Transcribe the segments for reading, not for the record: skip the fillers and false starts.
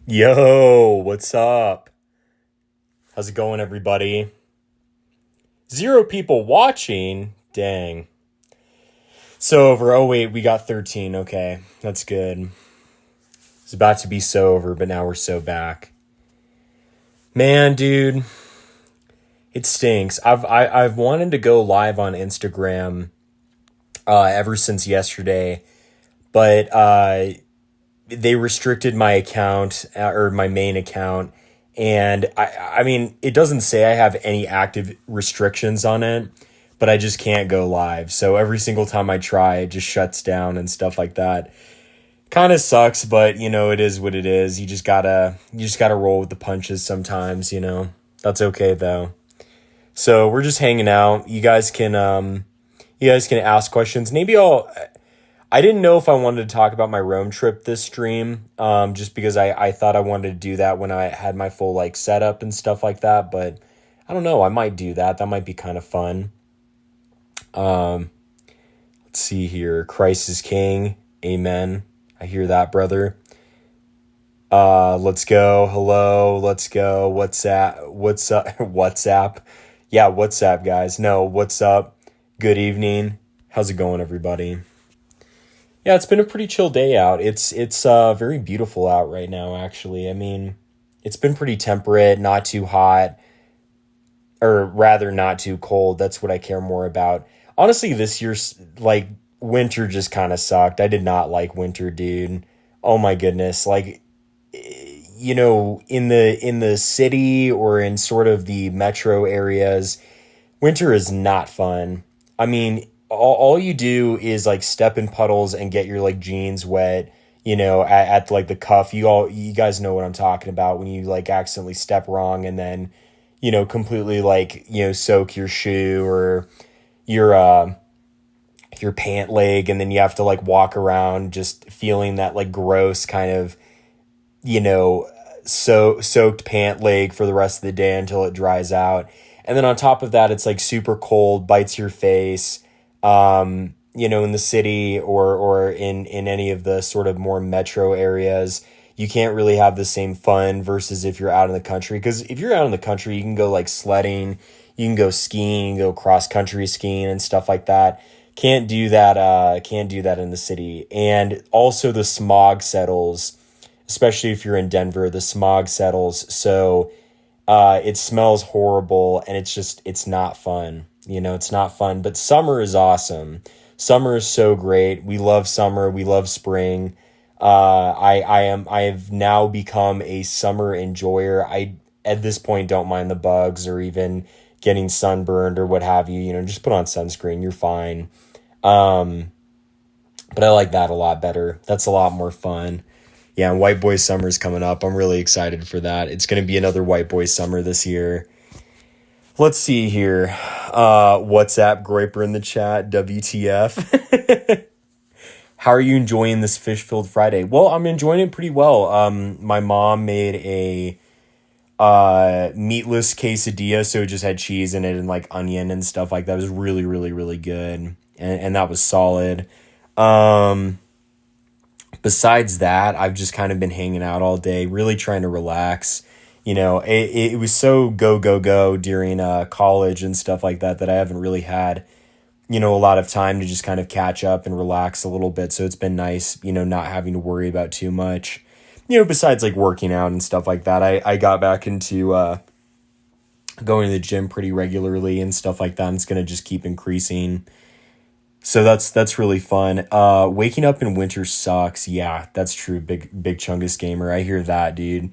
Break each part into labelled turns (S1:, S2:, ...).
S1: Yo, what's up? How's it going, everybody? Zero people watching? Dang. So over. Oh, wait, we got 13. Okay, that's good. It's about to be so over, but now we're so back. Man, dude, it stinks. I've wanted to go live on Instagram ever since yesterday, but they restricted my account or my main account. And I mean, it doesn't say I have any active restrictions on it, but I just can't go live. So every single time I try, it just shuts down and stuff like that. Kind of sucks, but it is what it is. You just gotta roll with the punches sometimes. That's okay though. So we're just hanging out. You guys can ask questions. I didn't know if I wanted to talk about my Rome trip this stream, just because I thought I wanted to do that when I had my full setup and stuff like that. But I don't know. I might do that. That might be kind of fun. Um, let's see here. Christ is King. Amen. I hear that, brother. Let's go. Hello. Let's go. What's up? What's up? WhatsApp. Yeah, WhatsApp, guys. No, what's up? Good evening. How's it going, everybody? Yeah, it's been a pretty chill day out. It's very beautiful out right now, actually. I mean, it's been pretty temperate, not too hot, or rather not too cold. That's what I care more about. Honestly, this year's winter just kind of sucked. I did not like winter, dude. Oh my goodness. In the city or in sort of the metro areas, winter is not fun. I mean, all you do is step in puddles and get your jeans wet, at the cuff. You guys know what I'm talking about when you accidentally step wrong and then, completely soak your shoe or your pant leg, and then you have to walk around just feeling that gross kind of, you know, soaked pant leg for the rest of the day until it dries out. And then on top of that, it's super cold, bites your face. In the city or in any of the sort of more metro areas, you can't really have the same fun versus if you're out in the country. Because if you're out in the country, you can go sledding, you can go skiing, you can go cross country skiing and stuff like that. Can't do that. Can't do that in the city. And also the smog settles, especially if you're in Denver. The smog settles, so it smells horrible, and it's not fun. It's not fun. But summer is awesome. Summer is so great. We love summer. We love spring. I have now become a summer enjoyer. I at this point don't mind the bugs or even getting sunburned or what have you. Just put on sunscreen. You're fine. But I like that a lot better. That's a lot more fun. Yeah, and White Boy Summer's coming up. I'm really excited for that. It's going to be another White Boy Summer this year. Let's see here. WhatsApp Groiper in the chat. WTF. How are you enjoying this fish-filled Friday? Well, I'm enjoying it pretty well. My mom made a meatless quesadilla, so it just had cheese in it and onion and stuff like that. It was really, really, really good. And that was solid. Besides that, I've just kind of been hanging out all day, really trying to relax. It was so go, go, go during college and stuff like that I haven't really had, a lot of time to just kind of catch up and relax a little bit. So it's been nice, not having to worry about too much, besides working out and stuff like that. I got back into going to the gym pretty regularly and stuff like that. And it's going to just keep increasing. So that's really fun. Waking up in winter sucks. Yeah, that's true. Big Chungus gamer. I hear that, dude.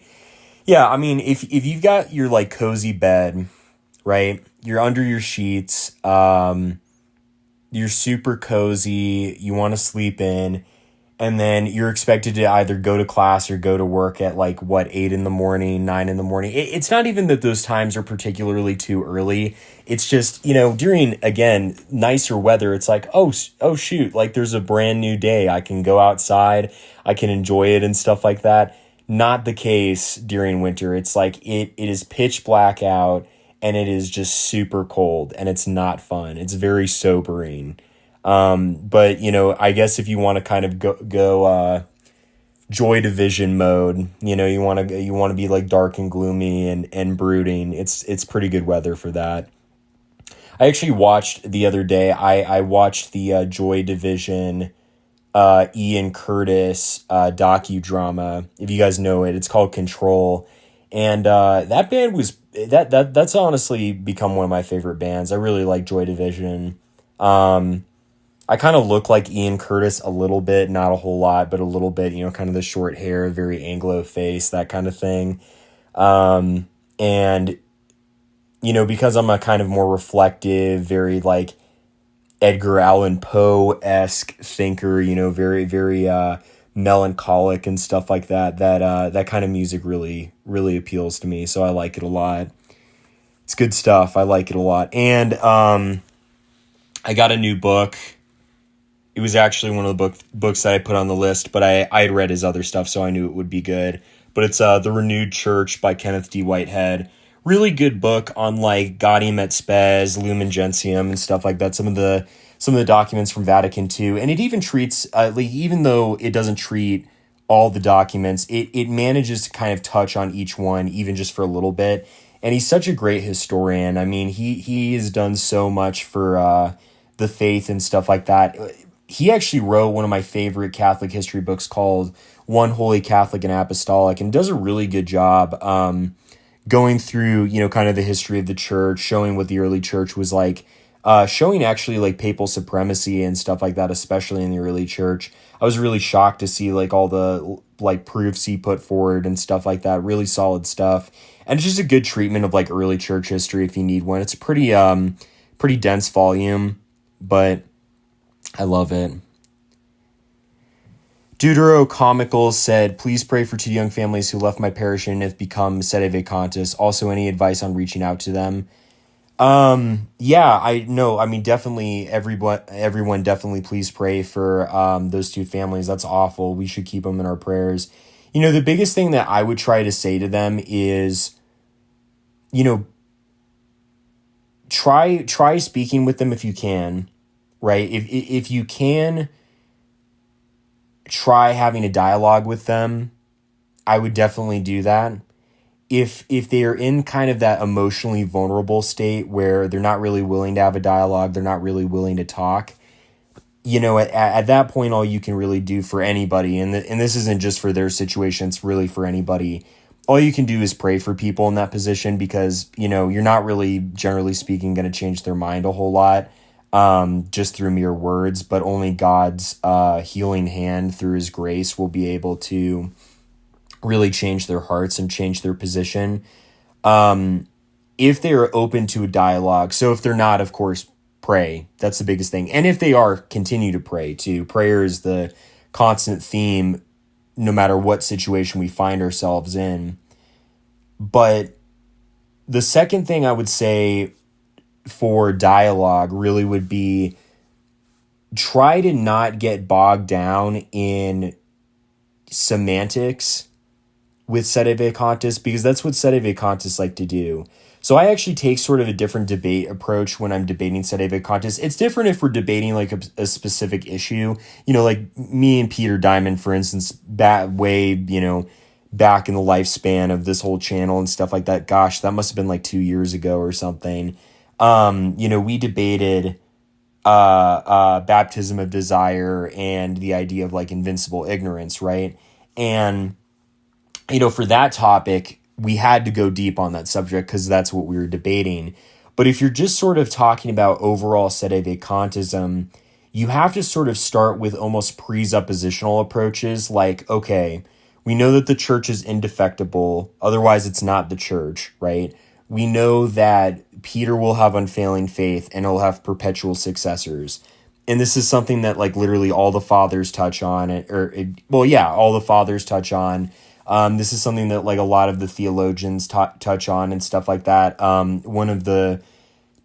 S1: Yeah, I mean, if you've got your cozy bed, right? You're under your sheets. You're super cozy. You want to sleep in, and then you're expected to either go to class or go to work at 8 in the morning, 9 in the morning. It's not even that those times are particularly too early. It's just, during, again, nicer weather, it's oh shoot, there's a brand new day. I can go outside, I can enjoy it and stuff like that. Not the case during winter. It's it is pitch black out, and it is just super cold, and it's not fun. It's very sobering. But I guess if you want to kind of go Joy Division mode. You want to be like dark and gloomy and brooding. It's pretty good weather for that. I actually watched the other day. I watched the Joy Division Ian Curtis docudrama. If you guys know it, it's called Control, and that band was that's honestly become one of my favorite bands. I really like Joy Division. I kind of look like Ian Curtis a little bit, not a whole lot, but a little bit, kind of the short hair, very Anglo face, that kind of thing. And, because I'm a kind of more reflective, very like Edgar Allan Poe-esque thinker, very, very melancholic and stuff like that, that kind of music really, really appeals to me. So I like it a lot. It's good stuff. I like it a lot. And I got a new book. It was actually one of the books that I put on the list, but I had read his other stuff, so I knew it would be good. But it's The Renewed Church by Kenneth D. Whitehead. Really good book on like Gaudium et Spes, Lumen Gentium, and stuff like that. Some of the documents from Vatican II, and it even treats, even though it doesn't treat all the documents, it manages to kind of touch on each one, even just for a little bit. And he's such a great historian. I mean, he has done so much for the faith and stuff like that. He actually wrote one of my favorite Catholic history books called One Holy Catholic and Apostolic, and does a really good job going through, kind of the history of the church, showing what the early church was like, showing actually like papal supremacy and stuff like that, especially in the early church. I was really shocked to see like all the like proofs he put forward and stuff like that. Really solid stuff. And it's just a good treatment of like early church history if you need one. It's a pretty dense volume, but I love it. Deutero Comical said, please pray for two young families who left my parish and have become Sedevacantists. Also, any advice on reaching out to them? Yeah, I know. I mean, definitely everyone definitely please pray for those two families. That's awful. We should keep them in our prayers. The biggest thing that I would try to say to them is, try speaking with them if you can. Right? If you can try having a dialogue with them, I would definitely do that. If they are in kind of that emotionally vulnerable state where they're not really willing to have a dialogue, they're not really willing to talk, at that point, all you can really do for anybody, and this isn't just for their situation, it's really for anybody, all you can do is pray for people in that position, because, you're not really, generally speaking, going to change their mind a whole lot. Just through mere words, but only God's healing hand through his grace will be able to really change their hearts and change their position. If they are open to a dialogue. So if they're not, of course, pray. That's the biggest thing. And if they are, continue to pray too. Prayer is the constant theme, no matter what situation we find ourselves in. But the second thing I would say for dialogue really would be, try to not get bogged down in semantics with Sedevacantists, because that's what Sedevacantists like to do. So I actually take sort of a different debate approach when I'm debating Sedevacantists. It's different if we're debating like a specific issue, like me and Peter Diamond, for instance, back in the lifespan of this whole channel and stuff like that. Gosh, that must have been like 2 years ago or something. We debated baptism of desire and the idea of like invincible ignorance, right? And, for that topic, we had to go deep on that subject because that's what we were debating. But if you're just sort of talking about overall Sedevacantism, you have to sort of start with almost presuppositional approaches like, okay, we know that the church is indefectible, otherwise it's not the church, right? We know that Peter will have unfailing faith and he'll have perpetual successors. And this is something that like literally all the fathers touch on, all the fathers touch on. This is something that like a lot of the theologians touch on and stuff like that. One of the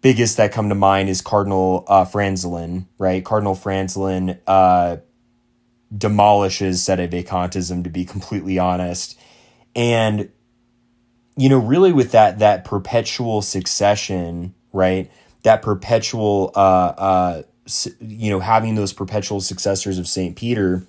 S1: biggest that come to mind is Cardinal Franzelin, right? Cardinal Franzelin demolishes Sedevacantism, to be completely honest. And really with that perpetual succession, right? That perpetual, having those perpetual successors of St. Peter,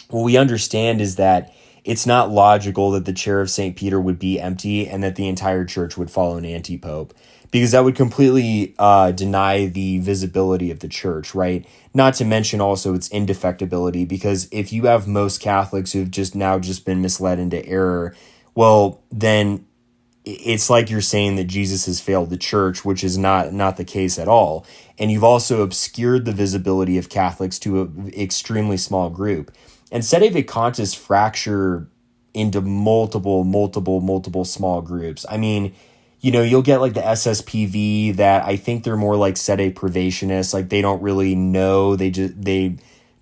S1: what we understand is that it's not logical that the chair of St. Peter would be empty and that the entire church would follow an anti-pope, because that would completely deny the visibility of the church, right? Not to mention also its indefectibility, because if you have most Catholics who've just been misled into error, well, then it's like you're saying that Jesus has failed the church, which is not the case at all. And you've also obscured the visibility of Catholics to an extremely small group. And Sedevacantists fracture into multiple small groups. I mean, you'll get like the SSPV that I think they're more like Sede privationists. Like they don't really know. They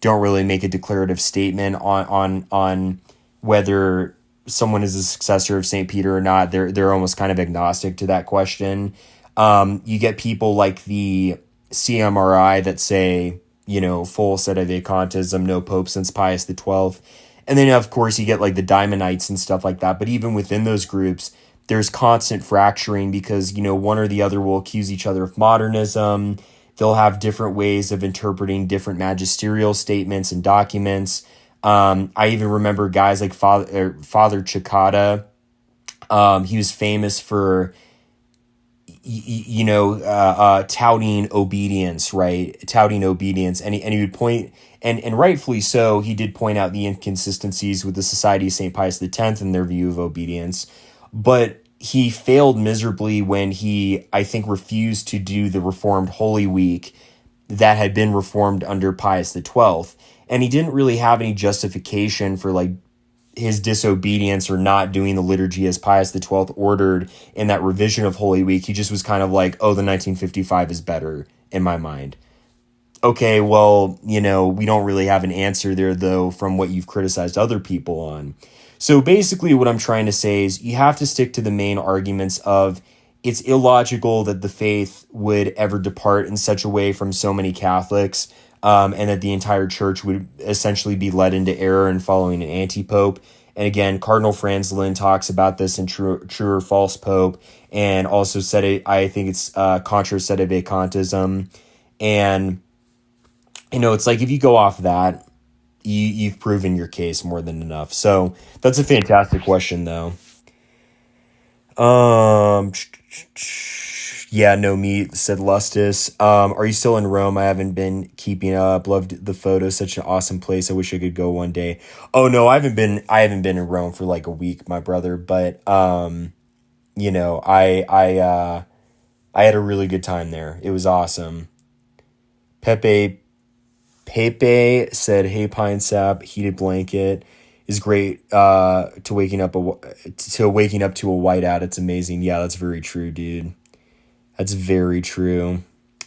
S1: don't really make a declarative statement on whether someone is a successor of St. Peter or not. They're almost kind of agnostic to that question. You get people like the CMRI that say, full Sedevacantism, no pope since Pius XII. And then, of course, you get like the Daimonites and stuff like that. But even within those groups, there's constant fracturing because, one or the other will accuse each other of modernism. They'll have different ways of interpreting different magisterial statements and documents. I even remember guys like Father Cicada. He was famous for, touting obedience, right? Touting obedience. And he would point, and rightfully so, he did point out the inconsistencies with the Society of St. Pius X and their view of obedience. But he failed miserably when he, I think, refused to do the Reformed Holy Week that had been reformed under Pius XII. And he didn't really have any justification for like his disobedience or not doing the liturgy as Pius XII ordered in that revision of Holy Week. He just was kind of like, oh, the 1955 is better in my mind. Okay, well, we don't really have an answer there, though, from what you've criticized other people on. So basically what I'm trying to say is you have to stick to the main arguments of it's illogical that the faith would ever depart in such a way from so many Catholics, and that the entire church would essentially be led into error and following an anti-pope. And again, Cardinal Franz Lynn talks about this in True or False Pope, and also said it, I think it's Contra Sedevacantism. And, it's like if you go off that, you've proven your case more than enough. So that's a fantastic question, though. Yeah, no meat, said Lustus. Are you still in Rome? I haven't been keeping up. Loved the photo. Such an awesome place. I wish I could go one day. Oh no, I haven't been in Rome for like a week, my brother. But I had a really good time there. It was awesome. Pepe said, "Hey, Pine Sap, heated blanket is great to waking up to a whiteout. It's amazing." Yeah, that's very true, dude. That's very true.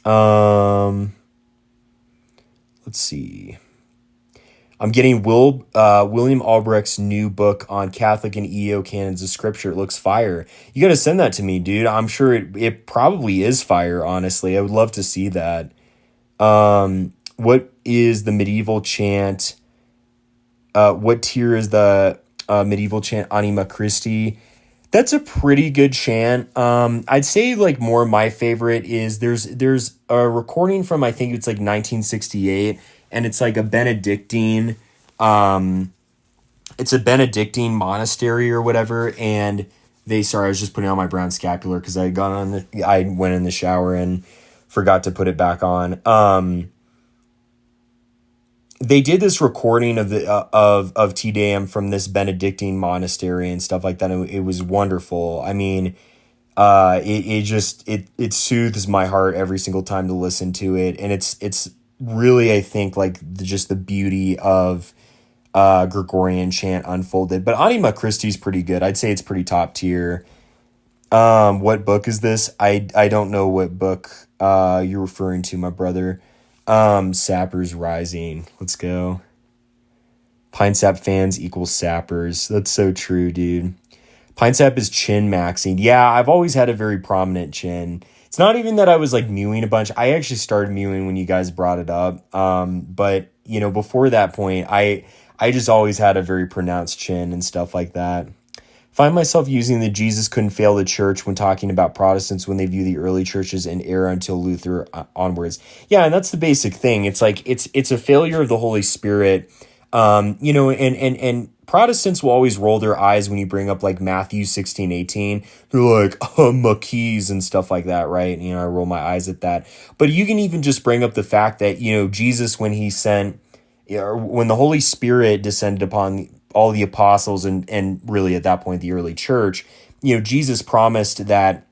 S1: Let's see. I'm getting William Albrecht's new book on Catholic and EO canons of scripture. It looks fire. You got to send that to me, dude. I'm sure it probably is fire, honestly. I would love to see that. What is the medieval chant? What tier is the medieval chant Anima Christi? That's a pretty good chant. I'd say like more my favorite is there's a recording from, I think it's like 1968, and it's like a Benedictine, it's a Benedictine monastery or whatever. And I was just putting on my brown scapular because I went in the shower and forgot to put it back on. They did this recording of the of Te Deum from this Benedictine monastery and stuff like that. It was wonderful. I mean, it soothes my heart every single time to listen to it, and it's really, I think, like just the beauty of Gregorian chant unfolded. But Anima Christi is pretty good. I'd say it's pretty top tier. What book is this? I don't know what book you're referring to, my brother. Sappers Rising. Let's go. Pine Sap fans equals sappers. That's so true, dude. Pine Sap is chin maxing. Yeah, I've always had a very prominent chin. It's not even that I was like mewing a bunch. I actually started mewing when you guys brought it up. But before that point, I just always had a very pronounced chin and stuff like that. Find myself using the Jesus couldn't fail the church when talking about Protestants when they view the early churches in error until Luther onwards. Yeah, and that's the basic thing. It's like it's a failure of the Holy Spirit And Protestants will always roll their eyes when you bring up like Matthew 16:18. They're like, Maquis and stuff like that, right? I roll my eyes at that. But you can even just bring up the fact that, Jesus, when he sent, or when the Holy Spirit descended upon all the apostles and really at that point, the early church, Jesus promised that,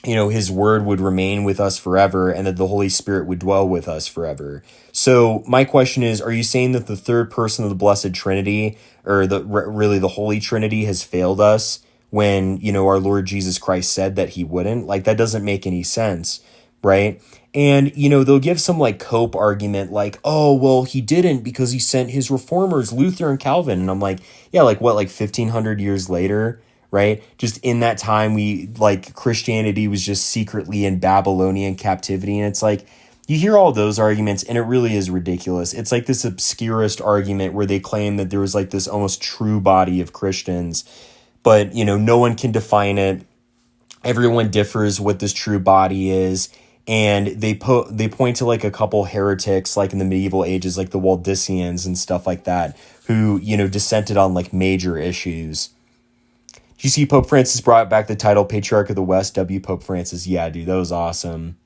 S1: his word would remain with us forever and that the Holy Spirit would dwell with us forever. So my question is, are you saying that the third person of the Blessed Trinity, or really the Holy Trinity, has failed us when, our Lord Jesus Christ said that he wouldn't? Like, that doesn't make any sense, right? And, they'll give some like cope argument like, oh, well, he didn't because he sent his reformers, Luther and Calvin. And I'm like, yeah, like what, like 1,500 years later? Right? Just in that time, Christianity was just secretly in Babylonian captivity. And it's like, you hear all those arguments and it really is ridiculous. It's like this obscurest argument where they claim that there was like this almost true body of Christians, but, no one can define it. Everyone differs what this true body is. And they point to like a couple heretics, like in the medieval ages, like the Waldensians and stuff like that, who, dissented on like major issues. You see Pope Francis brought back the title Patriarch of the West, W. Pope Francis. Yeah, dude, that was awesome.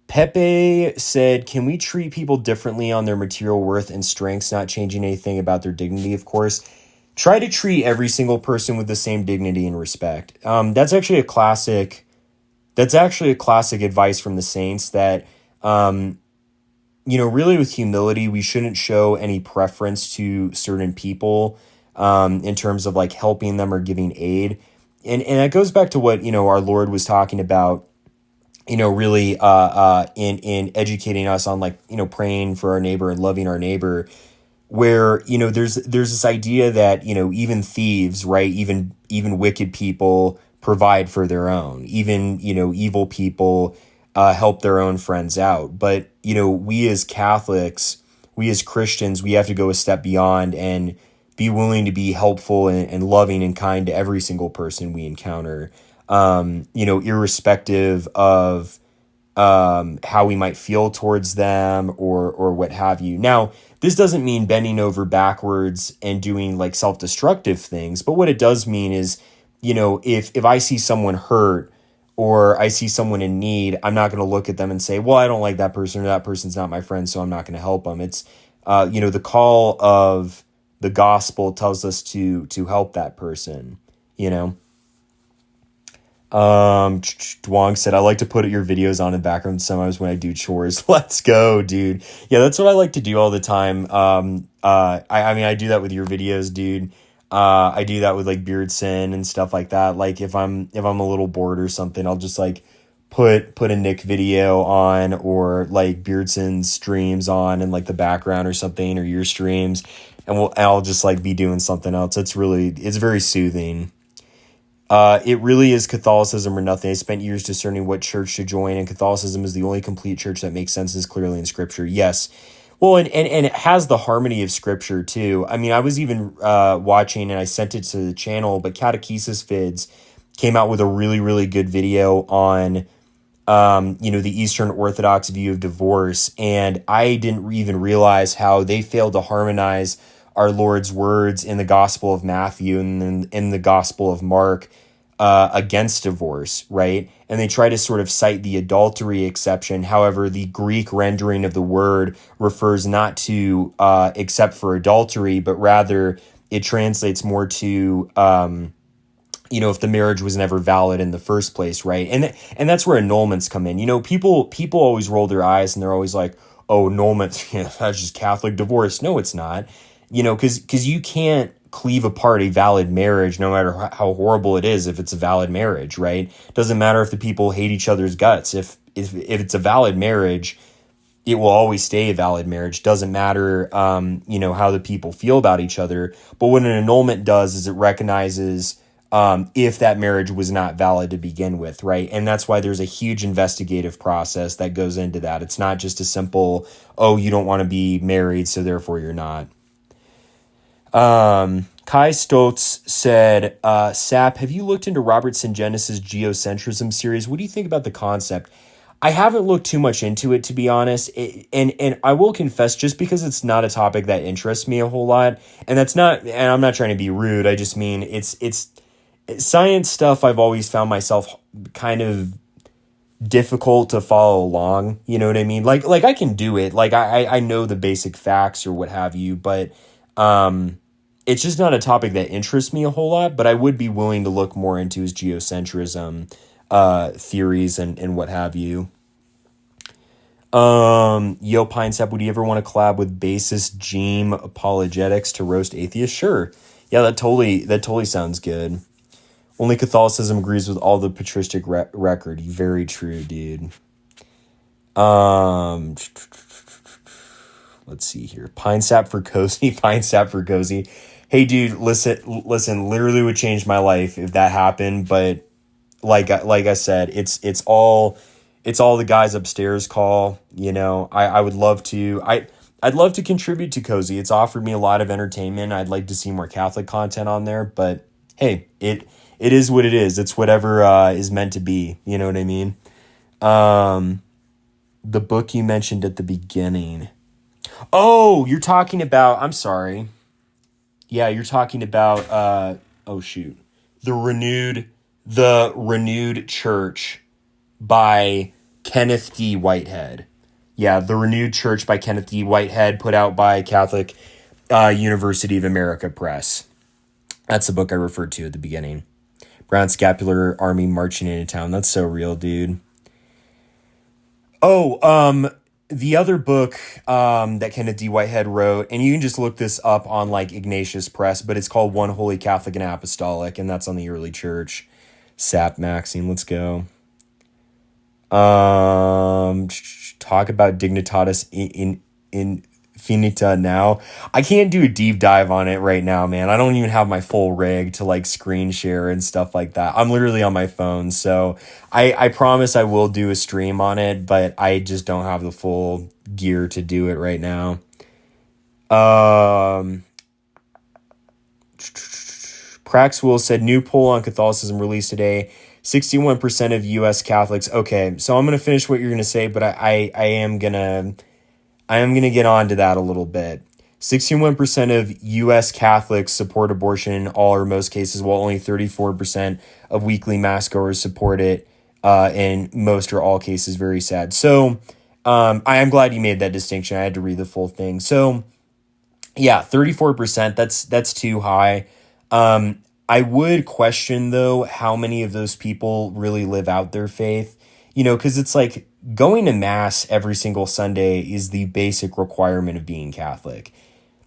S1: Pepe said, can we treat people differently on their material worth and strengths, not changing anything about their dignity? Of course. Try to treat every single person with the same dignity and respect. That's actually a classic advice from the saints that, really with humility, we shouldn't show any preference to certain people in terms of like helping them or giving aid. And that goes back to what, our Lord was talking about, really in educating us on like, praying for our neighbor and loving our neighbor, where, there's this idea that, even thieves, right, even wicked people provide for their own, even, evil people help their own friends out. But, we as Catholics, we as Christians, we have to go a step beyond and be willing to be helpful and loving and kind to every single person we encounter, irrespective of how we might feel towards them or what have you. Now, this doesn't mean bending over backwards and doing like self-destructive things, but what it does mean is, if I see someone hurt or I see someone in need, I'm not going to look at them and say, well, I don't like that person or that person's not my friend, so I'm not going to help them. It's, the call of the gospel tells us to help that person, Dwong said, I like to put your videos on in the background sometimes when I do chores. Let's go, dude. Yeah, that's what I like to do all the time. I do that with your videos, dude. I do that with like Beardson and stuff like that. Like if I'm a little bored or something, I'll just like put a Nick video on or like Beardson's streams on in like the background or something, or your streams, and I'll just like be doing something else. It's very soothing. It really is Catholicism or nothing. I spent years discerning what church to join, and Catholicism is the only complete church that makes sense as clearly in Scripture. Yes. Well, and it has the harmony of Scripture, too. I mean, I was even watching, and I sent it to the channel, but Catechesis Vids came out with a really, really good video on, the Eastern Orthodox view of divorce, and I didn't even realize how they failed to harmonize our Lord's words in the Gospel of Matthew and then in the Gospel of Mark against divorce, right? And they try to sort of cite the adultery exception. However, the Greek rendering of the word refers not to except for adultery, but rather it translates more to, if the marriage was never valid in the first place, right? And that's where annulments come in. People always roll their eyes and they're always like, oh, annulment, that's just Catholic divorce. No, it's not. Because you can't cleave apart a valid marriage, no matter how horrible it is, if it's a valid marriage, right? Doesn't matter if the people hate each other's guts. If it's a valid marriage, it will always stay a valid marriage. Doesn't matter, how the people feel about each other. But what an annulment does is it recognizes if that marriage was not valid to begin with, right? And that's why there's a huge investigative process that goes into that. It's not just a simple, oh, you don't want to be married, so therefore you're not. Kai Stoltz said, Sap, have you looked into Robert Sungenis' geocentrism series? What do you think about the concept? I haven't looked too much into it, to be honest. And I will confess, just because it's not a topic that interests me a whole lot, and that's not, and I'm not trying to be rude. I just mean it's science stuff. I've always found myself kind of difficult to follow along. You know what I mean? Like I can do it. Like I know the basic facts or what have you, but it's just not a topic that interests me a whole lot. But I would be willing to look more into his geocentrism theories and what have you. Yo, Pinesap, would you ever want to collab with bassist Jeem Apologetics to roast atheists? Sure. Yeah, that totally sounds good. Only Catholicism agrees with all the patristic record. Very true, dude. Let's see here. Pinesap for cozy. Pinesap for cozy. Hey, dude, listen. Literally would change my life if that happened. But like I said, it's all the guys upstairs call. You know, I would love to. I'd love to contribute to Cozy. It's offered me a lot of entertainment. I'd like to see more Catholic content on there, but hey, it is what it is. It's whatever is meant to be. You know what I mean? The book you mentioned at the beginning. Oh, you're talking about, I'm sorry. Yeah, you're talking about, oh shoot. The Renewed Church by Kenneth D. Whitehead. Yeah, The Renewed Church by Kenneth D. Whitehead, put out by Catholic University of America Press. That's the book I referred to at the beginning. Brown Scapular Army marching into town. That's so real, dude. Oh, the other book that Kenneth D. Whitehead wrote, and you can just look this up on like Ignatius Press, but it's called One Holy Catholic and Apostolic, and that's on the early church. Sap Maxine, let's go. Talk about Dignitatis Infinita now. I can't do a deep dive on it right now, man. I don't even have my full rig to like screen share and stuff like that. I'm literally on my phone, so I promise I will do a stream on it, but I just don't have the full gear to do it right now. Praxwell said new poll on Catholicism released today. 61% of U.S. Catholics. Okay, so I'm gonna finish what you're gonna say, but I am gonna get on to that a little bit. 61% of U.S. Catholics support abortion in all or most cases, while only 34% of weekly mass goers support it in most or all cases. Very sad. So I am glad you made that distinction. I had to read the full thing. So yeah, 34%. That's too high. I would question, though, how many of those people really live out their faith, you know, because it's like going to mass every single Sunday is the basic requirement of being Catholic.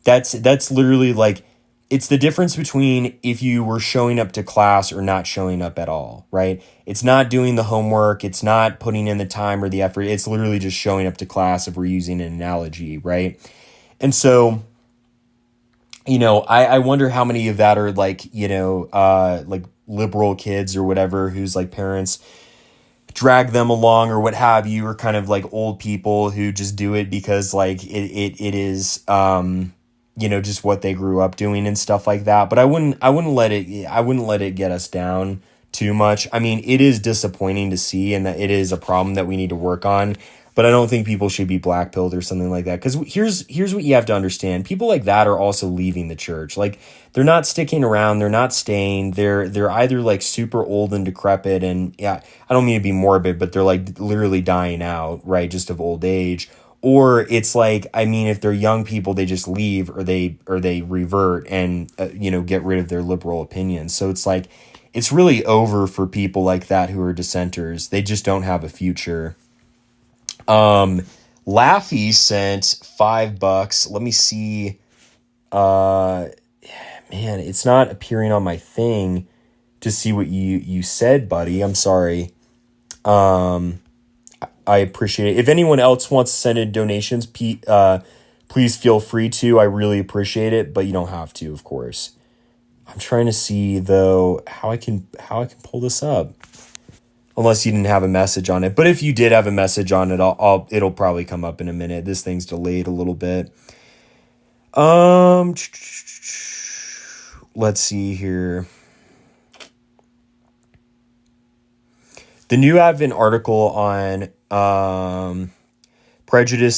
S1: That's literally like, it's the difference between if you were showing up to class or not showing up at all, right? It's not doing the homework. It's not putting in the time or the effort. It's literally just showing up to class, if we're using an analogy, right? And so, you know, I wonder how many of that are like, you know, like liberal kids or whatever, whose like parents drag them along or what have you, or kind of like old people who just do it because like it is, you know, just what they grew up doing and stuff like that. But I wouldn't let it get us down too much. I mean, it is disappointing to see, and that it is a problem that we need to work on. But I don't think people should be blackpilled or something like that. Because here's what you have to understand. People like that are also leaving the church. Like, they're not sticking around. They're not staying. They're either like super old and decrepit, and yeah, I don't mean to be morbid, but they're like literally dying out, right? Just of old age. Or it's like, I mean, if they're young people, they just leave, or they revert and you know, get rid of their liberal opinions. So it's like, it's really over for people like that who are dissenters. They just don't have a future. Laffy sent $5. Let me see. Man, it's not appearing on my thing to see what you said, buddy. I'm sorry. I appreciate it. If anyone else wants to send in donations, please feel free to. I really appreciate it, but you don't have to, of course. I'm trying to see though how I can pull this up. Unless you didn't have a message on it. But if you did have a message on it, it'll probably come up in a minute. This thing's delayed a little bit. Let's see here. The New Advent article on Prejudice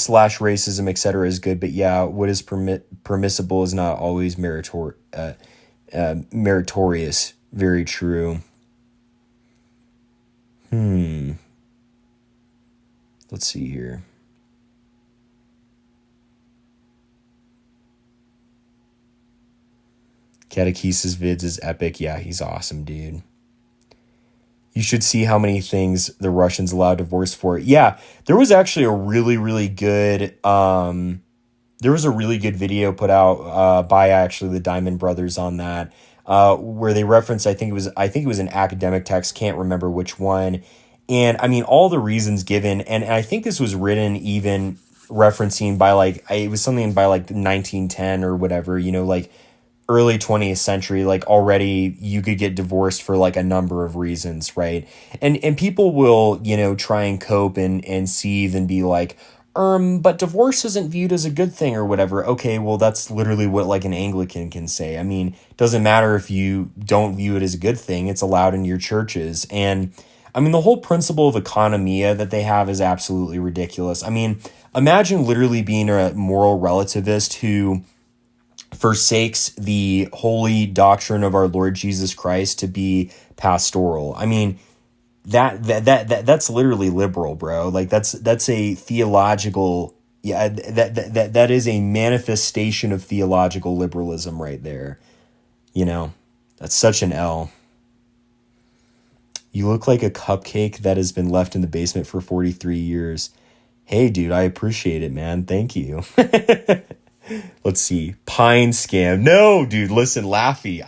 S1: slash racism, etc. is good, but yeah, what is permissible is not always meritorious. Very true. Let's see here. Catechesis Vids is epic. Yeah, he's awesome, dude. You should see how many things the Russians allowed divorce for. Yeah, there was actually a really, really good there was a really good video put out by actually the Diamond Brothers on that, where they referenced, I think it was an academic text, can't remember which one. And I mean, all the reasons given, and I think this was written even referencing by like, it was something by like 1910 or whatever, like early 20th century, like already you could get divorced for like a number of reasons, right? And people will, try and cope and seethe and be like, but divorce isn't viewed as a good thing or whatever. Okay, well, that's literally what like an Anglican can say. I mean, it doesn't matter if you don't view it as a good thing, it's allowed in your churches. And I mean, the whole principle of economia that they have is absolutely ridiculous. I mean, imagine literally being a moral relativist who forsakes the holy doctrine of our Lord Jesus Christ to be pastoral. I mean, that's literally liberal, bro. Like that's a theological, that is a manifestation of theological liberalism right there. That's such an L. You look like a cupcake that has been left in the basement for 43 years. Hey, dude, I appreciate it, man. Thank you. Let's see. Pine scam. No, dude, listen, Laffy.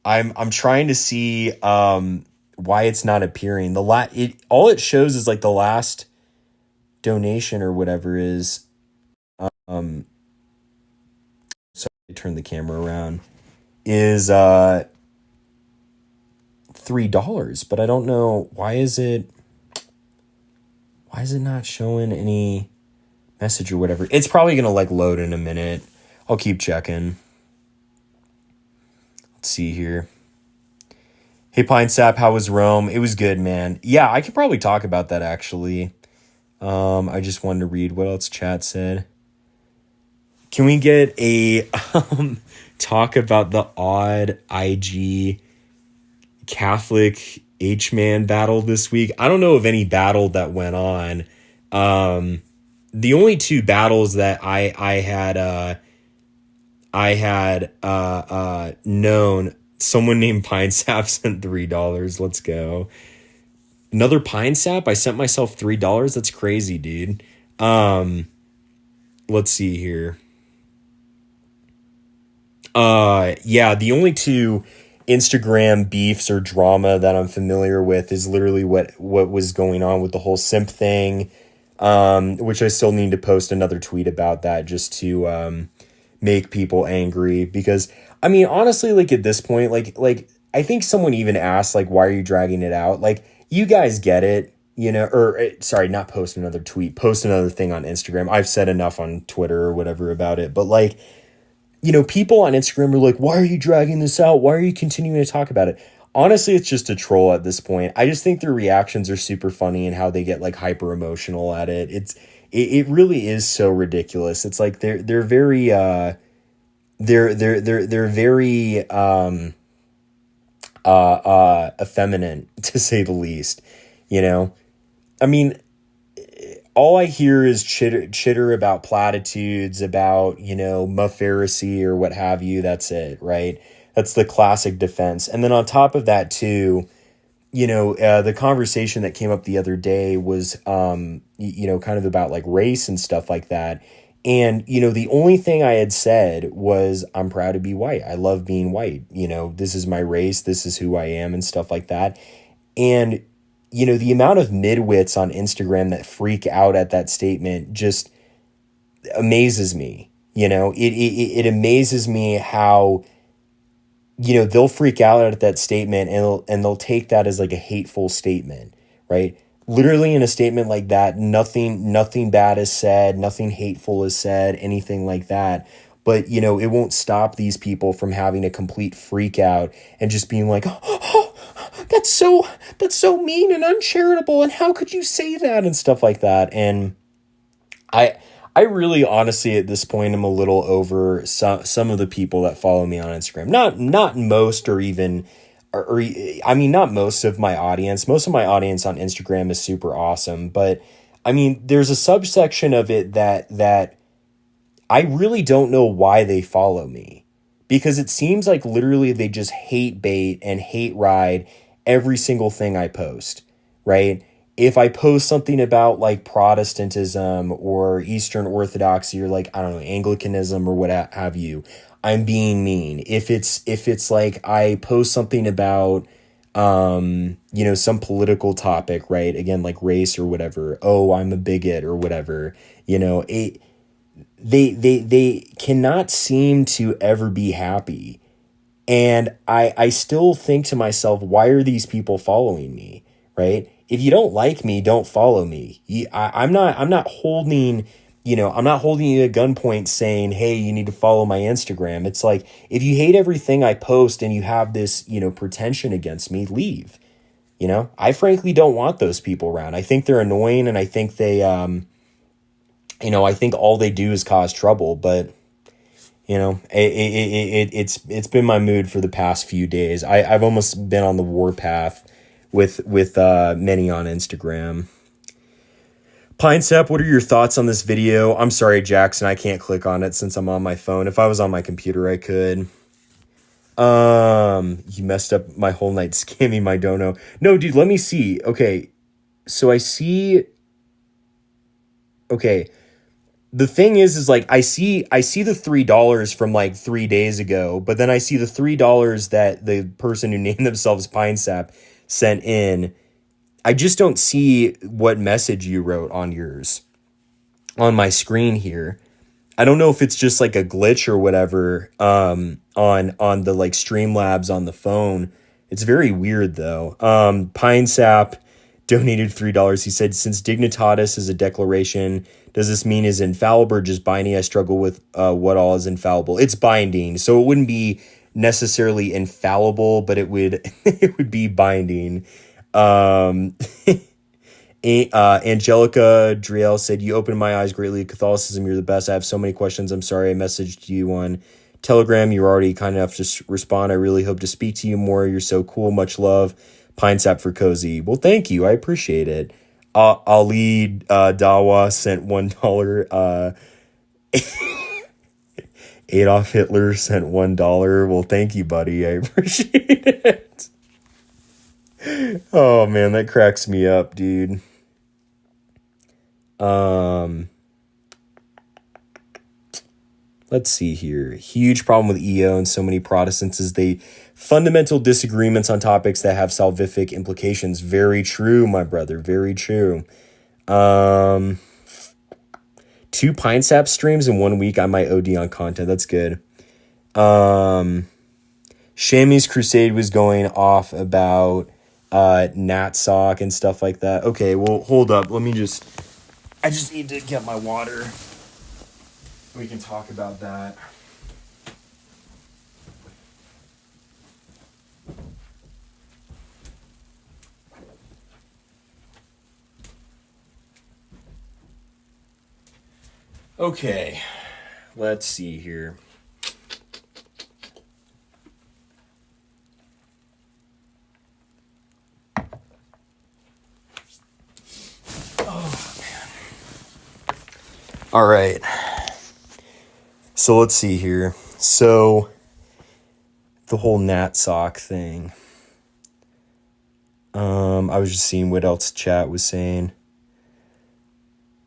S1: I'm trying to see why it's not appearing. All it shows is like the last donation or whatever is sorry, I turned the camera around. Is $3, but I don't know why is it not showing any message or whatever. It's probably gonna like load in a minute. I'll keep checking. Let's see here. Hey Pine Sap, how was Rome? It was good, man. Yeah, I could probably talk about that actually. I just wanted to read what else chat said. Can we get a talk about the odd IG Catholic H-man battle this week? I don't know of any battle that went on. The only two battles that I had known, someone named Pine Sap sent $3. Let's go. Another Pine Sap? I sent myself $3? That's crazy, dude. Let's see here. Yeah, the only two Instagram beefs or drama that I'm familiar with is literally what was going on with the whole simp thing. Which I still need to post another tweet about that just to make people angry, because I mean, honestly, like at this point, like I think someone even asked like, why are you dragging it out? Like, you guys get it, sorry, not post another tweet, post another thing on Instagram. I've said enough on Twitter or whatever about it, but like, people on Instagram are like, why are you dragging this out? Why are you continuing to talk about it? Honestly, it's just a troll at this point. I just think their reactions are super funny and how they get like hyper emotional at it. It really is so ridiculous. It's like they're very they're very effeminate, to say the least. I mean, all I hear is chitter about platitudes, about Mephirisy or what have you. That's it, right? That's the classic defense. And then on top of that too, the conversation that came up the other day was, kind of about like race and stuff like that. And, the only thing I had said was, I'm proud to be white. I love being white. This is my race. This is who I am and stuff like that. And, the amount of midwits on Instagram that freak out at that statement just amazes me. It amazes me how, they'll freak out at that statement and they'll take that as like a hateful statement, right? Literally in a statement like that, nothing bad is said, nothing hateful is said, anything like that. But, it won't stop these people from having a complete freak out and just being like, oh, that's so mean and uncharitable, and how could you say that, and stuff like that. And I really honestly at this point am a little over some of the people that follow me on Instagram. Not most, or even or I mean, not most of my audience. Most of my audience on Instagram is super awesome, but I mean, there's a subsection of it that I really don't know why they follow me, because it seems like literally they just hate bait and hate ride every single thing I post, right? If I post something about like Protestantism or Eastern Orthodoxy, or like, I don't know, Anglicanism or what have you, I'm being mean. If it's like I post something about, some political topic, right? Again, like race or whatever. Oh, I'm a bigot or whatever, they cannot seem to ever be happy. And I still think to myself, why are these people following me, right? If you don't like me, don't follow me. I'm not holding you at gunpoint saying, hey, you need to follow my Instagram. It's like, if you hate everything I post and you have this, pretension against me, leave. I frankly don't want those people around. I think they're annoying, and I think they, I think all they do is cause trouble. But, it's been my mood for the past few days. I've almost been on the warpath with many on Instagram. PineSap, what are your thoughts on this video? I'm sorry, Jackson, I can't click on it since I'm on my phone. If I was on my computer, I could. You messed up my whole night scamming my dono. No, dude, let me see. Okay, so I see. Okay, the thing is like I see the $3 from like 3 days ago, but then I see the $3 that the person who named themselves PineSap sent in. I just don't see what message you wrote on yours on my screen here. I don't know if it's just like a glitch or whatever on the like Streamlabs on the phone. It's very weird though. PineSap donated $3. He said, since Dignitatis is a declaration, does this mean is infallible or just binding? I struggle with what all is infallible. It's binding, so it wouldn't be necessarily infallible, but it would it would be binding. Angelica Driel said, you opened my eyes greatly to Catholicism. You're the best. I have so many questions. I'm sorry I messaged you on Telegram. You're already kind enough to respond. I really hope to speak to you more. You're so cool. Much love. PineSap for Cozy. Well, thank you. I appreciate it. Ali Dawa sent $1. Adolf Hitler sent $1. Well, thank you, buddy. I appreciate it. Oh man, that cracks me up, dude. Let's see here. Huge problem with EO and so many Protestants is they fundamental disagreements on topics that have salvific implications. Very true, my brother. Very true. 2 PineSap streams in 1 week. I might OD on content. That's good. Shammy's Crusade was going off about NatSoc and stuff like that. Okay, well, hold up. I just need to get my water. We can talk about that. Okay, let's see here. Oh, man. All right. So let's see here. So the whole NatSoc thing. I was just seeing what else chat was saying.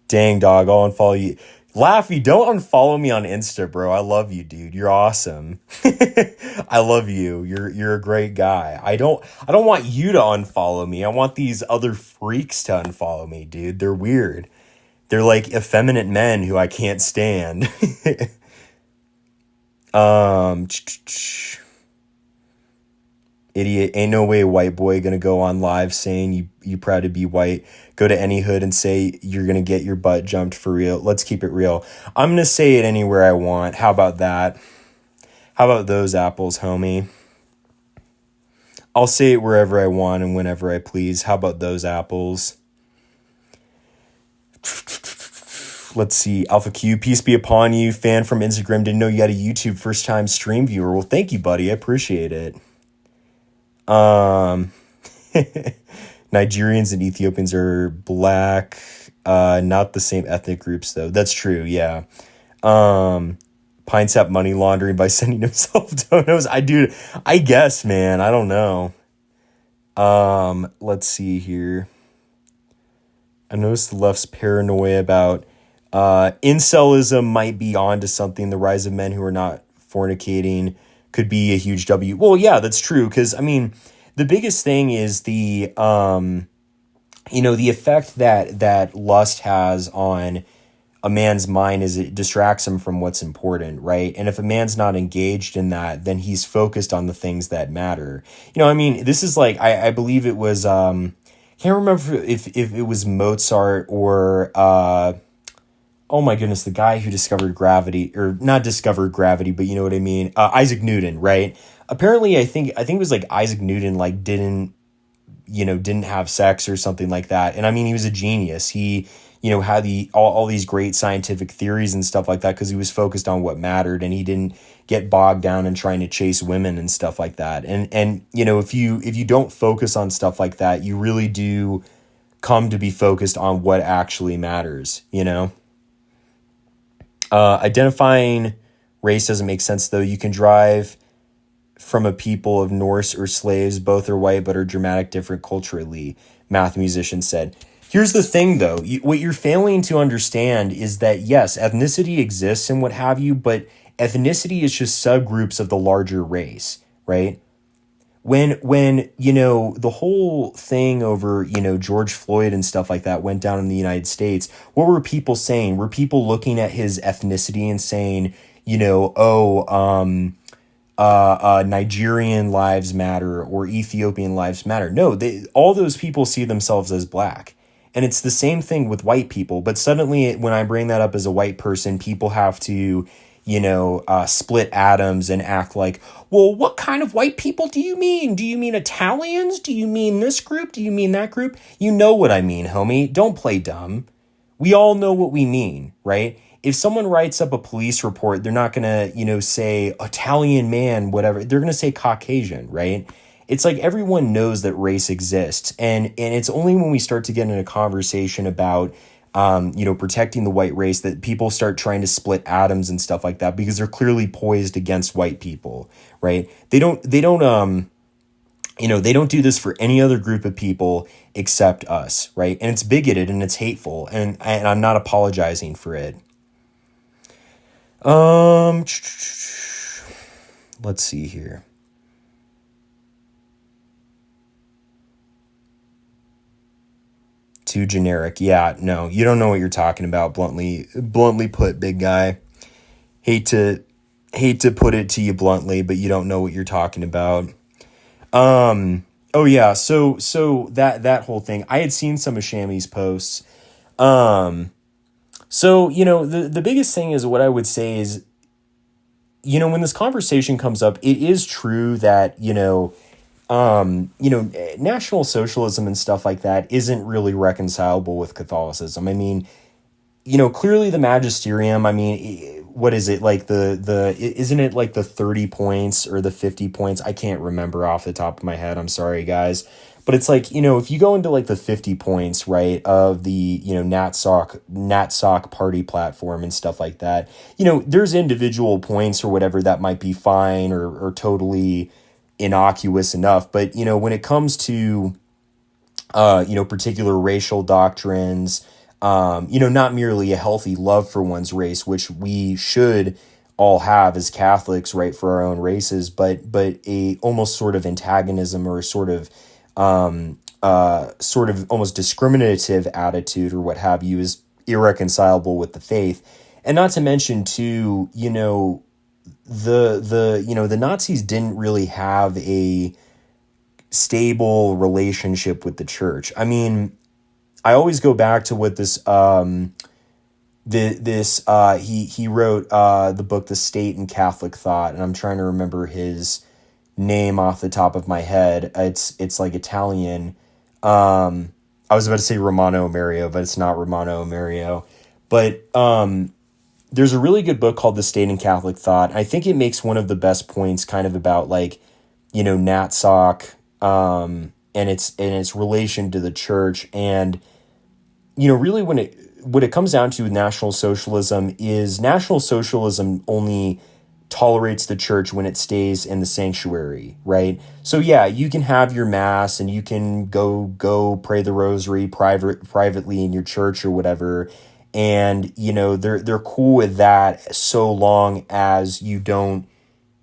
S1: Dang, dog, I'll unfollow you. Laffy, don't unfollow me on Insta, bro. I love you, dude. You're awesome. I love you. You're a great guy. I don't want you to unfollow me. I want these other freaks to unfollow me, dude. They're weird. They're like effeminate men who I can't stand. Idiot, ain't no way white boy gonna go on live saying you proud to be white. Go to any hood and say you're gonna get your butt jumped for real. Let's keep it real. I'm gonna say it anywhere I want. How about that? How about those apples, homie? I'll say it wherever I want and whenever I please. How about those apples? Let's see. Alpha Q, peace be upon you. Fan from Instagram, didn't know you had a YouTube first time stream viewer. Well, thank you, buddy. I appreciate it. Nigerians and Ethiopians are black. Not the same ethnic groups though. That's true. Yeah. Pine sap money laundering by sending himself donos. I guess, man. I don't know. Let's see here. I noticed the left's paranoia about incelism might be onto something. The rise of men who are not fornicating could be a huge W. Well, yeah, that's true. Because, I mean, the biggest thing is the effect that lust has on a man's mind is it distracts him from what's important, right? And if a man's not engaged in that, then he's focused on the things that matter. I mean, this is like, I believe it was, can't remember if it was Mozart or, oh my goodness, the guy who discovered gravity, or not discovered gravity, but you know what I mean? Isaac Newton, right? Apparently, I think it was like Isaac Newton, like didn't have sex or something like that. And I mean, he was a genius. He, had all these great scientific theories and stuff like that because he was focused on what mattered and he didn't get bogged down in trying to chase women and stuff like that. And if you don't focus on stuff like that, you really do come to be focused on what actually matters, Identifying race doesn't make sense, though. You can drive from a people of Norse or slaves. Both are white, but are dramatic different culturally, math musician said. Here's the thing, though. What you're failing to understand is that, yes, ethnicity exists and what have you, but ethnicity is just subgroups of the larger race, right? When the whole thing over, George Floyd and stuff like that went down in the United States, what were people saying? Were people looking at his ethnicity and saying, Nigerian lives matter or Ethiopian lives matter? No, all those people see themselves as black. And it's the same thing with white people. But suddenly when I bring that up as a white person, people have to, split atoms and act like, well, what kind of white people do you mean? Do you mean Italians? Do you mean this group? Do you mean that group? You know what I mean, homie. Don't play dumb. We all know what we mean, right? If someone writes up a police report, they're not going to, say Italian man, whatever. They're going to say Caucasian, right? It's like everyone knows that race exists. And it's only when we start to get in a conversation about protecting the white race that people start trying to split atoms and stuff like that because they're clearly poised against white people, right? They don't do this for any other group of people except us, right? And it's bigoted and it's hateful, and I'm not apologizing for it. Let's see here. Too generic. Yeah, no, you don't know what you're talking about. Bluntly put, big guy. Hate to put it to you bluntly, but you don't know what you're talking about. Oh yeah. So that whole thing, I had seen some of Shammy's posts. The biggest thing is what I would say is, when this conversation comes up, it is true that, National Socialism and stuff like that isn't really reconcilable with Catholicism. I mean, clearly the magisterium, I mean, what is it like isn't it like the 30 points or the 50 points? I can't remember off the top of my head. I'm sorry, guys. But it's like, if you go into like the 50 points, right, of the, NatSoc party platform and stuff like that, there's individual points or whatever that might be fine or totally innocuous enough. But, when it comes to, particular racial doctrines, not merely a healthy love for one's race, which we should all have as Catholics, right, for our own races, but a almost sort of antagonism or sort of almost discriminative attitude or what have you is irreconcilable with the faith. And not to mention too, the Nazis didn't really have a stable relationship with the church. I mean, I always go back to what this, he wrote, the book, The State and Catholic Thought. And I'm trying to remember his name off the top of my head. It's like Italian. I was about to say Romano Mario, but it's not Romano Mario. But there's a really good book called The State and Catholic Thought. I think it makes one of the best points kind of about like, Natsoc, and its relation to the church. And, really what it comes down to with National Socialism is National Socialism only tolerates the church when it stays in the sanctuary, right? So yeah, you can have your mass and you can go pray the rosary privately in your church or whatever. And, they're cool with that so long as you don't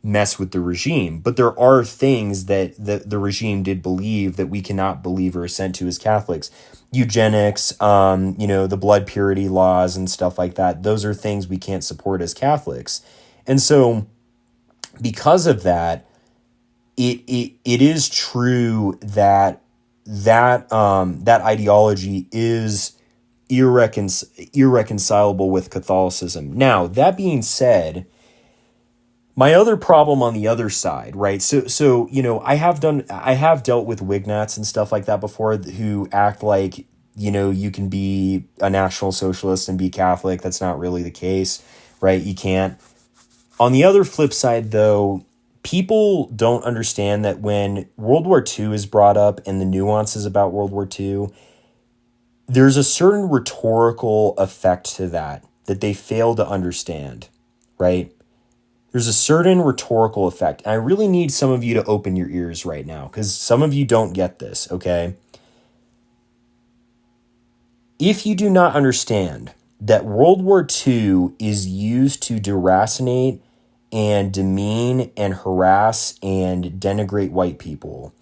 S1: mess with the regime. But there are things that the regime did believe that we cannot believe or assent to as Catholics. Eugenics, the blood purity laws and stuff like that. Those are things we can't support as Catholics. And so because of that, it is true that ideology is irreconcilable with Catholicism. Now, that being said, my other problem on the other side, right? So I have dealt with Wignats and stuff like that before who act like, you can be a National Socialist and be Catholic. That's not really the case, right? You can't. On the other flip side, though, people don't understand that when World War II is brought up and the nuances about World War II, there's a certain rhetorical effect to that they fail to understand, right? There's a certain rhetorical effect. And I really need some of you to open your ears right now because some of you don't get this, okay? If you do not understand that World War II is used to deracinate and demean and harass and denigrate white people,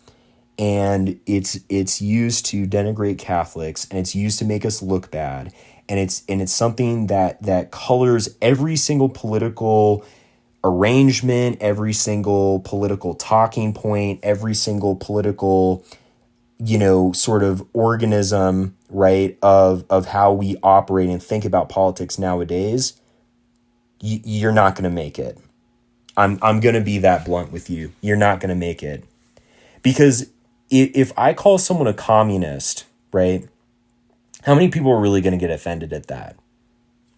S1: and it's used to denigrate Catholics, and it's used to make us look bad, and it's something that colors every single political arrangement, every single political talking point, every single political sort of organism, right, of how we operate and think about politics nowadays. You're not going to make it. I'm going to be that blunt with you. You're not going to make it. Because if I call someone a communist, right, how many people are really going to get offended at that?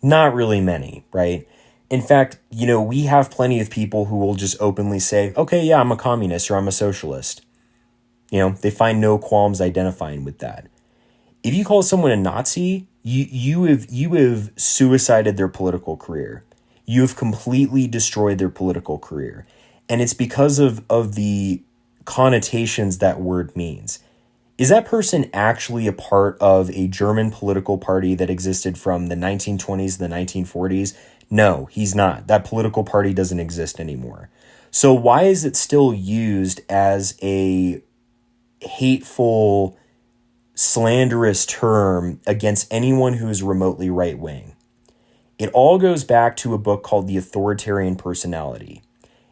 S1: Not really many, right? In fact, we have plenty of people who will just openly say, okay, yeah, I'm a communist or I'm a socialist. They find no qualms identifying with that. If you call someone a Nazi, you have suicided their political career. You have completely destroyed their political career. And it's because of the connotations that word means. Is that person actually a part of a German political party that existed from the 1920s to the 1940s? No, he's not. That political party doesn't exist anymore. So why is it still used as a hateful, slanderous term against anyone who is remotely right-wing? It all goes back to a book called The Authoritarian Personality.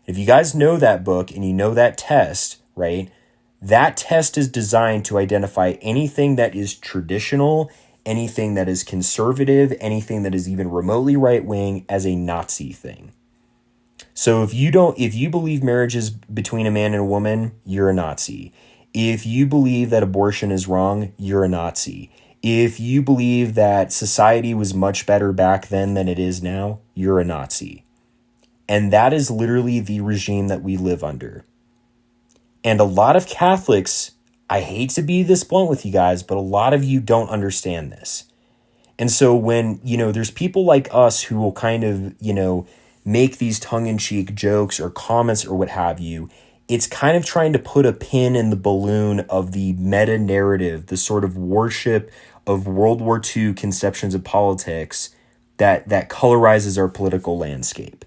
S1: If you guys know that book and you know that test, right, that test is designed to identify anything that is traditional, anything that is conservative, anything that is even remotely right-wing as a Nazi thing. So if you believe marriage is between a man and a woman, you're a Nazi. If you believe that abortion is wrong, you're a Nazi. If you believe that society was much better back then than it is now, you're a Nazi. And that is literally the regime that we live under. And a lot of Catholics, I hate to be this blunt with you guys, but a lot of you don't understand this. And so when, there's people like us who will kind of, make these tongue-in-cheek jokes or comments or what have you, it's kind of trying to put a pin in the balloon of the meta-narrative, the sort of worship of World War II conceptions of politics that colorizes our political landscape.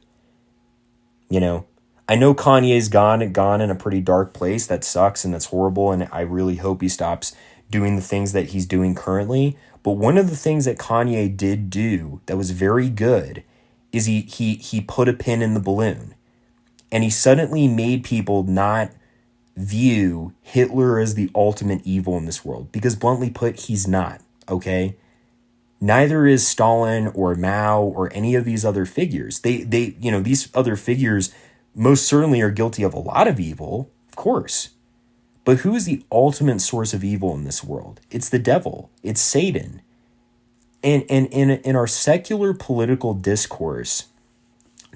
S1: I know Kanye's gone in a pretty dark place. That sucks and that's horrible, and I really hope he stops doing the things that he's doing currently. But one of the things that Kanye did do that was very good is he put a pin in the balloon. And he suddenly made people not view Hitler as the ultimate evil in this world. Because bluntly put, he's not, okay? Neither is Stalin or Mao or any of these other figures. These other figures most certainly are guilty of a lot of evil, of course. But who is the ultimate source of evil in this world? It's the devil. It's Satan. And in our secular political discourse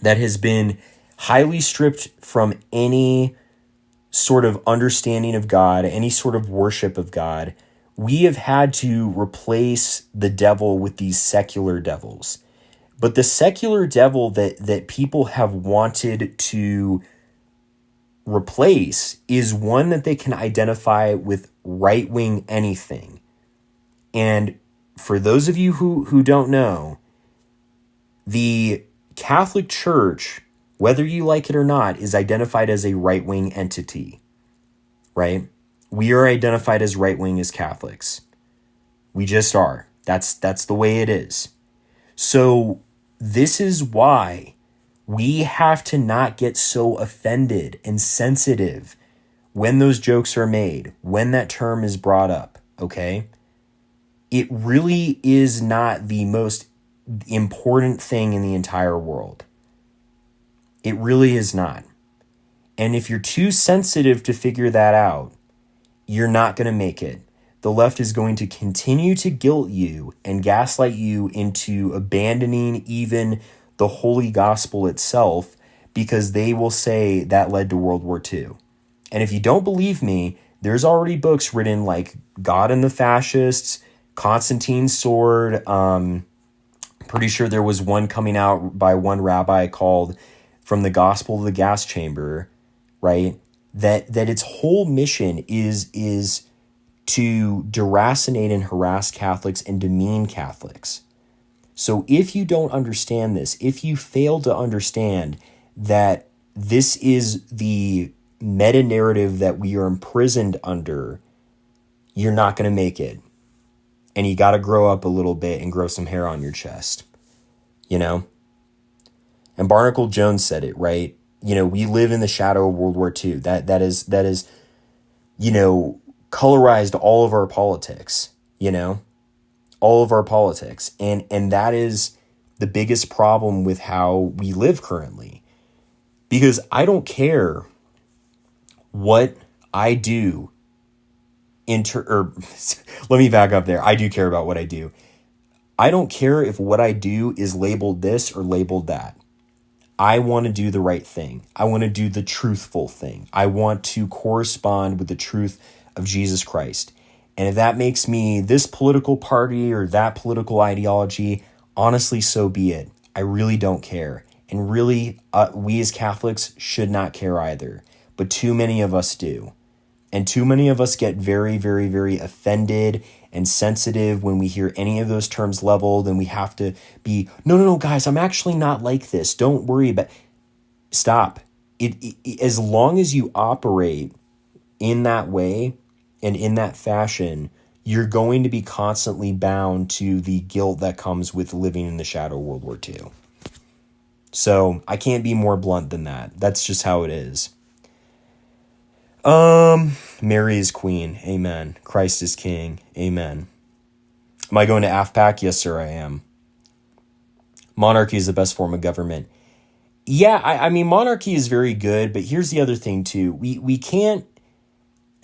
S1: that has been highly stripped from any sort of understanding of God, any sort of worship of God, we have had to replace the devil with these secular devils. But the secular devil that people have wanted to replace is one that they can identify with right-wing anything. And for those of you who don't know, the Catholic Church, whether you like it or not, is identified as a right-wing entity, right? We are identified as right-wing as Catholics. We just are. That's the way it is. So this is why we have to not get so offended and sensitive when those jokes are made, when that term is brought up, okay? It really is not the most important thing in the entire world. It really is not. And if you're too sensitive to figure that out, you're not going to make it. The left is going to continue to guilt you and gaslight you into abandoning even the holy gospel itself, because they will say that led to World War II. And if you don't believe me, there's already books written like God and the Fascists, Constantine's Sword. Pretty sure there was one coming out by one rabbi called From the Gospel to the Gas Chamber, right? That its whole mission is to deracinate and harass Catholics and demean Catholics. So if you don't understand this, if you fail to understand that this is the meta-narrative that we are imprisoned under, you're not going to make it. And you got to grow up a little bit and grow some hair on your chest, you know? And Barnacle Jones said it, right? You know, we live in the shadow of World War II. That is, you know, colorized all of our politics, you know? All of our politics. And that is the biggest problem with how we live currently. Because I don't care what I do let me back up there. I do care about what I do. I don't care if what I do is labeled this or labeled that. I want to do the right thing. I want to do the truthful thing. I want to correspond with the truth of Jesus Christ. And if that makes me this political party or that political ideology, honestly, so be it. I really don't care. And really, we as Catholics should not care either. But too many of us do. And too many of us get very, very, very offended and sensitive when we hear any of those terms leveled, and we have to be, no, guys, I'm actually not like this. Don't worry about. Stop. As long as you operate in that way and in that fashion, you're going to be constantly bound to the guilt that comes with living in the shadow of World War II. So I can't be more blunt than that. That's just how it is. Mary is queen. Amen. Christ is king. Amen. Am I going to AFPAC? Yes, sir, I am. Monarchy is the best form of government. Yeah, I mean, monarchy is very good, but here's the other thing too. We can't,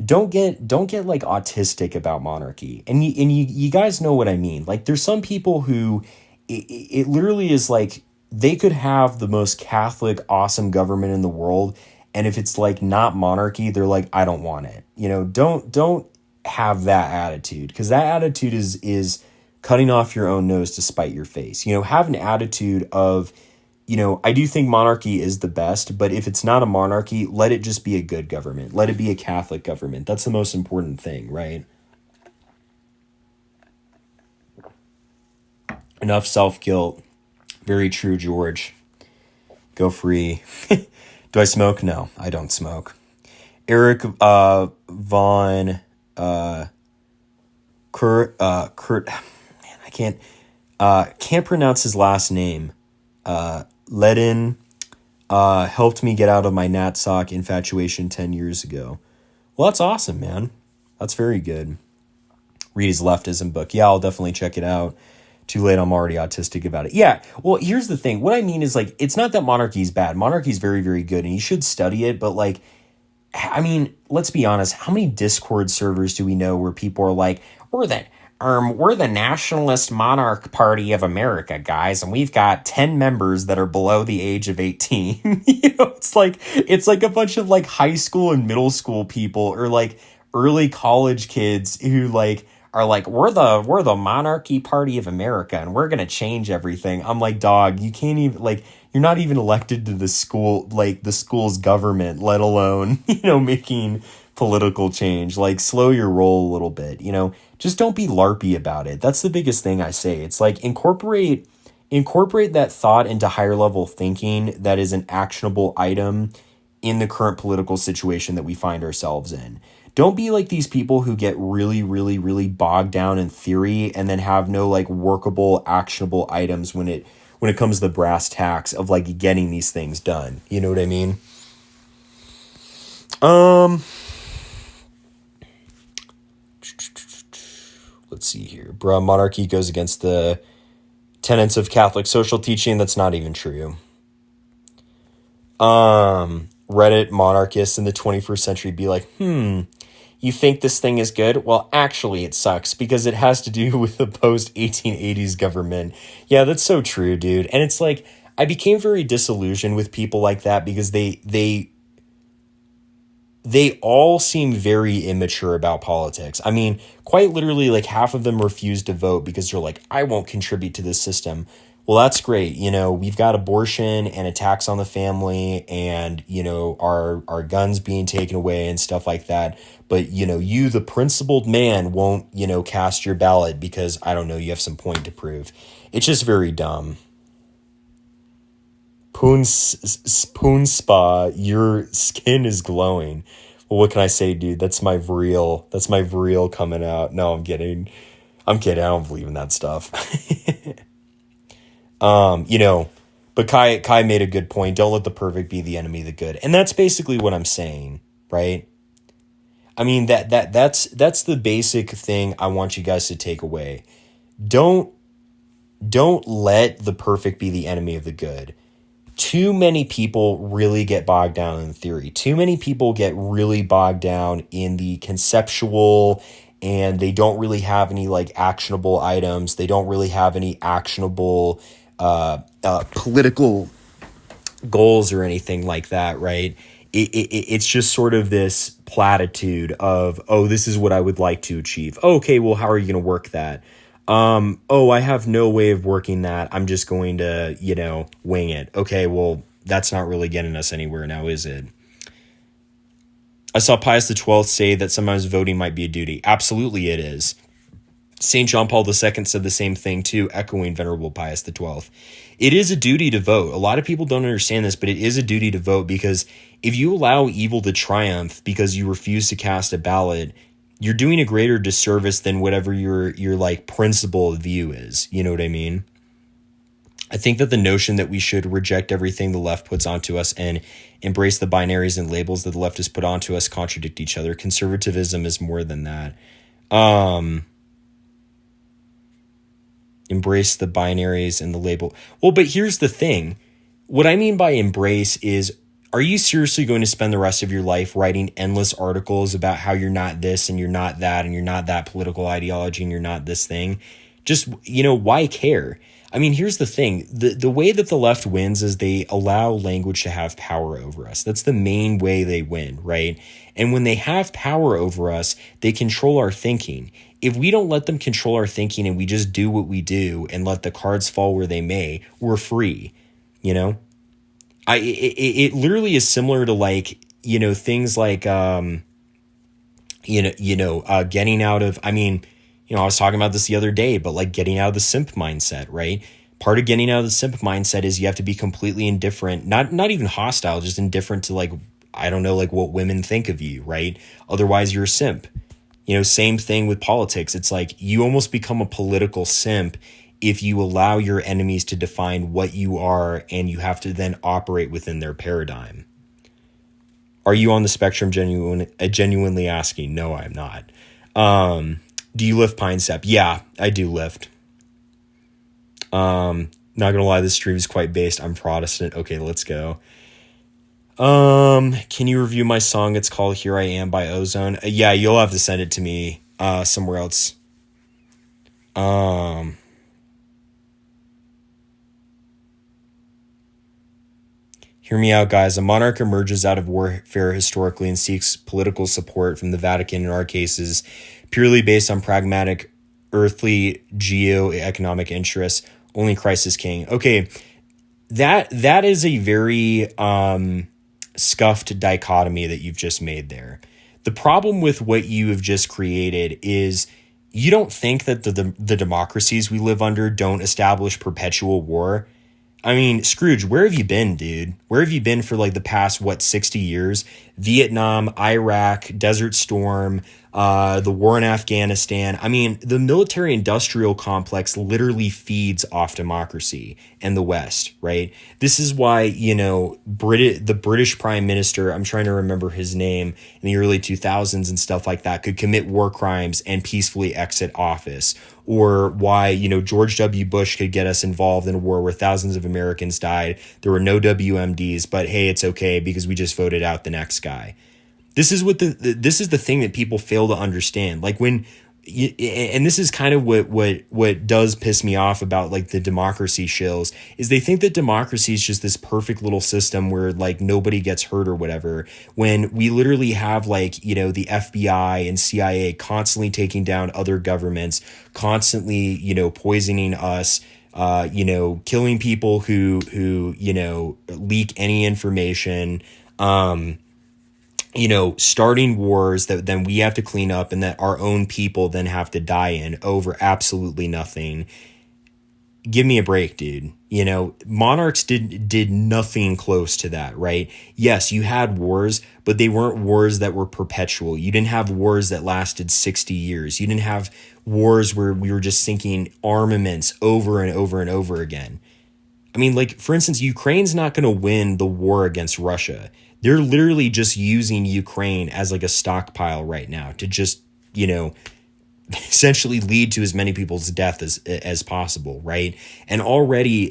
S1: don't get like autistic about monarchy. And you guys know what I mean. Like, there's some people who it literally is like they could have the most Catholic, awesome government in the world, and if it's like not monarchy, they're like, I don't want it. You know, don't have that attitude, because that attitude is cutting off your own nose to spite your face. You know, have an attitude of, you know, I do think monarchy is the best, but if it's not a monarchy, let it just be a good government. Let it be a Catholic government. That's the most important thing, right? Enough self-guilt. Very true, George. Go free. Do I smoke? No, I don't smoke. Eric Von Kurt, man, I can't pronounce his last name. Ledin helped me get out of my Natsock infatuation 10 years ago. Well, that's awesome, man. That's very good. Read his leftism book. Yeah, I'll definitely check it out. Too late, I'm already autistic about it. Yeah, well, here's the thing. What I mean is, like, it's not that monarchy is bad. Monarchy is very, very good, and you should study it, but, like, I mean, let's be honest. How many Discord servers do we know where people are like, we're the Nationalist Monarch Party of America, guys, and we've got 10 members that are below the age of 18. It's like a bunch of like high school and middle school people or like early college kids who like are like, we're the Monarchy Party of America and we're gonna change everything. I'm like, dog, you can't even like. You're not even elected to the school, like the school's government, let alone, making political change. Like, slow your roll a little bit, just don't be LARPy about it. That's the biggest thing I say. It's like incorporate that thought into higher level thinking that is an actionable item in the current political situation that we find ourselves in. Don't be like these people who get really, really, really bogged down in theory and then have no like workable, actionable items when it comes to the brass tacks of like getting these things done. You know what I mean? Let's see here. Bruh, monarchy goes against the tenets of Catholic social teaching. That's not even true. Reddit monarchists in the 21st century be like, you think this thing is good? Well, actually, it sucks because it has to do with the post-1880s government. Yeah, that's so true, dude. And it's like, I became very disillusioned with people like that because they all seem very immature about politics. I mean, quite literally, like half of them refuse to vote because they're like, I won't contribute to this system. Well, that's great. We've got abortion and attacks on the family and, our guns being taken away and stuff like that. But, you, the principled man, won't, cast your ballot because, I don't know, you have some point to prove. It's just very dumb. Poon Spa, your skin is glowing. Well, what can I say, dude? That's my real coming out. No, I'm kidding. I don't believe in that stuff. But Kai made a good point. Don't let the perfect be the enemy of the good. And that's basically what I'm saying, right? I mean, that's the basic thing I want you guys to take away. Don't let the perfect be the enemy of the good. Too many people really get bogged down in theory. Too many people get really bogged down in the conceptual, and they don't really have any like actionable items. They don't really have any actionable political goals or anything like that, right? It's just sort of this platitude of, oh, this is what I would like to achieve. Okay, well, how are you going to work that? I have no way of working that. I'm just going to, wing it. Okay, well, that's not really getting us anywhere now, is it? I saw Pius XII say that sometimes voting might be a duty. Absolutely it is. St. John Paul II said the same thing too, echoing Venerable Pius XII. It is a duty to vote. A lot of people don't understand this, but it is a duty to vote because if you allow evil to triumph because you refuse to cast a ballot, you're doing a greater disservice than whatever your like principled view is. You know what I mean? I think that the notion that we should reject everything the left puts onto us and embrace the binaries and labels that the left has put onto us contradict each other. Conservatism is more than that. Embrace the binaries and the label. Well, but here's the thing. What I mean by embrace is, are you seriously going to spend the rest of your life writing endless articles about how you're not this and you're not that and you're not that political ideology and you're not this thing? Just, why care? I mean, here's the thing. The way that the left wins is they allow language to have power over us. That's the main way they win, right? And when they have power over us, they control our thinking. If we don't let them control our thinking and we just do what we do and let the cards fall where they may, we're free, It literally is similar to like, things like, getting out of, I was talking about this the other day, but like getting out of the simp mindset, right? Part of getting out of the simp mindset is you have to be completely indifferent, not even hostile, just indifferent to like, I don't know, like what women think of you, right? Otherwise you're a simp. Same thing with politics. It's like you almost become a political simp if you allow your enemies to define what you are and you have to then operate within their paradigm. Are you on the spectrum genuinely asking? No, I'm not. Do you lift Pine Sap? Yeah, I do lift. Not gonna lie, this stream is quite based. I'm Protestant. Okay, let's go. Can you review my song? It's called Here I Am by Ozone. Yeah, you'll have to send it to me somewhere else. Hear me out, guys. A monarch emerges out of warfare historically and seeks political support from the Vatican in our cases, purely based on pragmatic, earthly, geo-economic interests. Only Christ is king. Okay, that is a very scuffed dichotomy that you've just made there. The problem with what you have just created is you don't think that the democracies we live under don't establish perpetual war. I mean, Scrooge, where have you been, dude? Where have you been for like the past, 60 years? Vietnam, Iraq, Desert Storm, the war in Afghanistan. I mean, the military industrial complex literally feeds off democracy and the West, right? This is why, the British Prime Minister, I'm trying to remember his name, in the early 2000s and stuff like that, could commit war crimes and peacefully exit office. Or why, George W. Bush could get us involved in a war where thousands of Americans died. There were no WMDs, but hey, it's okay because we just voted out the next guy. This is this is the thing that people fail to understand. Like and this is kind of what does piss me off about like the democracy shills is they think that democracy is just this perfect little system where like nobody gets hurt or whatever, when we literally have like, the FBI and CIA constantly taking down other governments, constantly, poisoning us, killing people who leak any information, starting wars that then we have to clean up and that our own people then have to die in over absolutely nothing. Give me a break, dude. Monarchs did nothing close to that, right? Yes, you had wars, but they weren't wars that were perpetual. You didn't have wars that lasted 60 years. You didn't have wars where we were just sinking armaments over and over and over again. I mean, like, for instance, Ukraine's not going to win the war against Russia. They're literally just using Ukraine as like a stockpile right now to just, essentially lead to as many people's death as possible, right? And already,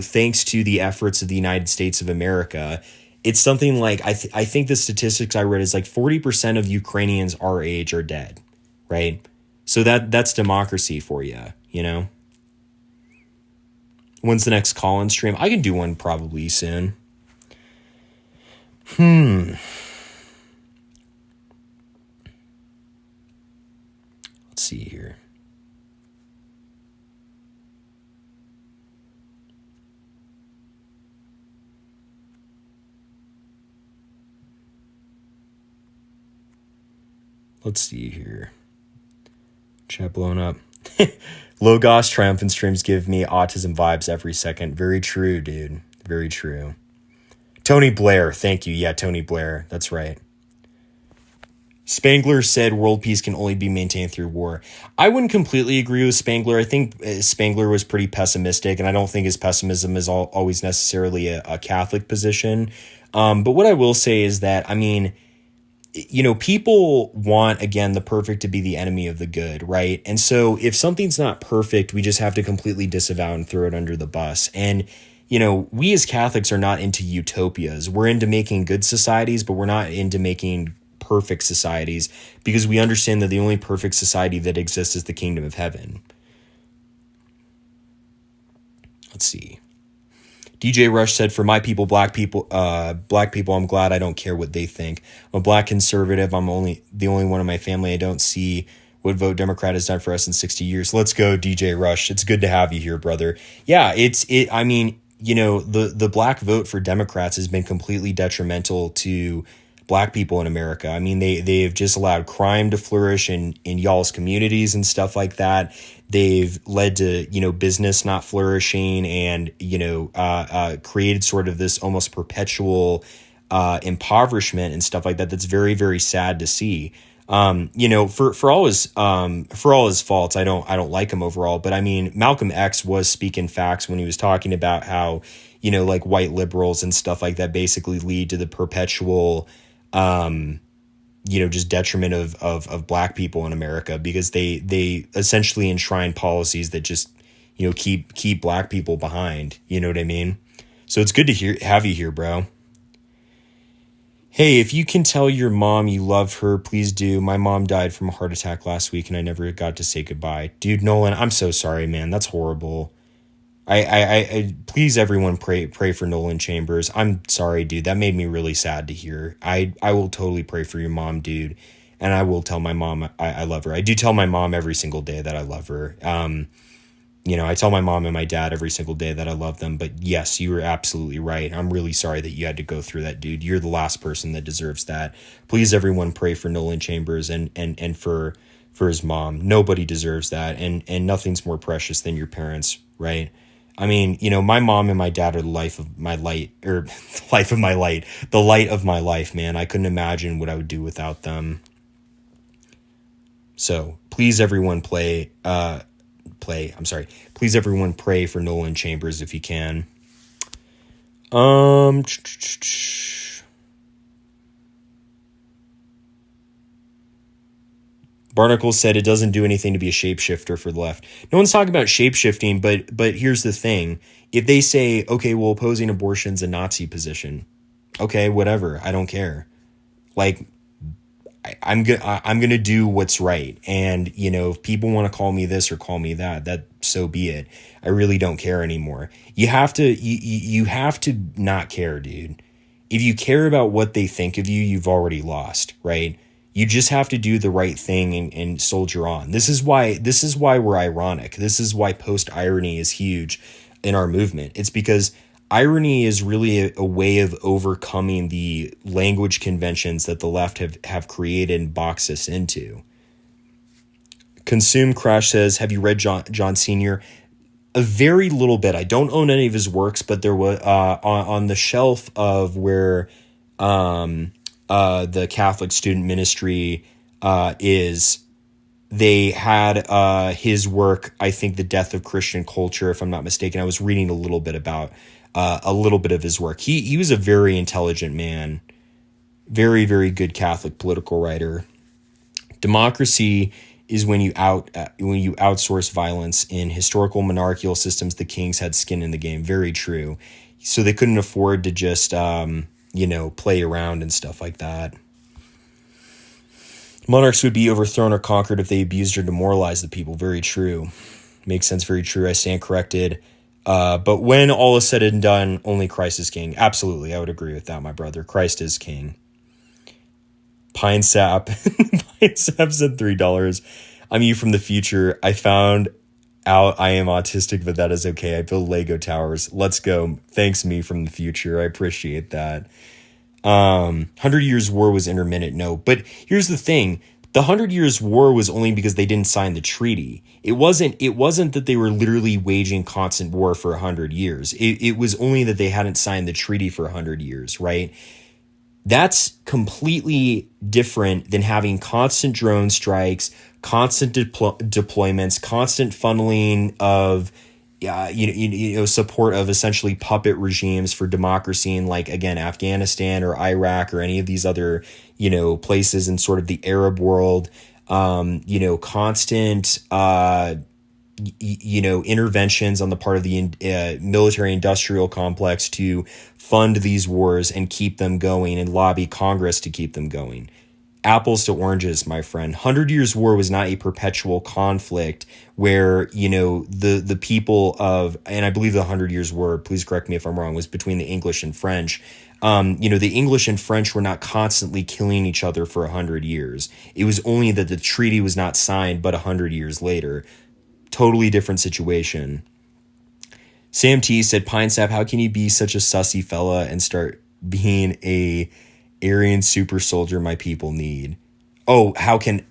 S1: thanks to the efforts of the United States of America, it's something like, I think the statistics I read is like 40% of Ukrainians our age are dead, right? So that's democracy for you, When's the next call-in stream? I can do one probably soon. Let's see here. Let's see here. Chat blown up. Logos triumphant streams give me autism vibes every second. Very true, dude. Very true. Tony Blair, thank you. Yeah, Tony Blair. That's right. Spangler said world peace can only be maintained through war. I wouldn't completely agree with Spangler. I think Spangler was pretty pessimistic, and I don't think his pessimism is always necessarily a Catholic position. But what I will say is that, I mean, people want, again, the perfect to be the enemy of the good, right? And so if something's not perfect, we just have to completely disavow and throw it under the bus. And we as Catholics are not into utopias. We're into making good societies, but we're not into making perfect societies because we understand that the only perfect society that exists is the kingdom of heaven. Let's see. DJ Rush said, for my people, black people, I'm glad I don't care what they think. I'm a black conservative. I'm the only one in my family I don't see what vote Democrat has done for us in 60 years. Let's go, DJ Rush. It's good to have you here, brother. Yeah, I mean, the black vote for Democrats has been completely detrimental to black people in America. I mean, they've just allowed crime to flourish in y'all's communities and stuff like that. They've led to, business not flourishing and, created sort of this almost perpetual impoverishment and stuff like that. That's very, very sad to see. For all his faults, I don't like him overall, but I mean, Malcolm X was speaking facts when he was talking about how, like white liberals and stuff like that basically lead to the perpetual, just detriment of black people in America because they essentially enshrine policies that just, keep black people behind. You know what I mean? So it's good to have you here, bro. Hey, if you can tell your mom you love her, please do. My mom died from a heart attack last week and I never got to say goodbye. Dude, Nolan, I'm so sorry, man. That's horrible. I please everyone pray for Nolan Chambers. I'm sorry, dude. That made me really sad to hear. I will totally pray for your mom, dude. And I will tell my mom I love her. I do tell my mom every single day that I love her. I tell my mom and my dad every single day that I love them. But yes, you were absolutely right. I'm really sorry that you had to go through that, dude. You're the last person that deserves that. Please, everyone, pray for Nolan Chambers and for his mom. Nobody deserves that. And nothing's more precious than your parents, right? I mean, my mom and my dad are the life of my light, or life of my light, the light of my life, man. I couldn't imagine what I would do without them. So please, everyone, please, everyone, pray for Nolan Chambers if you can. Barnacle said it doesn't do anything to be a shapeshifter for the left. No one's talking about shapeshifting, but here's the thing. If they say, okay, well, opposing abortion's a Nazi position. Okay, whatever. I don't care. Like, I'm going to do what's right. And, if people want to call me this or call me that so be it. I really don't care anymore. You have to not care, dude. If you care about what they think of you, you've already lost, right? You just have to do the right thing and soldier on. This is why we're ironic. This is why post-irony is huge in our movement. It's because irony is really a way of overcoming the language conventions that the left have created and boxed us into. Consume Crash says, have you read John Sr.? A very little bit. I don't own any of his works, but there was on the shelf of where the Catholic Student Ministry is. They had his work, I think, The Death of Christian Culture, if I'm not mistaken. I was reading a little bit of his work. He was a very intelligent man, very, very good Catholic political writer. Democracy is when you outsource violence. In historical monarchical systems, the kings had skin in the game. Very true. So they couldn't afford to just play around and stuff like that. Monarchs would be overthrown or conquered if they abused or demoralized the people. Very true. Makes sense. Very true. I stand corrected. But when all is said and done, only Christ is king. Absolutely. I would agree with that, my brother. Christ is king. Pine Sap. Pine Sap said $3. I'm you from the future. I found out I am autistic, but that is okay. I build Lego towers. Let's go. Thanks, me from the future. I appreciate that. 100 Years War was intermittent. No, but here's the thing. The 100 Years War was only because they didn't sign the treaty. It wasn't that they were literally waging constant war for 100 years. It was only that they hadn't signed the treaty for 100 years, right? That's completely different than having constant drone strikes, constant deployments, constant funneling of support of essentially puppet regimes for democracy in, like, again, Afghanistan or Iraq or any of these other, places in sort of the Arab world, constant, interventions on the part of the military industrial complex to fund these wars and keep them going and lobby Congress to keep them going. Apples to oranges, my friend. 100 Years War was not a perpetual conflict where, the people of, and I believe the 100 Years War, please correct me if I'm wrong, was between the English and French. The English and French were not constantly killing each other for 100 years. It was only that the treaty was not signed, but 100 years later. Totally different situation. Sam T said, Pine Sap, how can you be such a sussy fella and start being a Aryan super soldier my people need? Oh, how can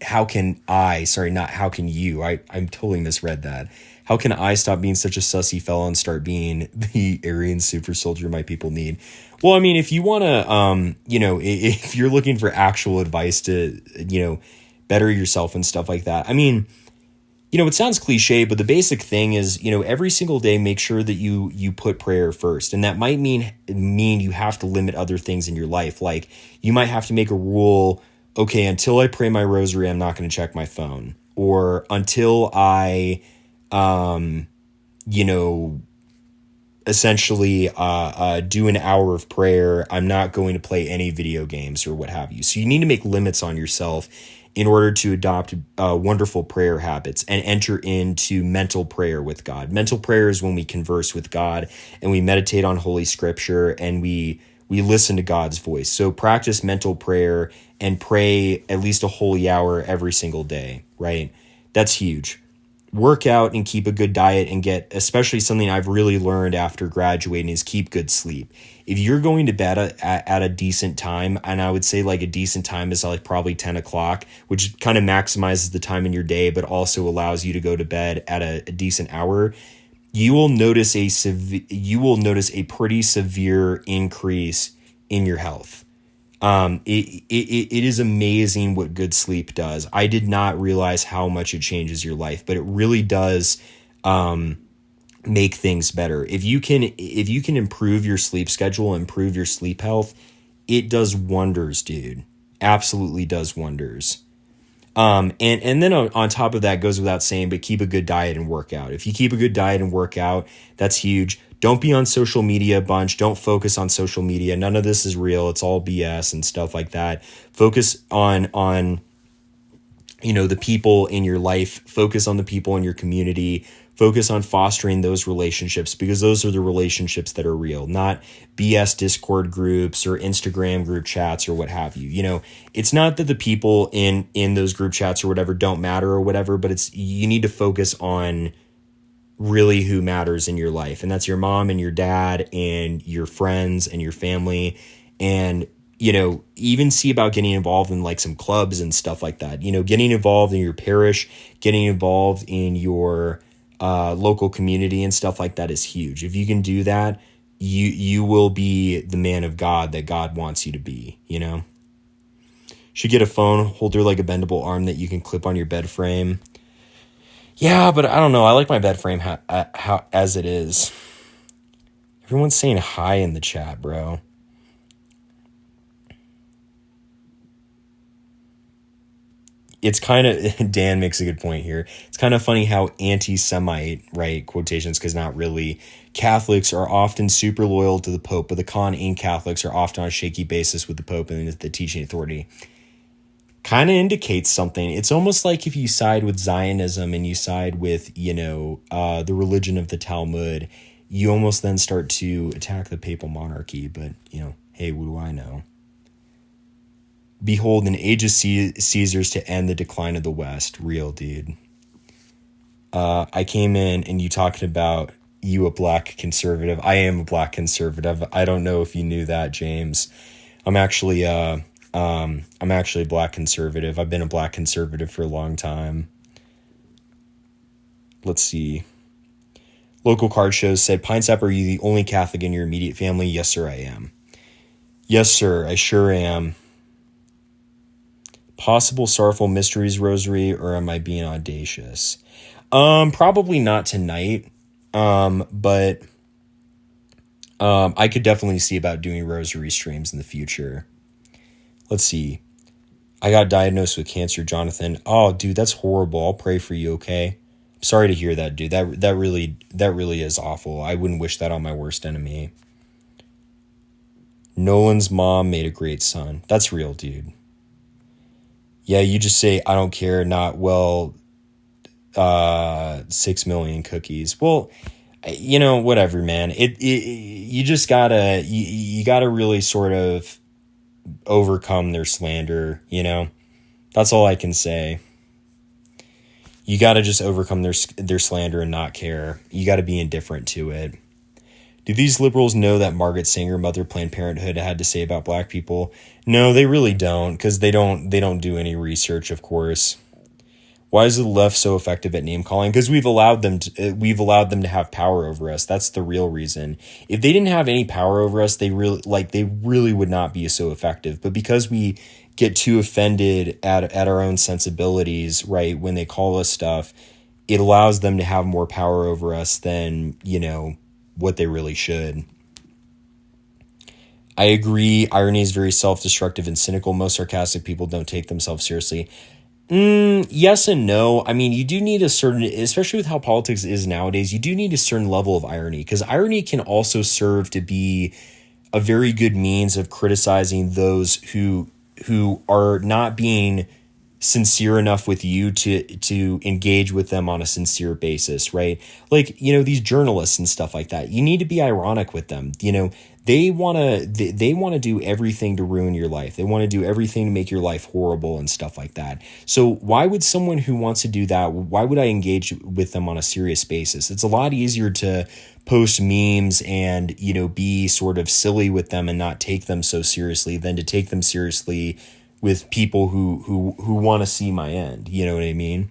S1: I, sorry, not how can you, I'm totally misread that. How can I stop being such a sussy fella and start being the Aryan super soldier my people need? Well, I mean, if you want to, if you're looking for actual advice to, better yourself and stuff like that, I mean, it sounds cliche, but the basic thing is, every single day, make sure that you put prayer first. And that might mean you have to limit other things in your life. Like, you might have to make a rule, okay, until I pray my rosary, I'm not going to check my phone. Or until I, you know, essentially do an hour of prayer. I'm not going to play any video games or what have you. So you need to make limits on yourself in order to adopt wonderful prayer habits and enter into mental prayer with God. Mental prayer is when we converse with God and we meditate on Holy Scripture and we listen to God's voice. So practice mental prayer and pray at least a holy hour every single day, right? That's huge. Work out and keep a good diet and get, especially something I've really learned after graduating, is keep good sleep. If you're going to bed at a decent time, and I would say like a decent time is like probably 10 o'clock, which kind of maximizes the time in your day, but also allows you to go to bed at a decent hour, you will notice a pretty severe increase in your health. It is amazing what good sleep does. I did not realize how much it changes your life, but it really does make things better. If you can improve your sleep schedule, improve your sleep health, it does wonders, dude. Absolutely does wonders. And then on top of that, goes without saying, but keep a good diet and work out. If you keep a good diet and work out, that's huge. Don't be on social media a bunch. Don't focus on social media. None of this is real. It's all BS and stuff like that. Focus on the people in your life. Focus on the people in your community. Focus on fostering those relationships, because those are the relationships that are real, not BS Discord groups or Instagram group chats or what have you. It's not that the people in those group chats or whatever don't matter or whatever, but you need to focus on really who matters in your life. And that's your mom and your dad and your friends and your family. And, even see about getting involved in like some clubs and stuff like that. Getting involved in your parish, getting involved in your local community and stuff like that is huge. If you can do that, you will be the man of God that God wants you to be, Should get a phone holder, like a bendable arm that you can clip on your bed frame. Yeah, but I don't know. I like my bed frame how as it is. Everyone's saying hi in the chat, bro. It's kind of, Dan makes a good point here. It's kind of funny how anti-Semite, right, quotations, because not really, Catholics are often super loyal to the Pope, but the con-in Catholics are often on a shaky basis with the Pope and the teaching authority. Kind of indicates something. It's almost like if you side with Zionism and you side with, the religion of the Talmud, you almost then start to attack the papal monarchy. But, hey, what do I know? Behold, an age of Caesars to end the decline of the West. Real, dude. I came in and you talking about you a black conservative. I am a black conservative. I don't know if you knew that, James. I'm actually a black conservative. I've been a black conservative for a long time. Let's see. Local card shows said, Pinesap, are you the only Catholic in your immediate family? Yes, sir, I am. Yes, sir, I sure am. Possible sorrowful mysteries rosary, or am I being audacious? Probably not tonight. But I could definitely see about doing rosary streams in the future. Let's see. I got diagnosed with cancer, Jonathan. Oh, dude, that's horrible. I'll pray for you, okay? I'm sorry to hear that, dude. That really is awful. I wouldn't wish that on my worst enemy. Nolan's mom made a great son. That's real, dude. Yeah, you just say, I don't care, not, 6 million cookies. Well, whatever, man. You just gotta, you gotta really sort of overcome their slander, That's all I can say. You gotta just overcome their slander and not care. You gotta be indifferent to it. Do these liberals know that Margaret Sanger, Mother Planned Parenthood, had to say about black people? No, they really don't, because they don't do any research, of course. Why is the left so effective at name calling? Because we've allowed them to have power over us. That's the real reason. If they didn't have any power over us, they really would not be so effective. But because we get too offended at our own sensibilities, right, when they call us stuff, it allows them to have more power over us than, what they really should. I agree. Irony is very self-destructive and cynical. Most sarcastic people don't take themselves seriously. Yes and no. I mean, you do need a certain, especially with how politics is nowadays, you do need a certain level of irony, because irony can also serve to be a very good means of criticizing those who are not being sincere enough with you to engage with them on a sincere basis, right? Like, these journalists and stuff like that. You need to be ironic with them. They want to do everything to ruin your life. They want to do everything to make your life horrible and stuff like that. So why would someone who wants to do that, why would I engage with them on a serious basis? It's a lot easier to post memes and, be sort of silly with them and not take them so seriously than to take them seriously with people who want to see my end. You know what I mean?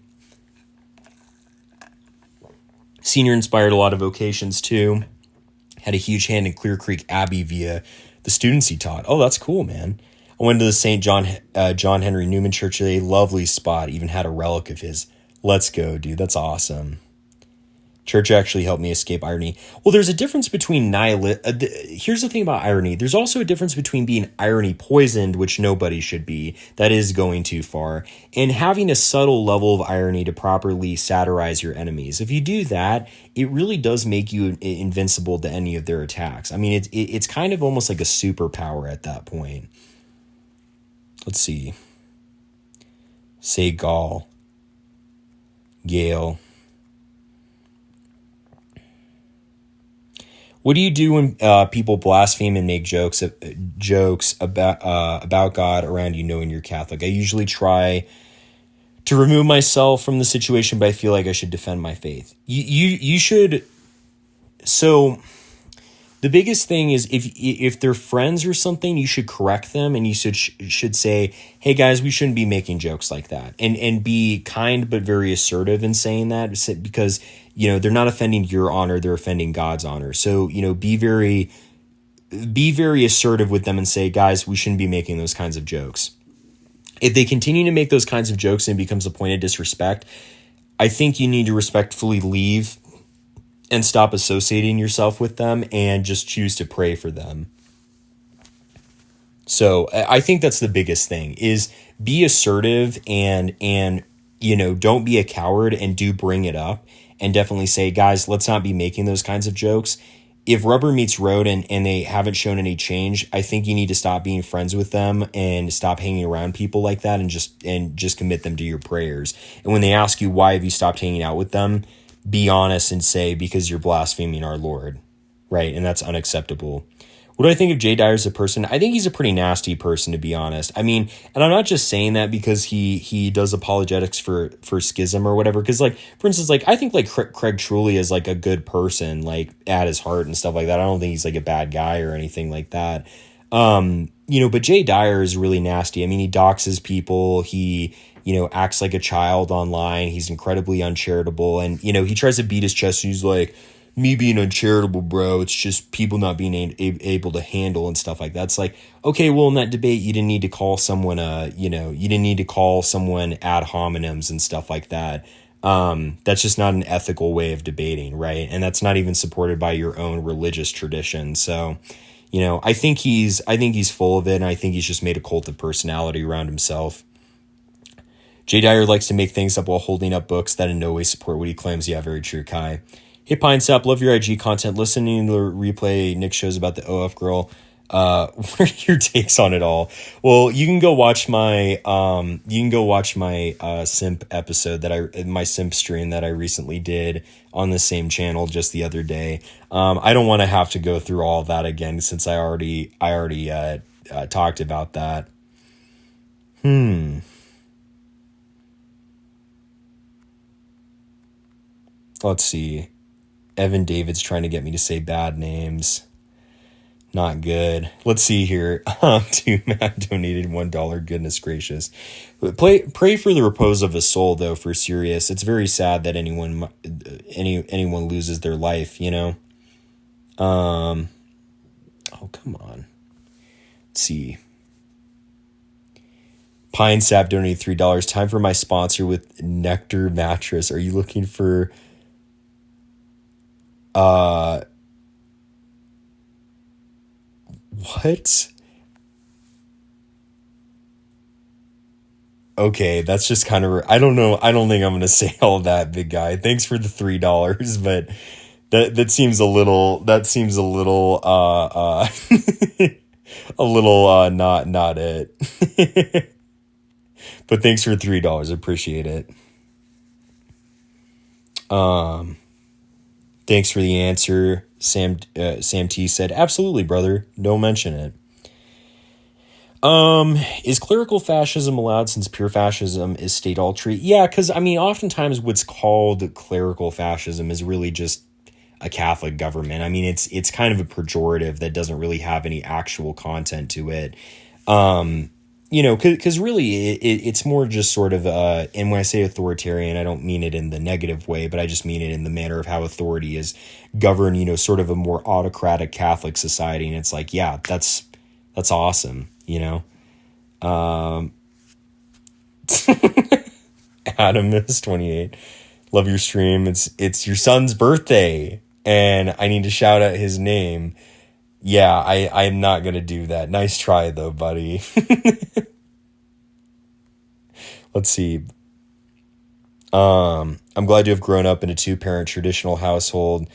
S1: Senior inspired a lot of vocations too. Had a huge hand in Clear Creek Abbey via the students he taught. Oh, that's cool, man. I went to the St. John Henry Newman Church, a lovely spot, even had a relic of his. Let's go, dude. That's awesome. Church actually helped me escape irony. Well, there's a difference between here's the thing about irony. There's also a difference between being irony poisoned, which nobody should be, that is going too far, and having a subtle level of irony to properly satirize your enemies. If you do that, it really does make you invincible to any of their attacks. I mean, it's kind of almost like a superpower at that point. Let's see. Say Gale. What do you do when people blaspheme and make jokes about God around you knowing you're Catholic? I usually try to remove myself from the situation, but I feel like I should defend my faith. You should. So the biggest thing is if they're friends or something, you should correct them, and you should say, "Hey guys, we shouldn't be making jokes like that," and be kind but very assertive in saying that, because they're not offending your honor, they're offending God's honor. So be very assertive with them and say, "Guys, we shouldn't be making those kinds of jokes." If they continue to make those kinds of jokes and it becomes a point of disrespect, I think you need to respectfully leave and stop associating yourself with them and just choose to pray for them. So I think that's the biggest thing, is be assertive and don't be a coward, and do bring it up and definitely say, "Guys, let's not be making those kinds of jokes." If rubber meets road and they haven't shown any change, I think you need to stop being friends with them and stop hanging around people like that, and just commit them to your prayers. And when they ask you, why have you stopped hanging out with them, be honest and say, because you're blaspheming our Lord, right? And that's unacceptable. What do I think of Jay Dyer as a person? I think he's a pretty nasty person, to be honest. I mean, and I'm not just saying that because he does apologetics for schism or whatever. Because, like, for instance, like, I think like Craig Truly is like a good person, like, at his heart and stuff like that. I don't think he's like a bad guy or anything like that. But Jay Dyer is really nasty. I mean, he doxes people. He acts like a child online. He's incredibly uncharitable. And, he tries to beat his chest. He's like, "Me being uncharitable, bro, it's just people not being able to handle," and stuff like that. It's like, okay, well, in that debate, you didn't need to call someone, you didn't need to call someone ad hominems and stuff like that. That's just not an ethical way of debating, right? And that's not even supported by your own religious tradition. So, I think he's full of it, and I think he's just made a cult of personality around himself. Jay Dyer likes to make things up while holding up books that in no way support what he claims. Yeah, very true, Kai. Hey, Pine Sap, love your IG content. Listening to the replay Nick shows about the OF girl. What are your takes on it all? Well, you can go watch my simp episode my simp stream that I recently did on the same channel just the other day. I don't want to have to go through all of that again since I already talked about that. Let's see. Evan David's trying to get me to say bad names. Not good. Let's see here. Dude, Matt donated $1. Goodness gracious. Pray for the repose of his soul, though, for serious. It's very sad that anyone loses their life, Oh, come on. Let's see. Pine Sap donated $3. Time for my sponsor with Nectar Mattress. Are you looking for what? Okay, that's just kind of, I don't know. I don't think I'm going to say all that, big guy. Thanks for the $3, but that seems a little, a little, not it. But thanks for $3. Appreciate it. Thanks for the answer. Sam T said, absolutely, brother. Don't mention it. Is clerical fascism allowed since pure fascism is state-altry? Yeah, because, I mean, oftentimes what's called clerical fascism is really just a Catholic government. I mean, it's kind of a pejorative that doesn't really have any actual content to it. Because really it's more just sort of, and when I say authoritarian, I don't mean it in the negative way, but I just mean it in the manner of how authority is governed, sort of a more autocratic Catholic society. And it's like, yeah, that's awesome. Adam is 28. Love your stream. It's your son's birthday and I need to shout out his name. Yeah, I'm not going to do that. Nice try though, buddy. Let's see. I'm glad to have grown up in a 2-parent traditional household.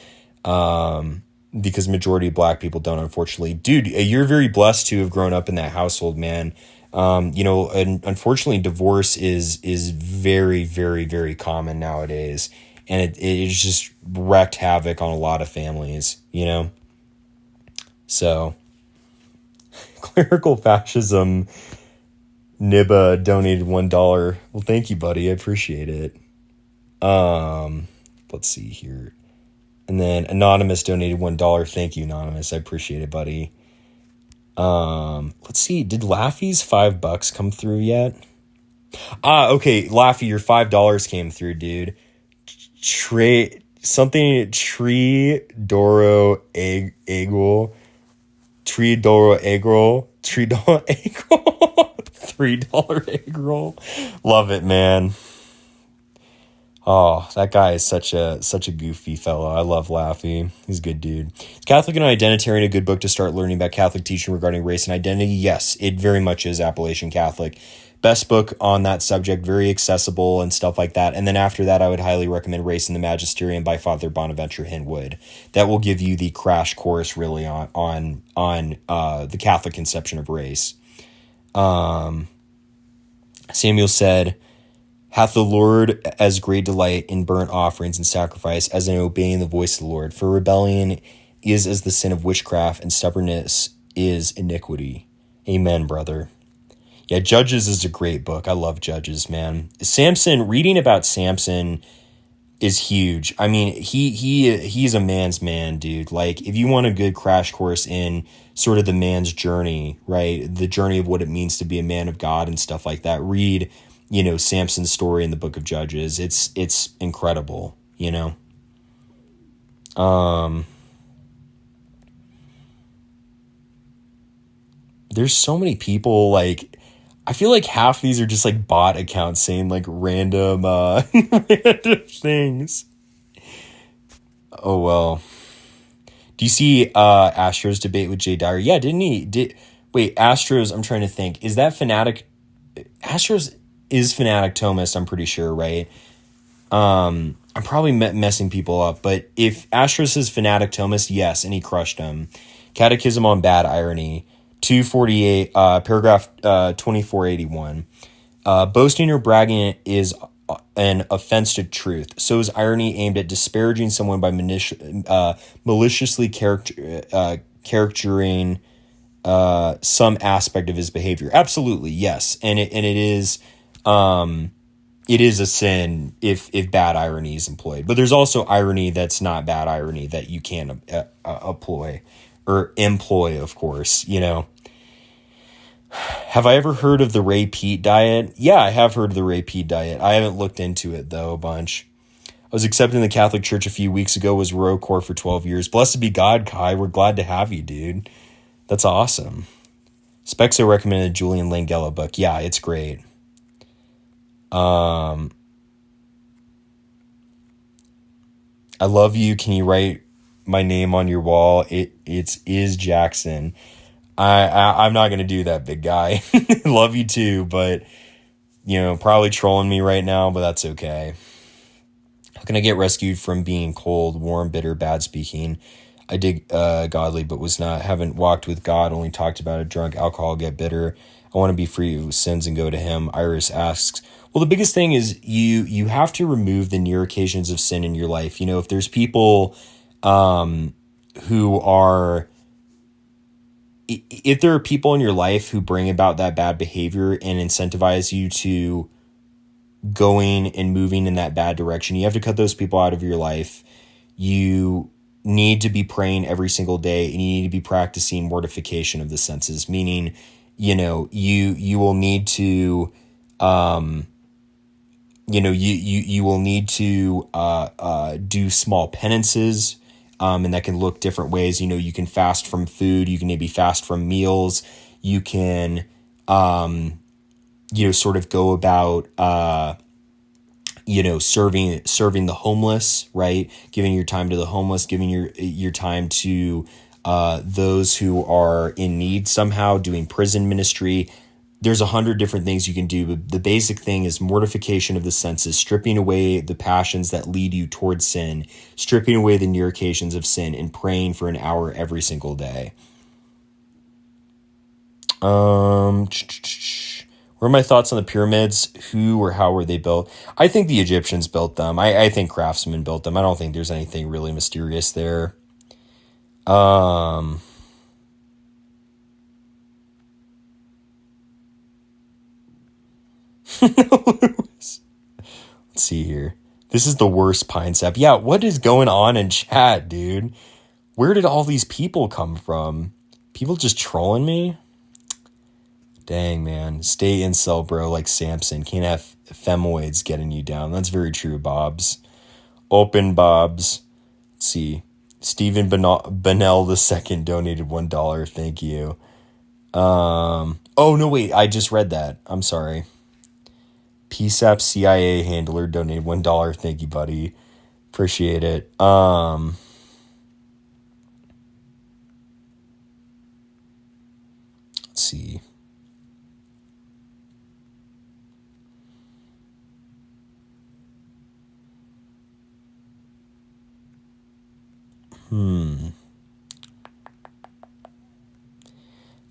S1: Because majority of black people don't, unfortunately. Dude, you're very blessed to have grown up in that household, man. And unfortunately, divorce is very, very, very common nowadays. And it's just wreaked havoc on a lot of families, So, clerical fascism, Nibba donated $1. Well, thank you, buddy. I appreciate it. Let's see here. And then Anonymous donated $1. Thank you, Anonymous. I appreciate it, buddy. Let's see. Did Laffy's $5 come through yet? Okay. Laffy, your $5 came through, dude. Tree Doro Egg. $3 egg roll. Love it, man. Oh, that guy is such a goofy fellow. I love Laffy. He's a good dude. Is Catholic and Identitarian a good book to start learning about Catholic teaching regarding race and identity? Yes, it very much is Appalachian Catholic. Best book on that subject, very accessible and stuff like that. And then after that, I would highly recommend Race in the Magisterium by Father Bonaventure Hinwood. That will give you the crash course really on the Catholic conception of race. Samuel said, hath the Lord as great delight in burnt offerings and sacrifice as in obeying the voice of the Lord. For rebellion is as the sin of witchcraft, and stubbornness is iniquity. Amen, brother. Yeah, Judges is a great book. I love Judges, man. Samson, reading about Samson is huge. I mean, he's a man's man, dude. Like, if you want a good crash course in sort of the man's journey, right? The journey of what it means to be a man of God and stuff like that, read Samson's story in the book of Judges. It's incredible, There's so many people, like, I feel like half these are just like bot accounts saying like random random things. Oh, well. Do you see Astro's debate with Jay Dyer? Yeah, didn't he? Wait, Astro's, I'm trying to think. Is that Fanatic? Astro's is Fanatic Thomist, I'm pretty sure, right? I'm probably messing people up, but if Astros is Fanatic Thomist, yes, and he crushed him. Catechism on Bad Irony, 248, paragraph 2481. Boasting or bragging is an offense to truth. So is irony aimed at disparaging someone by maliciously caricaturing some aspect of his behavior. Absolutely, yes, and it is a sin if bad irony is employed. But there's also irony that's not bad irony that you can employ, of course. Have I ever heard of the Ray Peat diet? Yeah, I have heard of the Ray Peat diet. I haven't looked into it though a bunch. I was accepted in the Catholic Church a few weeks ago. Was row core for 12 years. Blessed be God, Kai. We're glad to have you, dude. That's awesome. Spexo recommended Julian Langella book. Yeah, it's great. I love you. Can you write my name on your wall? It's Jackson. I'm not gonna do that, big guy. Love you too, but Probably trolling me right now, but that's okay. How can I get rescued from being cold, warm, bitter, bad speaking? I dig godly, but haven't walked with God, only talked about it, drunk, alcohol, get bitter. I want to be free of sins and go to him. Iris asks, well, the biggest thing is you have to remove the near occasions of sin in your life. If there's people who are, if there are people in your life who bring about that bad behavior and incentivize you to going and moving in that bad direction, you have to cut those people out of your life. You need to be praying every single day, and you need to be practicing mortification of the senses, meaning, you will need to, you will need to do small penances, and that can look different ways. You can fast from food, you can maybe fast from meals, you can, sort of go about, serving the homeless, right? Giving your time to the homeless, giving your time to those who are in need somehow, doing prison ministry. There's 100 different things you can do, but the basic thing is mortification of the senses, stripping away the passions that lead you towards sin, stripping away the near occasions of sin, and praying for an hour every single day. What are my thoughts on the pyramids? Who or how were they built? I think the Egyptians built them. I think craftsmen built them. I don't think there's anything really mysterious there. Let's see here. This is the worst Pine Sap. Yeah, what is going on in chat, dude? Where did all these people come from? People just trolling me? Dang, man. Stay incel, bro, like Samson. Can't have femoids getting you down. That's very true, Bobs. Open Bobs. Let's see. Stephen Bennell II donated $1. Thank you. Oh, no, wait. I just read that. I'm sorry. PSAP CIA handler donated $1. Thank you, buddy. Appreciate it. Let's see.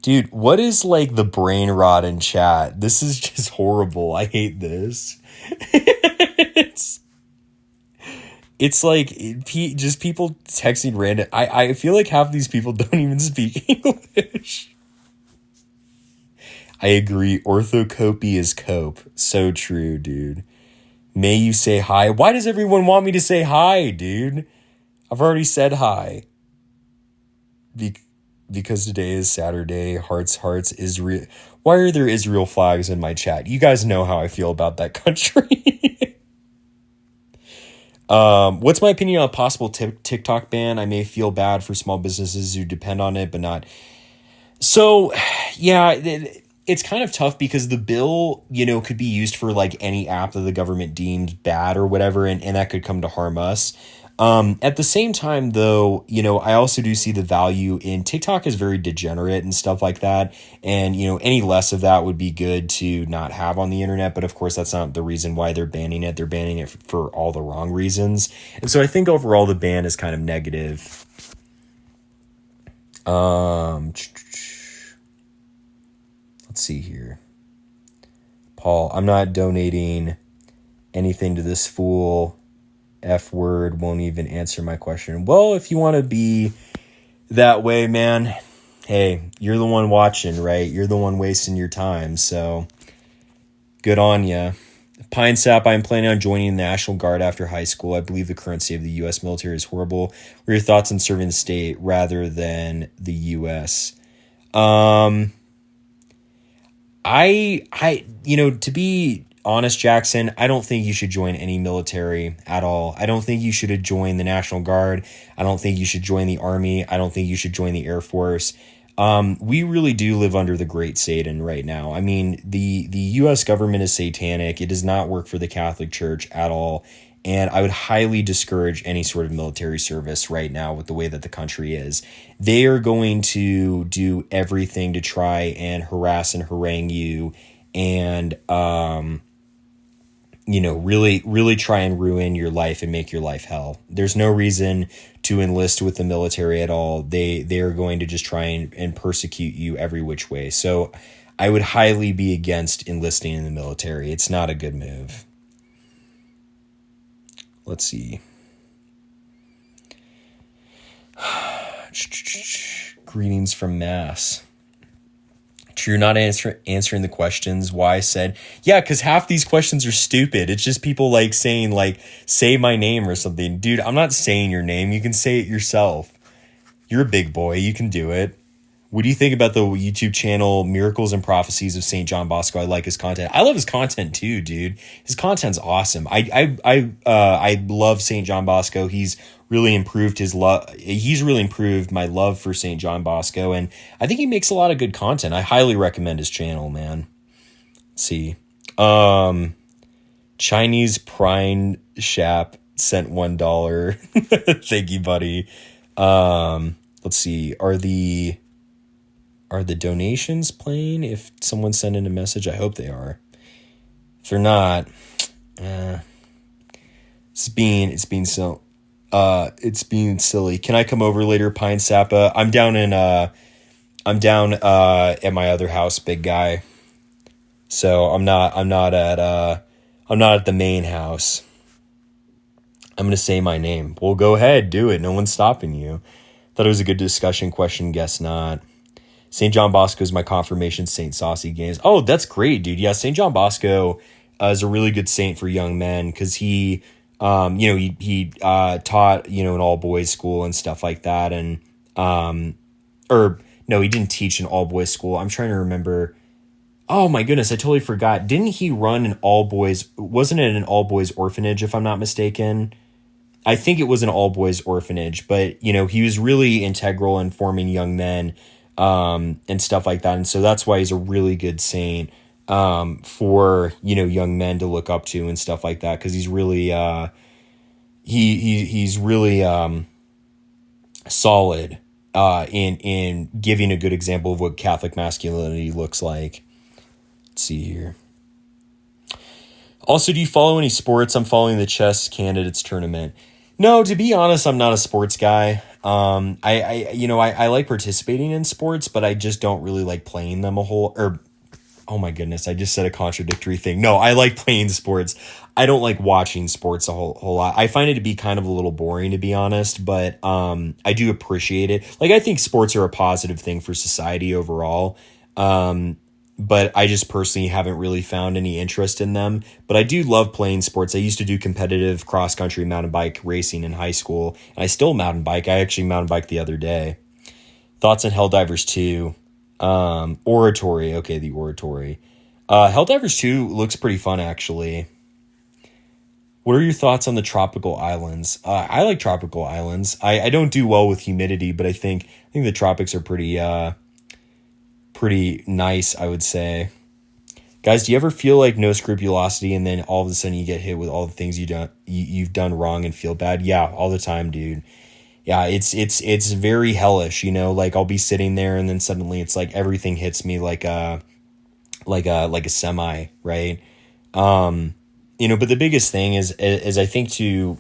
S1: Dude, what is like the brain rot in chat? This is just horrible. I hate this. It's like just people texting random. I feel like half these people don't even speak English. I agree. Orthocopy is cope. So true, dude. May you say hi. Why does everyone want me to say hi, dude? I've already said hi. Because today is Saturday. Hearts, Israel. Why are there Israel flags in my chat? You guys know how I feel about that country. What's my opinion on a possible TikTok ban? I may feel bad for small businesses who depend on it, but not. So, yeah, it's kind of tough because the bill, could be used for like any app that the government deemed bad or whatever, and that could come to harm us. At the same time, though, I also do see the value in TikTok is very degenerate and stuff like that. And, any less of that would be good to not have on the internet. But of course, that's not the reason why they're banning it. They're banning it for all the wrong reasons. And so I think overall the ban is kind of negative. Let's see here. Paul, I'm not donating anything to this fool. F word won't even answer my question. Well, if you want to be that way, man, hey, you're the one watching, right? You're the one wasting your time. So good on ya. Pine Sap, I'm planning on joining the National Guard after high school. I believe the current state of the U.S. military is horrible. What are your thoughts on serving the state rather than the U.S.? To be honest, Jackson, I don't think you should join any military at all. I don't think you should join the National Guard. I don't think you should join the Army. I don't think you should join the Air Force. We really do live under the great Satan right now. I mean, the U.S. government is satanic. It does not work for the Catholic Church at all. And I would highly discourage any sort of military service right now with the way that the country is. They are going to do everything to try and harass and harangue you and, really, really try and ruin your life and make your life hell. There's no reason to enlist with the military at all. They are going to just try and persecute you every which way. So I would highly be against enlisting in the military. It's not a good move. Let's see. Greetings from Mass. You're not answering the questions. Why I said, yeah, because half these questions are stupid. It's just people like saying, like, say my name or something. Dude, I'm not saying your name. You can say it yourself. You're a big boy. You can do it. What do you think about the YouTube channel Miracles and Prophecies of St. John Bosco? I like his content. I love his content too, dude. His content's awesome. I love St. John Bosco. He's really improved his love. He's really improved my love for St. John Bosco, and I think he makes a lot of good content. I highly recommend his channel, man. Let's see. Chinese Prime Shap sent $1. Thank you, buddy. Let's see. Are the donations playing if someone sent in a message? I hope they are. If they're not, it's being silly. Can I come over later, Pine Sappa? I'm down at my other house, big guy. So I'm not at the main house. I'm gonna say my name. Well, go ahead, do it. No one's stopping you. Thought it was a good discussion question. Guess not. St. John Bosco is my confirmation saint, Saucy Games. Oh, that's great, dude. Yeah, St. John Bosco is a really good saint for young men because he taught, an all boys school and stuff like that. And, he didn't teach an all boys school. I'm trying to remember. Oh my goodness, I totally forgot. Didn't he run an all boys? Wasn't it an all boys orphanage, if I'm not mistaken? I think it was an all boys orphanage, but he was really integral in forming young men, and stuff like that. And so that's why he's a really good saint, for, young men to look up to and stuff like that. Cause he's really, he's really, solid, in giving a good example of what Catholic masculinity looks like. Let's see here. Also, do you follow any sports? I'm following the chess candidates tournament. No, to be honest, I'm not a sports guy. I like participating in sports, but I just don't really like playing them oh my goodness, I just said a contradictory thing. No, I like playing sports. I don't like watching sports a whole lot. I find it to be kind of a little boring, to be honest, but I do appreciate it. Like, I think sports are a positive thing for society overall. But I just personally haven't really found any interest in them. But I do love playing sports. I used to do competitive cross-country mountain bike racing in high school. And I still mountain bike. I actually mountain biked the other day. Thoughts on Helldivers 2? Oratory. Okay, the Oratory. Helldivers 2 looks pretty fun, actually. What are your thoughts on the tropical islands? I like tropical islands. I don't do well with humidity, but I think the tropics are pretty nice, I would say. Guys, do you ever feel like no scrupulosity and then all of a sudden you get hit with all the things you've done wrong and feel bad? Yeah, all the time, dude. Yeah, it's very hellish, like I'll be sitting there and then suddenly it's like everything hits me like a semi, right? But the biggest thing is I think to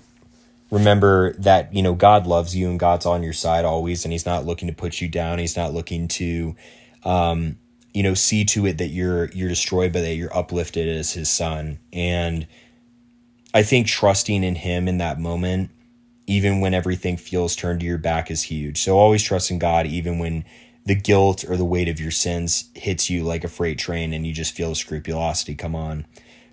S1: remember that, God loves you and God's on your side always, and he's not looking to put you down. He's not looking to see to it that you're destroyed, but that you're uplifted as his son. And I think trusting in him in that moment, even when everything feels turned to your back, is huge. So always trust in God, even when the guilt or the weight of your sins hits you like a freight train and you just feel scrupulosity come on.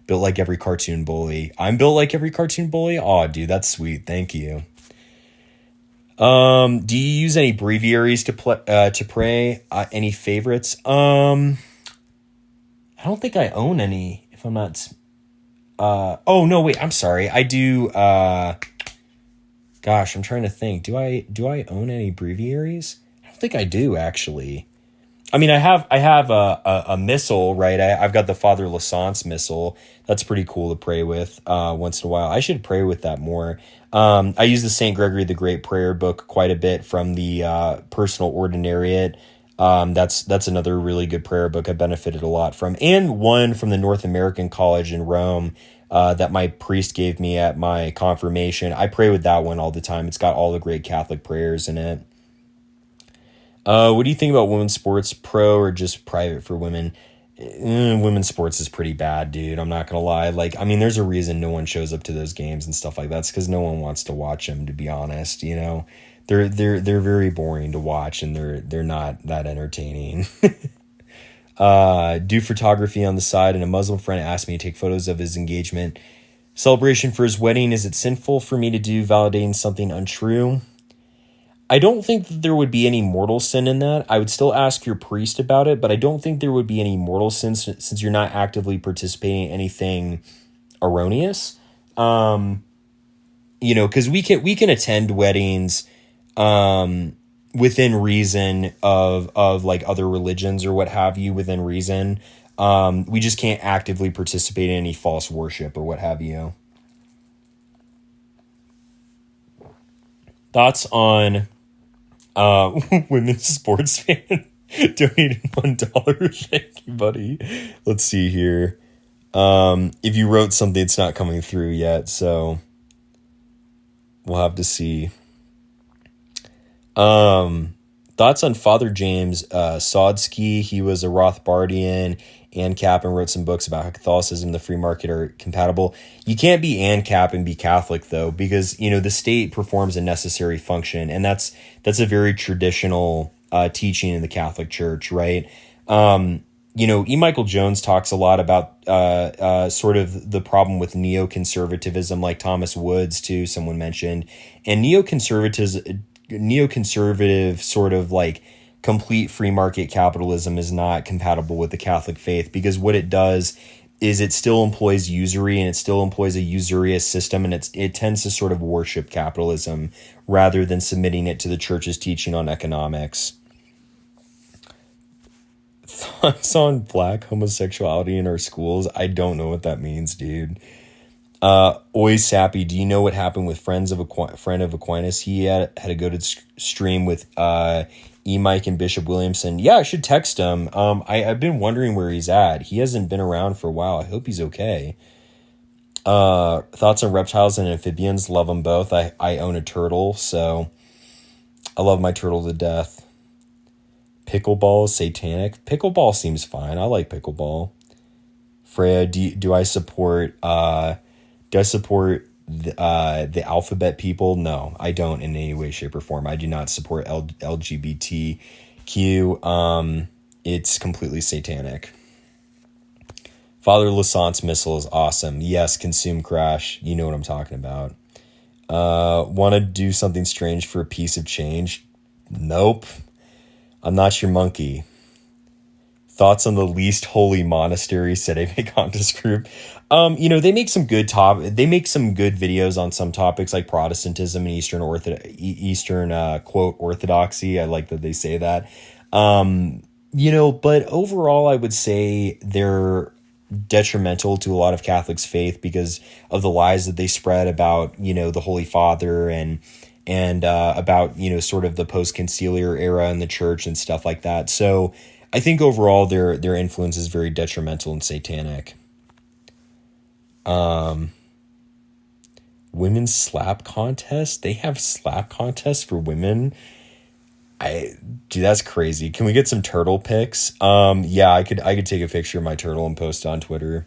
S1: Built like every cartoon bully. I'm built like every cartoon bully? Oh, dude, that's sweet. Thank you. Do you use any breviaries to pray? Any favorites? I don't think I own any, if I'm not, oh no, wait, I'm sorry. I do, gosh, I'm trying to think. Do I own any breviaries? I don't think I do, actually. I mean, I have a missal, right? I've got the Father Lassance missal. That's pretty cool to pray with, once in a while. I should pray with that more. I use the St. Gregory the Great prayer book quite a bit from the, personal ordinariate. That's another really good prayer book I benefited a lot from, and one from the North American College in Rome that my priest gave me at my confirmation. I pray with that one all the time. It's got all the great Catholic prayers in it. What do you think about women's sports, pro or just private for women? Women's sports is pretty bad, dude. I'm not gonna lie. Like, I mean, there's a reason no one shows up to those games and stuff like that. It's because no one wants to watch them, to be honest. You know, they're very boring to watch, and they're not that entertaining. Do photography on the side, and a Muslim friend asked me to take photos of his engagement celebration for his wedding. Is it sinful for me to do, validating something untrue? I don't think that there would be any mortal sin in that. I would still ask your priest about it, but I don't think there would be any mortal sin since you're not actively participating in anything erroneous. You know, because we can attend weddings within reason of like other religions or what have you, within reason. We just can't actively participate in any false worship or what have you. Thoughts on women's sports fan donated $1. Thank you, buddy. Let's see here. If you wrote something, it's not coming through yet, so we'll have to see. Thoughts on Father James Sodsky. He was a Rothbardian ANCAP and wrote some books about how Catholicism and the free market are compatible. You can't be ANCAP and be Catholic, though, because, you know, the state performs a necessary function, and that's a very traditional teaching in the Catholic Church, right? You know, E. Michael Jones talks a lot about sort of the problem with neoconservatism, like Thomas Woods, too, someone mentioned. And neoconservative sort of like complete free market capitalism is not compatible with the Catholic faith, because what it does is it still employs usury, and it still employs a usurious system, and it tends to sort of worship capitalism rather than submitting it to the church's teaching on economics. Thoughts on black homosexuality in our schools? I don't know what that means, dude. Oi Sappy, do you know what happened with friend of Aquinas? He had to go to stream with E. Mike and Bishop Williamson. Yeah, I should text him. I've been wondering where he's at. He hasn't been around for a while. I hope he's okay. Thoughts on reptiles and amphibians? Love them both. I own a turtle, so I love my turtle to death. Pickleball is satanic. Pickleball seems fine. I like pickleball. Freya, do I support the alphabet people? No, I don't in any way, shape, or form. I do not support LGBTQ. It's completely satanic. Father Lassant's missile is awesome. Yes, consume crash. You know what I'm talking about. Want to do something strange for a piece of change? Nope. I'm not your monkey. Thoughts on the least holy monastery Sedevacantism group? You know, they make some good videos on some topics like Protestantism and Eastern quote Orthodoxy. I like that they say that. You know, but overall, I would say they're detrimental to a lot of Catholics' faith because of the lies that they spread about, you know, the Holy Father and about, you know, sort of the post-conciliar era in the church and stuff like that. So I think overall their influence is very detrimental and satanic. Women's slap contest. They have slap contests for women. Dude, that's crazy. Can we get some turtle pics? Yeah, I could take a picture of my turtle and post it on Twitter.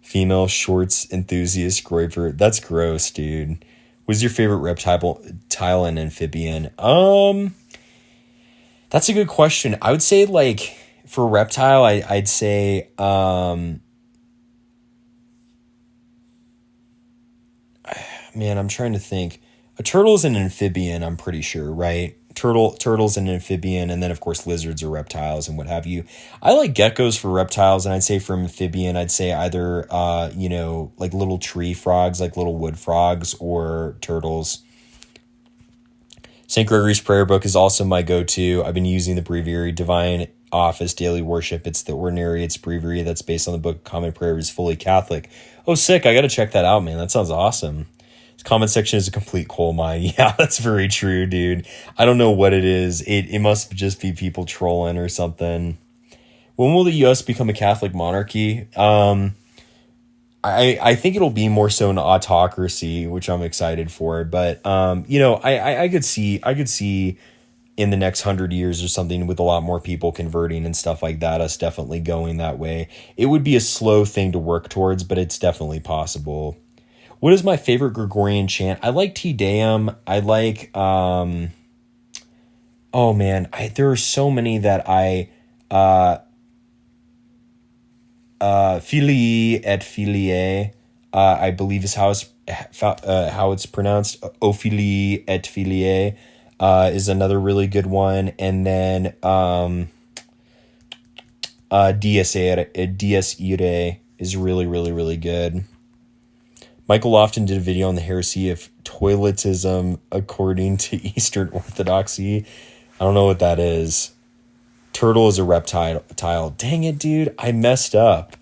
S1: Female shorts enthusiast Groiver. That's gross, dude. What's your favorite reptile and amphibian? That's a good question. I would say, like, for reptile, I'd say, man, I'm trying to think. A turtle is an amphibian, I'm pretty sure, right? Turtle's an amphibian, and then, of course, lizards are reptiles and what have you. I like geckos for reptiles, and I'd say for amphibian, I'd say either, you know, like little tree frogs, like little wood frogs, or turtles. St. Gregory's Prayer Book is also my go-to. I've been using the breviary Divine Office Daily Worship. It's the ordinary. It's breviary that's based on the Book of Common Prayer. Is fully Catholic. Oh, sick. I got to check that out, man. That sounds awesome. Comment section is a complete coal mine. Yeah, that's very true, dude. I don't know what it is. It must just be people trolling or something. When will the U.S. become a Catholic monarchy? I think it'll be more so an autocracy, which I'm excited for. But I could see in the next 100 years or something, with a lot more people converting and stuff like that, us definitely going that way. It would be a slow thing to work towards, but it's definitely possible. What is my favorite Gregorian chant? I like Te Deum. I like, there are so many that Filii et Filiae, I believe is how it's pronounced. Ophilie et Filiae is another really good one. And then Dies Irae is really, really, really good. Michael Lofton did a video on the heresy of toiletism according to Eastern Orthodoxy. I don't know what that is. Turtle is a reptile. Dang it, dude. I messed up.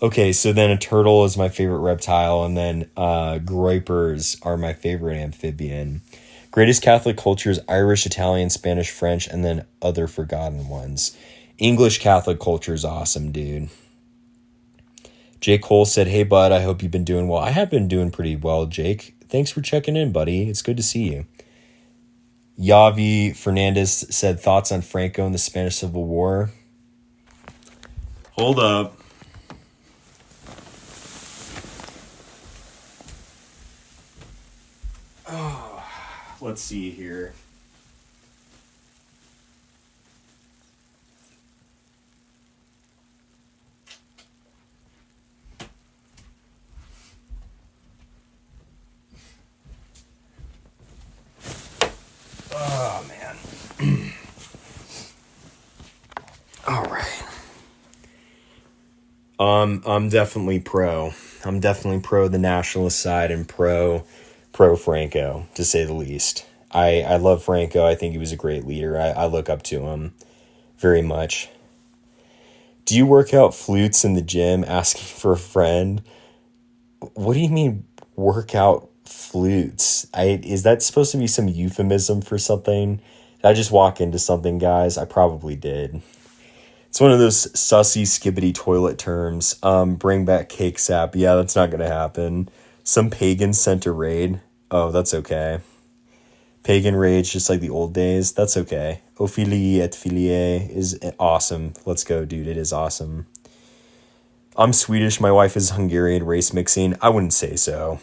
S1: Okay, so then a turtle is my favorite reptile, and then groypers are my favorite amphibian. Greatest Catholic cultures: Irish, Italian, Spanish, French, and then other forgotten ones. English Catholic culture is awesome, dude. Jake Cole said, "Hey, bud, I hope you've been doing well." I have been doing pretty well, Jake. Thanks for checking in, buddy. It's good to see you. Yavi Fernandez said, "Thoughts on Franco and the Spanish Civil War?" Hold up. Oh, let's see here. Oh, man. All right. I'm definitely pro. I'm definitely pro the nationalist side and pro Franco, to say the least. I love Franco. I think he was a great leader. I look up to him very much. Do you work out flutes in the gym? Asking for a friend. What do you mean work out flutes? Is that supposed to be some euphemism for something? Did I just walk into something, guys? I probably did. It's one of those sussy, skibbity toilet terms. Bring back cake sap. Yeah, that's not going to happen. Some pagan sent a raid. Oh, that's okay. Pagan rage, just like the old days. That's okay. Ophilie et Filiae is awesome. Let's go, dude. It is awesome. I'm Swedish. My wife is Hungarian, race mixing. I wouldn't say so.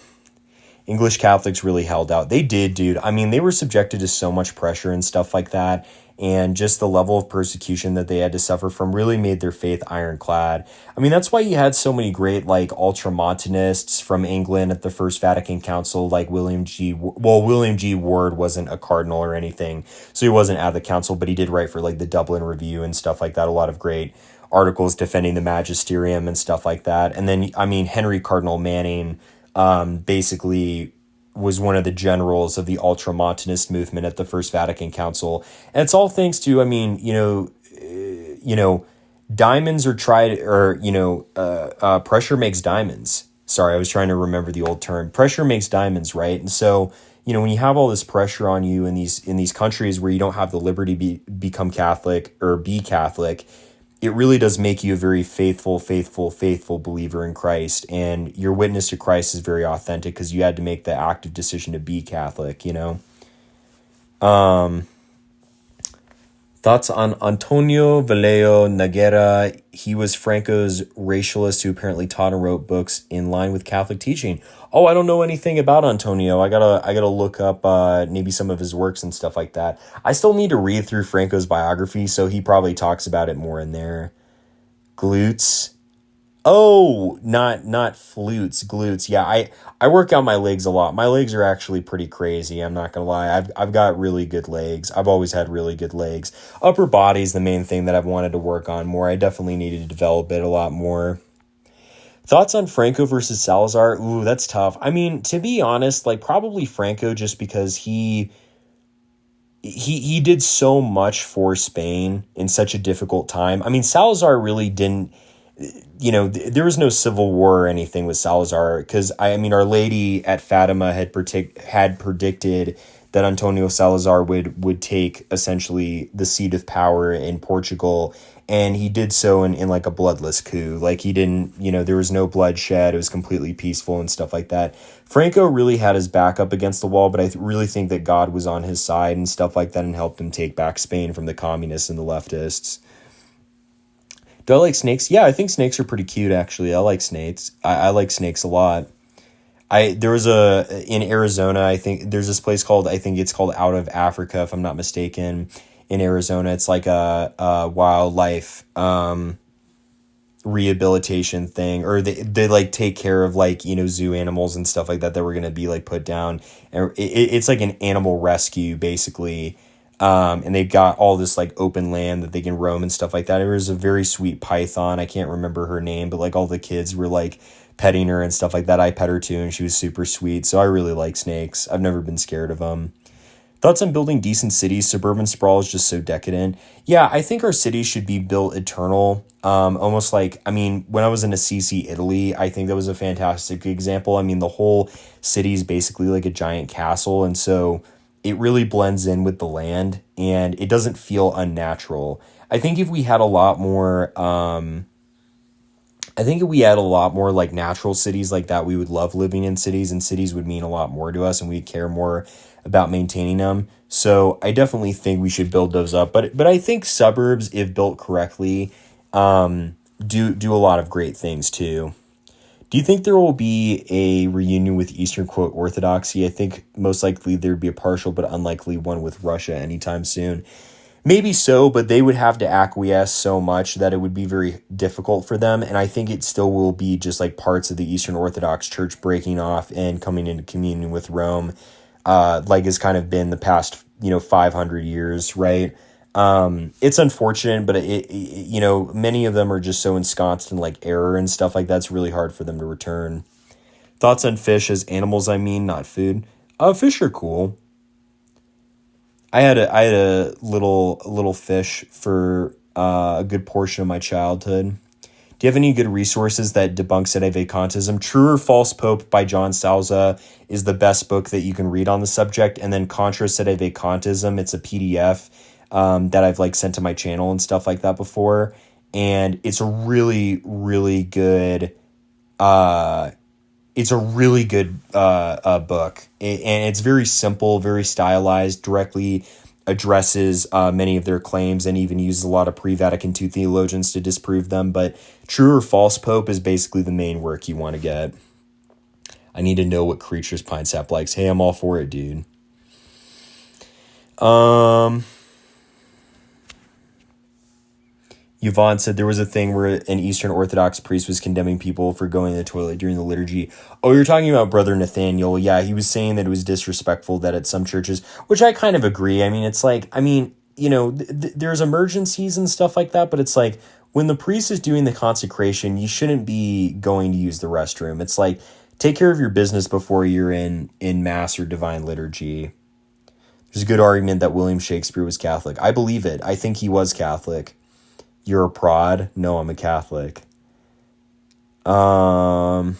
S1: English Catholics really held out. They did, dude. I mean, they were subjected to so much pressure and stuff like that. And just the level of persecution that they had to suffer from really made their faith ironclad. I mean, that's why you had so many great, like, ultramontanists from England at the First Vatican Council, like William G. Ward wasn't a cardinal or anything, so he wasn't at the council, but he did write for, like, the Dublin Review and stuff like that. A lot of great articles defending the magisterium and stuff like that. And then, I mean, Henry Cardinal Manning basically was one of the generals of the ultramontanist movement at the First Vatican Council. And it's all thanks to, I mean, diamonds are tried, or, pressure makes diamonds. Sorry, I was trying to remember the old term. Pressure makes diamonds, right? And so, when you have all this pressure on you in these countries where you don't have the liberty become Catholic or be Catholic, it really does make you a very faithful believer in Christ. And your witness to Christ is very authentic because you had to make the active decision to be Catholic, Thoughts on Antonio Vallejo Noguera? He was Franco's racialist who apparently taught and wrote books in line with Catholic teaching. Oh, I don't know anything about Antonio. I gotta look up maybe some of his works and stuff like that. I still need to read through Franco's biography, so he probably talks about it more in there. Glutes. Oh, not flutes, glutes. Yeah, I work out my legs a lot. My legs are actually pretty crazy. I'm not gonna lie. I've got really good legs. I've always had really good legs. Upper body's the main thing that I've wanted to work on more. I definitely needed to develop it a lot more. Thoughts on Franco versus Salazar? Ooh, that's tough. I mean, to be honest, like probably Franco, just because he did so much for Spain in such a difficult time. I mean, Salazar really didn't. there was no civil war or anything with Salazar, because I mean, Our Lady at Fatima had predicted that Antonio Salazar would take essentially the seat of power in Portugal, and he did so in like a bloodless coup. Like, he didn't, there was no bloodshed. It was completely peaceful and stuff like that. Franco really had his back up against the wall, but I really think that God was on his side and stuff like that, and helped him take back Spain from the communists and the leftists. Do I like snakes? Yeah, I think snakes are pretty cute, actually. I like snakes. I like snakes a lot. There was in Arizona, I think there's this place I think it's called Out of Africa, if I'm not mistaken, in Arizona. It's like a wildlife rehabilitation thing, or they like take care of like, zoo animals and stuff like that were going to be like put down. And it's like an animal rescue, basically. And they've got all this like open land that they can roam and stuff like that. There was a very sweet python. I can't remember her name, but like all the kids were like petting her and stuff like that. I pet her too, and she was super sweet. So I really like snakes. I've never been scared of them. Thoughts on building decent cities? Suburban sprawl is just so decadent. Yeah, I think our cities should be built eternal. Almost like, I mean, when I was in Assisi, Italy, I think that was a fantastic example. I mean, the whole city is basically like a giant castle, and so it really blends in with the land, and it doesn't feel unnatural. I think if we had a lot more, like natural cities like that, we would love living in cities, and cities would mean a lot more to us, and we'd care more about maintaining them. So I definitely think we should build those up. But I think suburbs, if built correctly, do a lot of great things too. Do you think there will be a reunion with Eastern, quote, Orthodoxy? I think most likely there'd be a partial but unlikely one with Russia anytime soon. Maybe so, but they would have to acquiesce so much that it would be very difficult for them. And I think it still will be just like parts of the Eastern Orthodox Church breaking off and coming into communion with Rome, like has kind of been the past, 500 years, right? It's unfortunate, but many of them are just so ensconced in like error and stuff like that. It's really hard for them to return. Thoughts on fish as animals, I mean, not food. Fish are cool. I had a little fish for a good portion of my childhood. Do you have any good resources that debunk Sedevacantism? True or False Pope by John Salza is the best book that you can read on the subject. And then Contra Sedevacantism, it's a PDF that I've like sent to my channel and stuff like that before. And it's a really, really good book. And it's very simple, very stylized, directly addresses many of their claims, and even uses a lot of pre-Vatican II theologians to disprove them. But True or False Pope is basically the main work you want to get. I need to know what creatures Pine Sap likes. Hey, I'm all for it, dude. Yvonne said there was a thing where an Eastern Orthodox priest was condemning people for going to the toilet during the liturgy. Oh, you're talking about Brother Nathaniel. Yeah, he was saying that it was disrespectful that at some churches, which I kind of agree. I mean, it's like, there's emergencies and stuff like that, but it's like when the priest is doing the consecration, you shouldn't be going to use the restroom. It's like, take care of your business before you're in Mass or Divine Liturgy. There's a good argument that William Shakespeare was Catholic. I believe it. I think he was Catholic. You're a prod? No, I'm a Catholic. Athos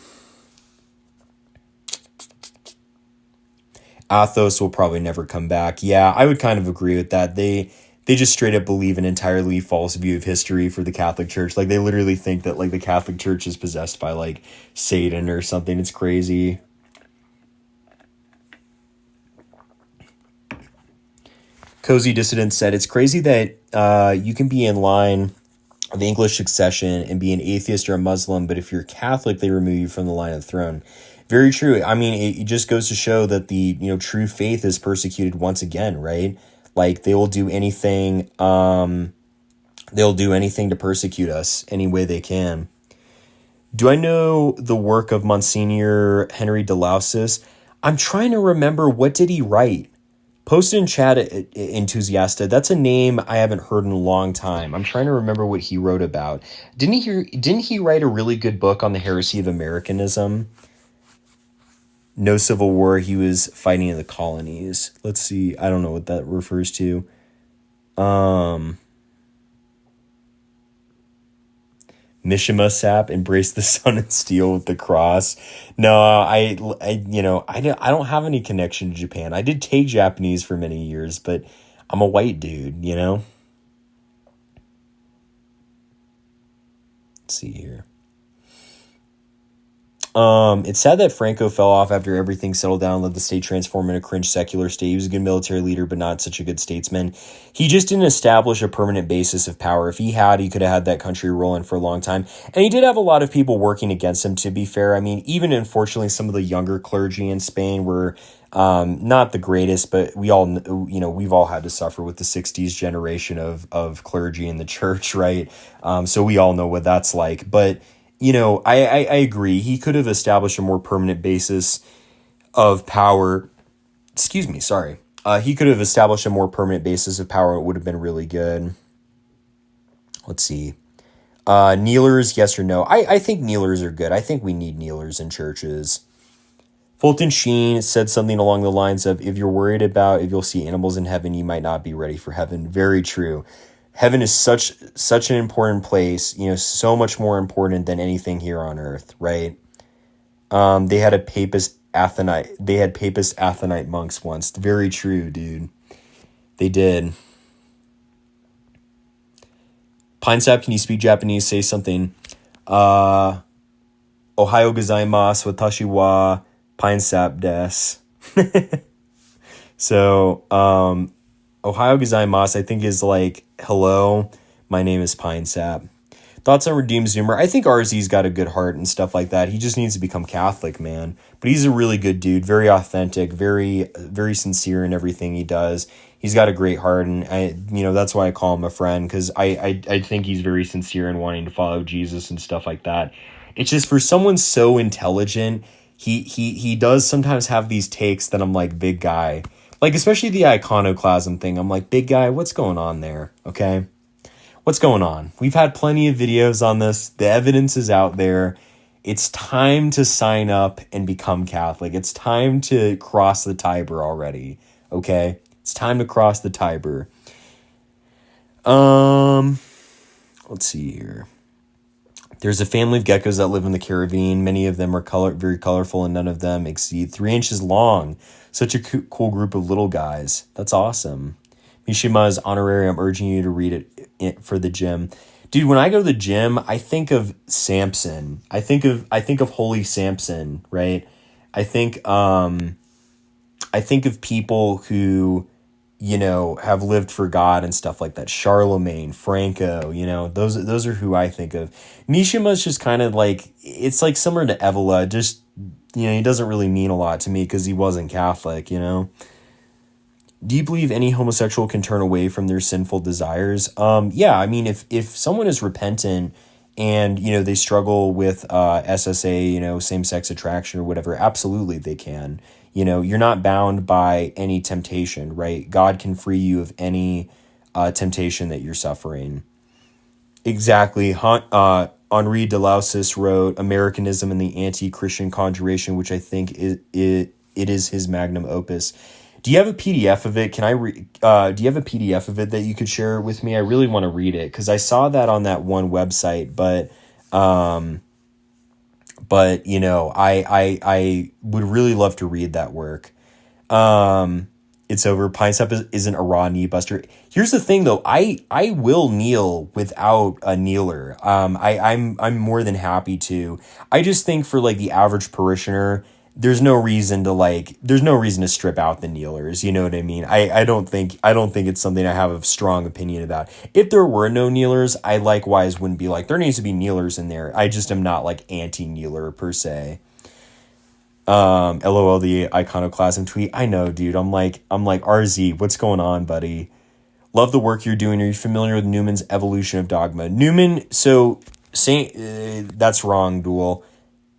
S1: will probably never come back. Yeah, I would kind of agree with that. They just straight up believe an entirely false view of history for the Catholic Church. Like, they literally think that like the Catholic Church is possessed by like Satan or something. It's crazy. Cozy Dissident said, it's crazy that you can be in line of English succession and be an atheist or a Muslim, but if you're Catholic, they remove you from the line of the throne. Very true. I mean, it just goes to show that the true faith is persecuted once again, right? Like, they will do anything. They'll do anything to persecute us any way they can. Do I know the work of Monsignor Henry de Lausis? I'm trying to remember, what did he write? Post it in chat, Enthusiasta. That's a name I haven't heard in a long time. I'm trying to remember what he wrote about. Didn't he write a really good book on the heresy of Americanism? No Civil War. He was fighting in the colonies. Let's see. I don't know what that refers to. Mishima sap, embrace the sun and steel with the cross. No, I don't have any connection to Japan. I did take Japanese for many years, but I'm a white dude, you know? Let's see here. It's sad that Franco fell off after everything settled down, let the state transform in a cringe secular state. He was a good military leader, but not such a good statesman. He just didn't establish a permanent basis of power. If he had, he could have had that country rolling for a long time. And he did have a lot of people working against him, to be fair. I mean, even unfortunately, some of the younger clergy in Spain were not the greatest, but we all, we've all had to suffer with the 60s generation of clergy in the church, right? So we all know what that's like. But I agree. He could have established a more permanent basis of power. Excuse me, sorry. He could have established a more permanent basis of power. It would have been really good. Let's see. Kneelers, yes or no? I think kneelers are good. I think we need kneelers in churches. Fulton Sheen said something along the lines of, if you're worried about if you'll see animals in heaven, you might not be ready for heaven. Very true. Heaven is such an important place, so much more important than anything here on earth, right? They had papist Athonite monks once. Very true, dude. They did. Pine Sap, can you speak Japanese? Say something. Ohayo gozaimasu, watashi wa Pine Sap desu. So, Ohayo gozaimasu, I think, is like, hello, my name is Pine Sap. Thoughts on Redeemed Zoomer? I think RZ's got a good heart and stuff like that. He just needs to become Catholic, man. But he's a really good dude, very authentic, very, very sincere in everything he does. He's got a great heart, and that's why I call him a friend, because I think he's very sincere in wanting to follow Jesus and stuff like that. It's just, for someone so intelligent, he does sometimes have these takes that I'm like, big guy. Like, especially the iconoclasm thing. I'm like, big guy, what's going on there? Okay? What's going on? We've had plenty of videos on this. The evidence is out there. It's time to sign up and become Catholic. It's time to cross the Tiber already. Okay? It's time to cross the Tiber. Let's see here. There's a family of geckos that live in the Caribbean. Many of them are very colorful, and none of them exceed 3 inches long. Such a cool group of little guys. That's awesome. Mishima's honorary. I'm urging you to read it for the gym. Dude, when I go to the gym, I think of Samson. I think of holy Samson, right? I think of people who, have lived for God and stuff like that. Charlemagne, Franco, those are who I think of. Mishima's just kind of like, it's like similar to Evola, just, he doesn't really mean a lot to me because he wasn't Catholic, Do you believe any homosexual can turn away from their sinful desires? Yeah, I mean, if someone is repentant and, they struggle with SSA, same-sex attraction or whatever, absolutely they can. You're not bound by any temptation, right? God can free you of any temptation that you're suffering. Exactly. Henri de Lausis wrote Americanism and the Anti-Christian Conjuration, which I think it is his magnum opus. Do you have a PDF of it? Do you have a PDF of it that you could share with me? I really want to read it because I saw that on that one website, but I would really love to read that work. It's over. Pine Sap isn't a raw knee buster. Here's the thing, though. I will kneel without a kneeler. I'm more than happy to. I just think for like the average parishioner, there's no reason to strip out the kneelers. You know what I mean? I don't think it's something I have a strong opinion about. If there were no kneelers, I likewise wouldn't be like, there needs to be kneelers in there. I just am not like anti-kneeler per se. LOL the iconoclasm tweet. I know, dude. I'm like RZ, what's going on, buddy? Love the work you're doing. Are you familiar with Newman's evolution of dogma? Newman, so that's wrong, Duel.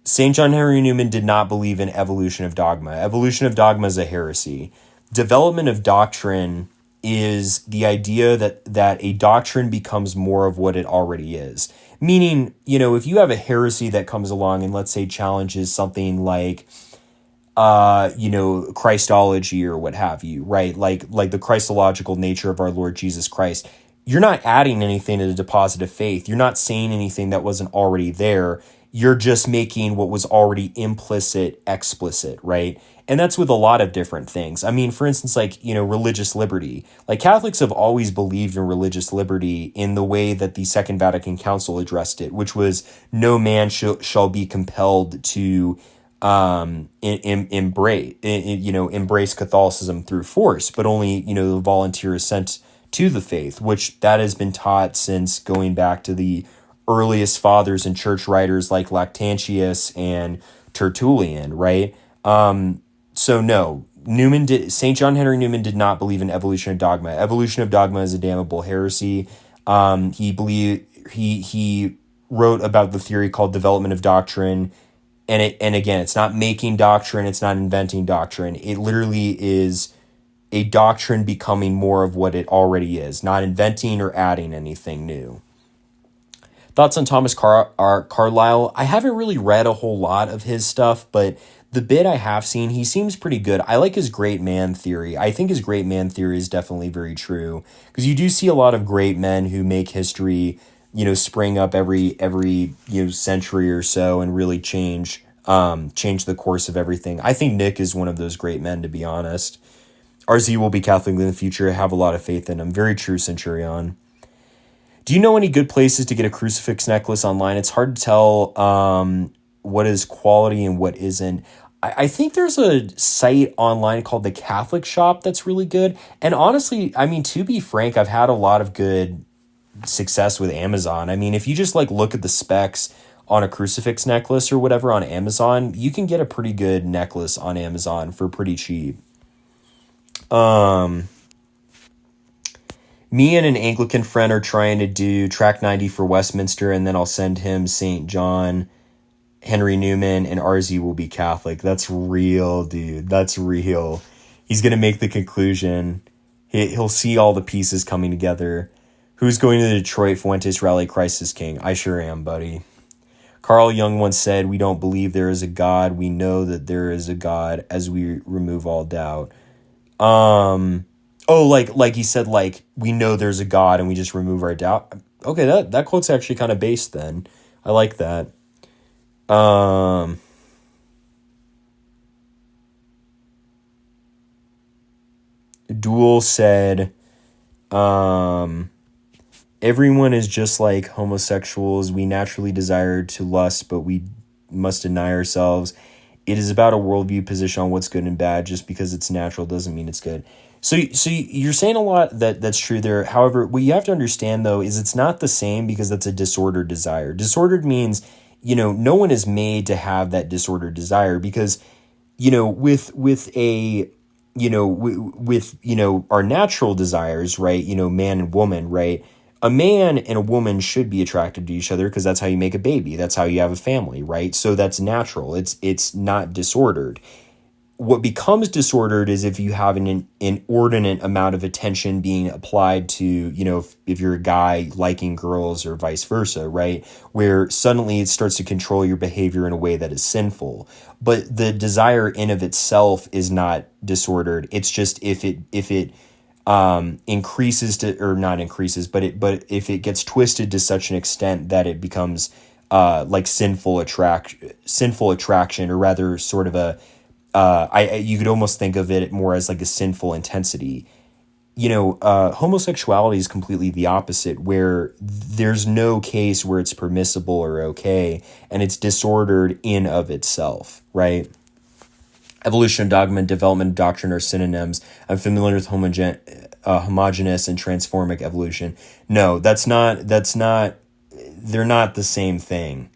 S1: St. John Henry Newman did not believe in evolution of dogma. Evolution of dogma is a heresy. Development of doctrine is the idea that a doctrine becomes more of what it already is. Meaning, if you have a heresy that comes along and let's say challenges something like, Christology or what have you, right? Like the Christological nature of our Lord Jesus Christ. you're not adding anything to the deposit of faith. You're not saying anything that wasn't already there. You're just making what was already implicit explicit, right? And that's with a lot of different things. I mean, for instance, like, religious liberty. Like, Catholics have always believed in religious liberty in the way that the Second Vatican Council addressed it, which was no man shall be compelled to embrace Catholicism through force, but only, the volunteer assent to the faith, which that has been taught since going back to the earliest fathers and church writers like Lactantius and Tertullian, right? So no, St. John Henry Newman did not believe in evolution of dogma. Evolution of dogma is a damnable heresy. He wrote about the theory called development of doctrine. And again, it's not making doctrine. It's not inventing doctrine. It literally is a doctrine becoming more of what it already is, not inventing or adding anything new. Thoughts on Thomas Carlyle? I haven't really read a whole lot of his stuff, but the bit I have seen, he seems pretty good. I like his great man theory. I think his great man theory is definitely very true, because you do see a lot of great men who make history, spring up every century or so and really change the course of everything. I think Nick is one of those great men, to be honest. RZ will be Catholic in the future. I have a lot of faith in him. Very true, Centurion. Do you know any good places to get a crucifix necklace online? It's hard to tell what is quality and what isn't. I think there's a site online called The Catholic Shop that's really good. And honestly, I mean, to be frank, I've had a lot of good success with Amazon. I mean, if you just look at the specs on a crucifix necklace or whatever on Amazon, you can get a pretty good necklace on Amazon for pretty cheap. Me and an Anglican friend are trying to do track 90 for Westminster, and then I'll send him St. John Henry Newman, and RZ will be Catholic. That's real, dude. That's real. He's going to make the conclusion. He'll see all the pieces coming together. Who's going to the Detroit Fuentes rally? Christ is King. I sure am, buddy. Carl Jung once said, "We don't believe there is a God. We know that there is a God as we remove all doubt." Like he said, we know there's a God and we just remove our doubt. Okay, that quote's actually kind of based then. I like that. Duel said, everyone is just like homosexuals. We naturally desire to lust, but we must deny ourselves. It is about a worldview position on what's good and bad. Just because it's natural doesn't mean it's good. So you're saying a lot that's true there. However, what you have to understand, though, is it's not the same, because that's a disordered desire. Disordered means, no one is made to have that disordered desire, because, with our natural desires, right? Man and woman, right? A man and a woman should be attracted to each other because that's how you make a baby. That's how you have a family, right? So that's natural. It's not disordered. What becomes disordered is if you have an inordinate amount of attention being applied to, if you're a guy liking girls or vice versa, right? Where suddenly it starts to control your behavior in a way that is sinful. But the desire in of itself is not disordered. It's just if it increases to, or not increases, but if it gets twisted to such an extent that it becomes sinful attraction, or rather sort of you could almost think of it more as like a sinful intensity. Homosexuality is completely the opposite, where there's no case where it's permissible or okay, and it's disordered in of itself, right? Evolution of dogma and development of doctrine are synonyms. I'm familiar with homogeneous and transformic evolution. No, they're not the same thing.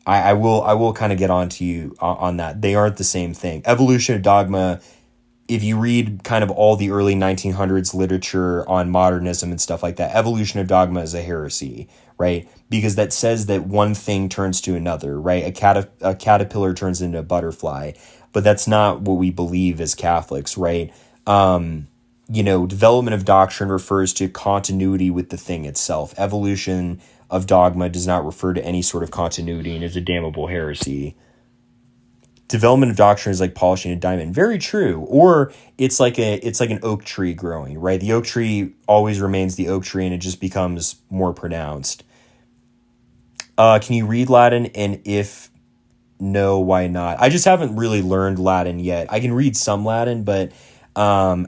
S1: I will kind of get on to you on that. They aren't the same thing. Evolution of dogma, if you read kind of all the early 1900s literature on modernism and stuff like that, evolution of dogma is a heresy, right? Because that says that one thing turns to another, right? A caterpillar turns into a butterfly, but that's not what we believe as Catholics, right? Development of doctrine refers to continuity with the thing itself. Evolution of dogma does not refer to any sort of continuity and is a damnable heresy. development of doctrine is like polishing a diamond. Very true. Or it's like an oak tree growing, right? The oak tree always remains the oak tree and it just becomes more pronounced. Can you read Latin? And if no, why not? I just haven't really learned Latin yet. I can read some Latin, but I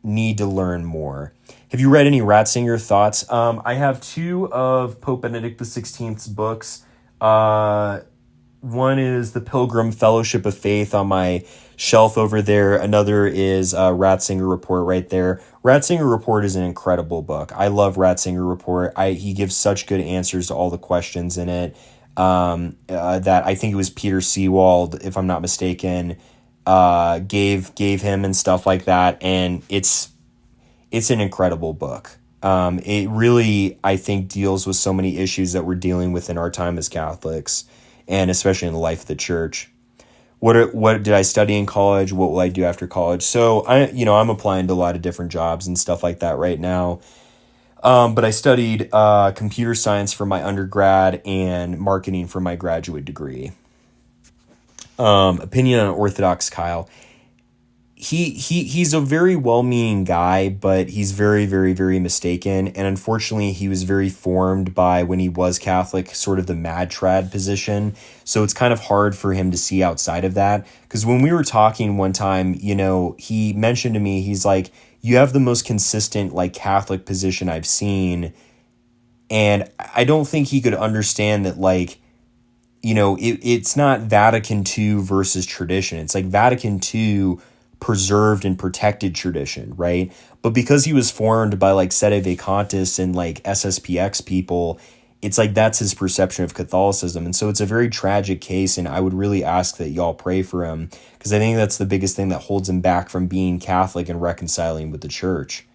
S1: need to learn more. Have you read any Ratzinger thoughts? I have 2 of Pope Benedict XVI's books. One is The Pilgrim Fellowship of Faith on my shelf over there. Another is Ratzinger Report right there. Ratzinger Report is an incredible book. I love Ratzinger Report. He gives such good answers to all the questions in it. That I think it was Peter Seewald, if I'm not mistaken, gave him and stuff like that. And it's an incredible book. It really, I think, deals with so many issues that we're dealing with in our time as Catholics, and especially in the life of the church. What did I study in college? What will I do after college? So I'm applying to a lot of different jobs and stuff like that right now. But I studied computer science for my undergrad and marketing for my graduate degree. Opinion on Orthodox Kyle. He's a very well-meaning guy, but he's very, very, very mistaken. And unfortunately, he was very formed by, when he was Catholic, sort of the mad trad position. So it's kind of hard for him to see outside of that. Because when we were talking one time, he mentioned to me, he's like, you have the most consistent like Catholic position I've seen. And I don't think he could understand that, like, it's not Vatican II versus tradition. It's like Vatican II preserved and protected tradition, right? But because he was formed by like Sedevacantists and like SSPX people, it's like that's his perception of Catholicism. And so it's a very tragic case, and I would really ask that y'all pray for him, because I think that's the biggest thing that holds him back from being Catholic and reconciling with the church.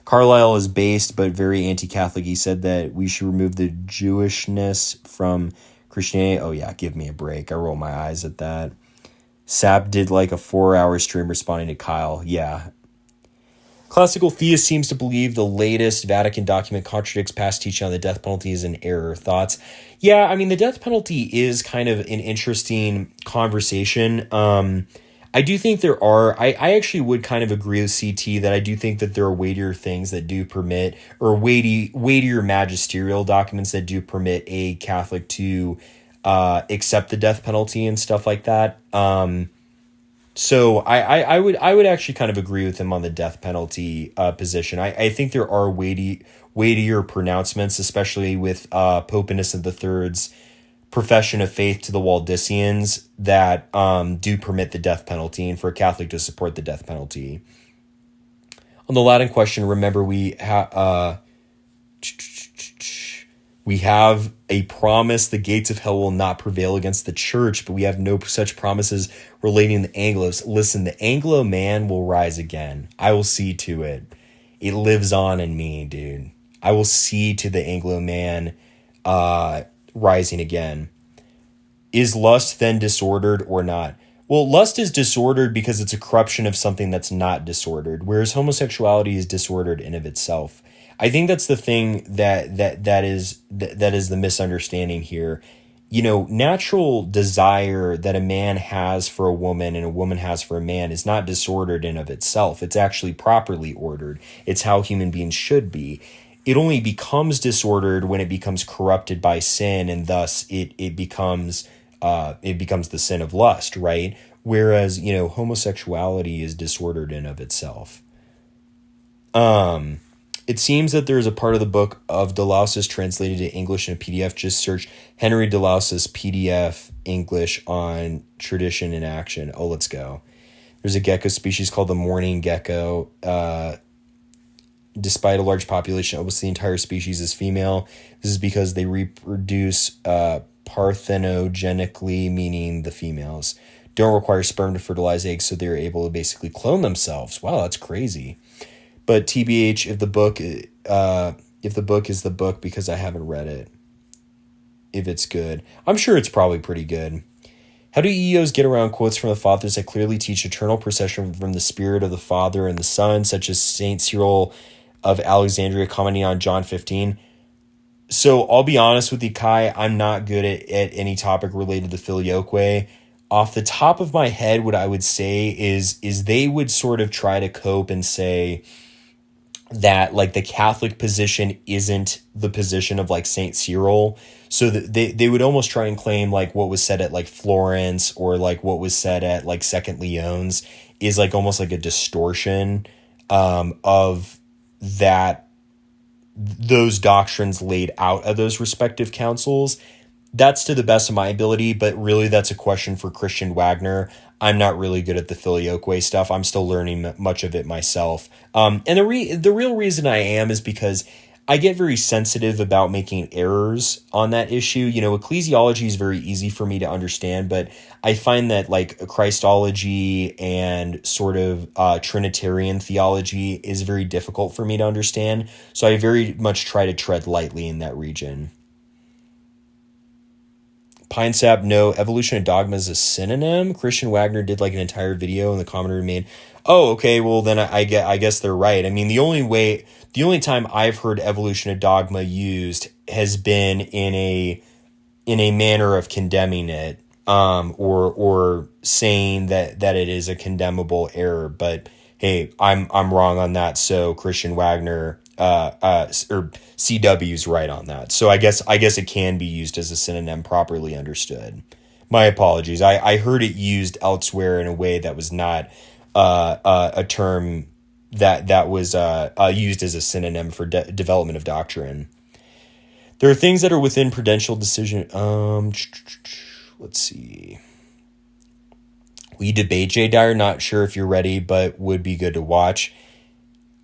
S1: Carlyle is based but very anti-Catholic. He said that we should remove the Jewishness from Christianity. Oh yeah, give me a break. I roll my eyes at that. Sap did like a 4-hour stream responding to Kyle. Yeah. Classical theist seems to believe the latest Vatican document contradicts past teaching on the death penalty is an error. Thoughts? Yeah, I mean, the death penalty is kind of an interesting conversation. I do think there are, I actually would kind of agree with CT that I do think that there are weightier things that do permit, or weightier magisterial documents that do permit a Catholic to accept the death penalty and stuff like that. So I would actually kind of agree with him on the death penalty position. I think there are weightier pronouncements, especially with Pope Innocent III's profession of faith to the Waldensians, that do permit the death penalty, and for a Catholic to support the death penalty. On the Latin question, remember we have a promise: the gates of hell will not prevail against the church, but we have no such promises relating to the Anglos. Listen, the Anglo man will rise again. I will see to it. It lives on in me, dude. I will see to the Anglo man rising again. Is lust then disordered or not? Well, lust is disordered because it's a corruption of something that's not disordered, whereas homosexuality is disordered in of itself. I think that's the thing that is the misunderstanding here. Natural desire that a man has for a woman and a woman has for a man is not disordered in of itself. It's actually properly ordered. It's how human beings should be. It only becomes disordered when it becomes corrupted by sin, and thus it becomes the sin of lust, right? Whereas, homosexuality is disordered in of itself. It seems that there is a part of the book of Delauss's translated to English in a PDF. Just search Henry Delauss's PDF English on tradition in action. Oh, let's go. There's a gecko species called the mourning gecko. Despite a large population, almost the entire species is female. This is because they reproduce parthenogenically, meaning the females don't require sperm to fertilize eggs, so they're able to basically clone themselves. Wow, that's crazy. But TBH, if the book is the book, because I haven't read it, if it's good. I'm sure it's probably pretty good. How do EOs get around quotes from the fathers that clearly teach eternal procession from the Spirit of the Father and the Son, such as St. Cyril of Alexandria commenting on John 15? So I'll be honest with you, Kai, I'm not good at any topic related to filioque. Off the top of my head, what I would say is they would sort of try to cope and say that like the Catholic position isn't the position of like Saint Cyril. So that they would almost try and claim like what was said at like Florence or like what was said at like Second Leon's is like almost like a distortion of that those doctrines laid out of those respective councils. That's to the best of my ability, but really that's a question for Christian Wagner. I'm not really good at the filioque stuff. I'm still learning much of it myself. And the real reason I am is because I get very sensitive about making errors on that issue. You know, ecclesiology is very easy for me to understand, but I find that like Christology and sort of Trinitarian theology is very difficult for me to understand. So I very much try to tread lightly in that region. Pine Sap, no, evolution of dogma is a synonym. Christian Wagner did like an entire video and the commenter made, oh, okay, well then I guess they're right. I mean, the only time I've heard evolution of dogma used has been in a manner of condemning it, or saying that it is a condemnable error. But hey, I'm wrong on that. So Christian Wagner, or CW's right on that. So I guess it can be used as a synonym properly understood. My apologies. I heard it used elsewhere in a way that was not a term that was used as a synonym for development of doctrine. There are things that are within prudential decision. Let's see. We debate Jay Dyer. Not sure if you're ready, but would be good to watch.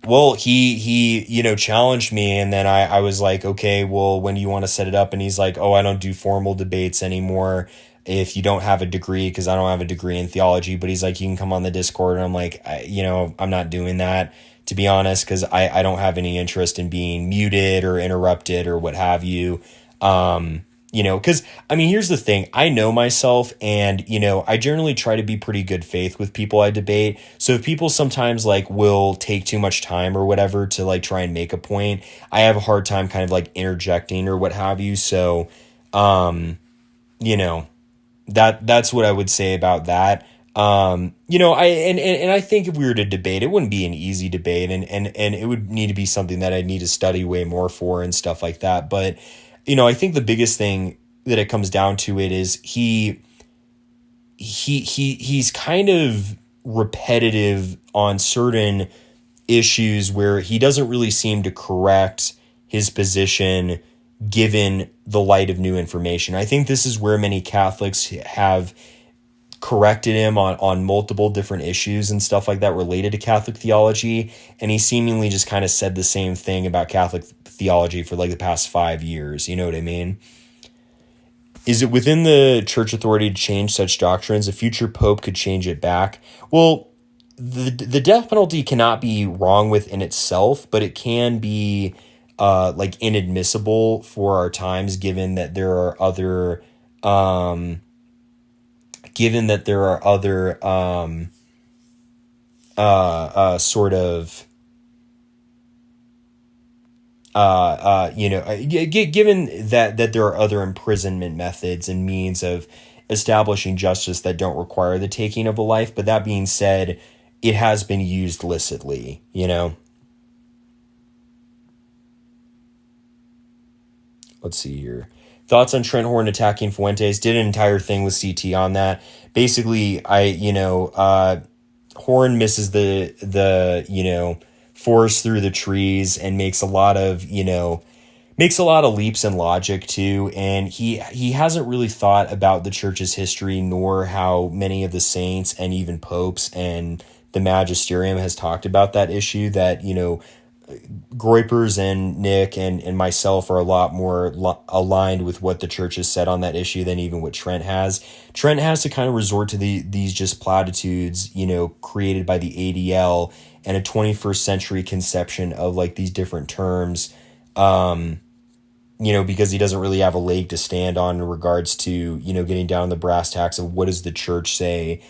S1: Well, he challenged me, and then I was like, okay, well, when do you want to set it up? And he's like, oh, I don't do formal debates anymore if you don't have a degree, because I don't have a degree in theology. But he's like, you can come on the Discord. And I'm like, I'm not doing that, to be honest, because I don't have any interest in being muted or interrupted or what have you. Because, I mean, here's the thing. I know myself, and, I generally try to be pretty good faith with people I debate. So if people sometimes like will take too much time or whatever to like try and make a point, I have a hard time kind of like interjecting or what have you. So, that's what I would say about that. I think if we were to debate, it wouldn't be an easy debate, and it would need to be something that I'd need to study way more for and stuff like that. But I think the biggest thing that it comes down to it is he's kind of repetitive on certain issues where he doesn't really seem to correct his position given the light of new information. I think this is where many Catholics have corrected him on multiple different issues and stuff like that related to Catholic theology, and he seemingly just kind of said the same thing about Catholic theology for like the past 5 years. You know what I mean? Is it within the church authority to change such doctrines? A future pope could change it back. Well, the death penalty cannot be wrong within itself, but it can be like inadmissible for our times, given that there are other sort of given that there are other imprisonment methods and means of establishing justice that don't require the taking of a life. But that being said, it has been used licitly, Let's see here. Thoughts on Trent Horn attacking Fuentes? Did an entire thing with CT on that. Basically, Horn misses the forest through the trees and makes a lot of leaps in logic too. And he hasn't really thought about the church's history, nor how many of the saints and even popes and the magisterium has talked about that issue, that, Groypers and Nick and myself are a lot more aligned with what the church has said on that issue than even what Trent has. Trent has to kind of resort to these just platitudes, created by the ADL and a 21st century conception of like these different terms, because he doesn't really have a leg to stand on in regards to, getting down the brass tacks of what does the church say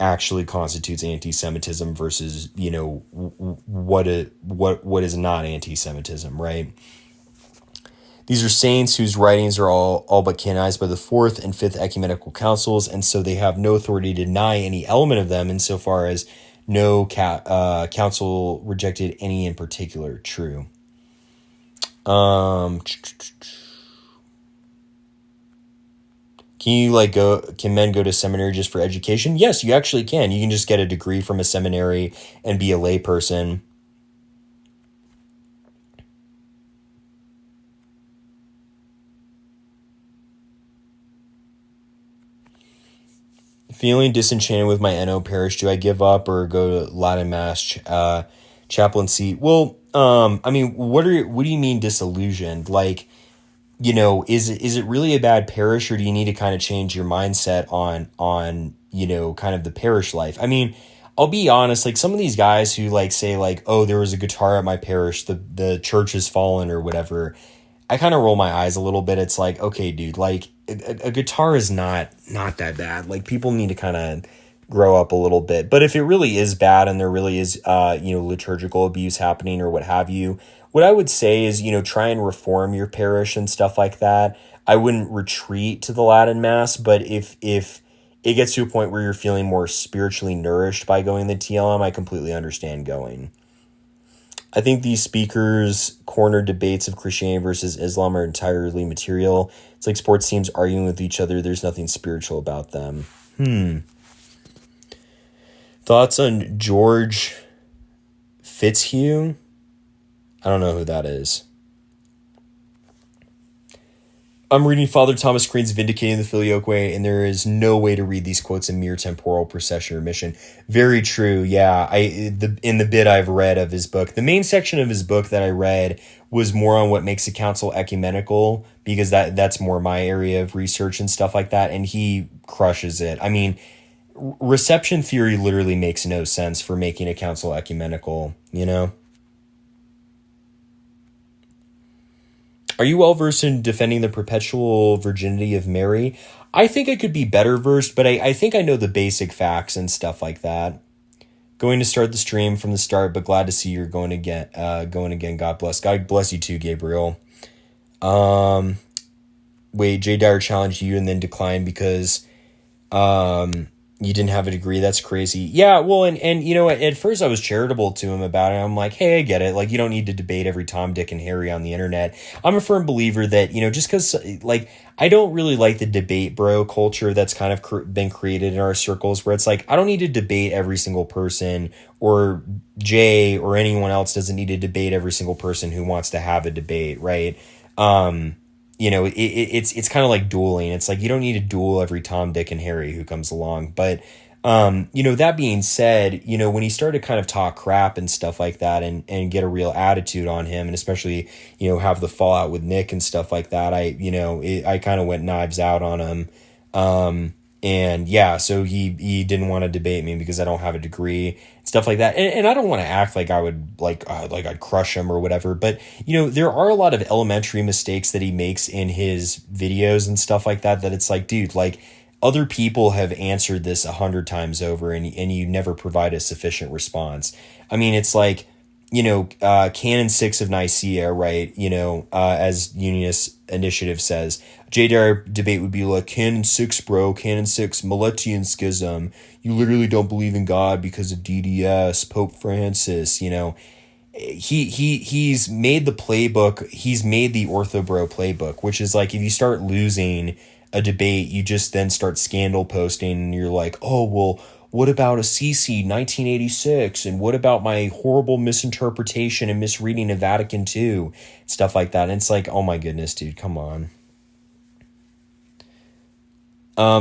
S1: actually constitutes anti-Semitism versus, what is not anti-Semitism, right? These are saints whose writings are all but canonized by the Fourth and Fifth Ecumenical Councils, and so they have no authority to deny any element of them insofar as no council rejected any in particular. True. Can men go to seminary just for education? Yes, you actually can. You can just get a degree from a seminary and be a lay person. Feeling disenchanted with my NO parish, do I give up or go to Latin Mass chaplaincy? Well, I mean, what do you mean disillusioned? Like, you know, is it really a bad parish, or do you need to kind of change your mindset on you know, kind of the parish life? I mean, I'll be honest, like some of these guys who like say like, oh, there was a guitar at my parish, the church has fallen or whatever, I kind of roll my eyes a little bit. It's like, okay, dude, like a guitar is not that bad. Like people need to kind of grow up a little bit. But if it really is bad and there really is, you know, liturgical abuse happening or what have you, what I would say is, you know, try and reform your parish and stuff like that. I wouldn't retreat to the Latin Mass, but if it gets to a point where you're feeling more spiritually nourished by going to the TLM, I completely understand going. I think these speakers' corner debates of Christianity versus Islam are entirely material. It's like sports teams arguing with each other. There's nothing spiritual about them. Thoughts on George Fitzhugh? I don't know who that is. I'm reading Father Thomas Crean's Vindicating the Filioque Way, and there is no way to read these quotes in mere temporal procession or mission. Very true, yeah. In the bit I've read of his book, the main section of his book that I read was more on what makes a council ecumenical, because that's more my area of research and stuff like that, and he crushes it. I mean, reception theory literally makes no sense for making a council ecumenical, you know? Are you well versed in defending the perpetual virginity of Mary? I think I could be better versed, but I think I know the basic facts and stuff like that. Going to start the stream from the start, but glad to see you're going again. God bless. God bless you too, Gabriel. Wait, Jay Dyer challenged you and then declined because you didn't have a degree. That's crazy. Yeah, well, and you know, at first I was charitable to him about it. I'm like, hey, I get it. Like, you don't need to debate every Tom, Dick, and Harry on the internet. I'm a firm believer that, you know, just because, like, I don't really like the debate bro culture that's kind of been created in our circles, where it's like, I don't need to debate every single person, or Jay or anyone else doesn't need to debate every single person who wants to have a debate, right? You know, it's kind of like dueling. It's like, you don't need to duel every Tom, Dick, and Harry who comes along. But, you know, that being said, you know, when he started to kind of talk crap and stuff like that and get a real attitude on him, and especially, you know, have the fallout with Nick and stuff like that, I kind of went knives out on him. And yeah, so he didn't want to debate me because I don't have a degree, stuff like that. And I don't want to act like I would like I'd crush him or whatever. But, you know, there are a lot of elementary mistakes that he makes in his videos and stuff like that, that it's like, dude, like other people have answered this 100 times over and you never provide a sufficient response. I mean, it's like, you know, Canon 6 of Nicaea, right? You know, as Unionist Initiative says, J.D.R. debate would be like, Canon 6, bro, Canon 6, Meletian Schism. You literally don't believe in God because of DDS, Pope Francis, you know. He's made the playbook, he's made the Orthobro playbook, which is like, if you start losing a debate, you just then start scandal posting and you're like, oh, well, what about Assisi 1986? And what about my horrible misinterpretation and misreading of Vatican II? Stuff like that. And it's like, oh my goodness, dude, come on.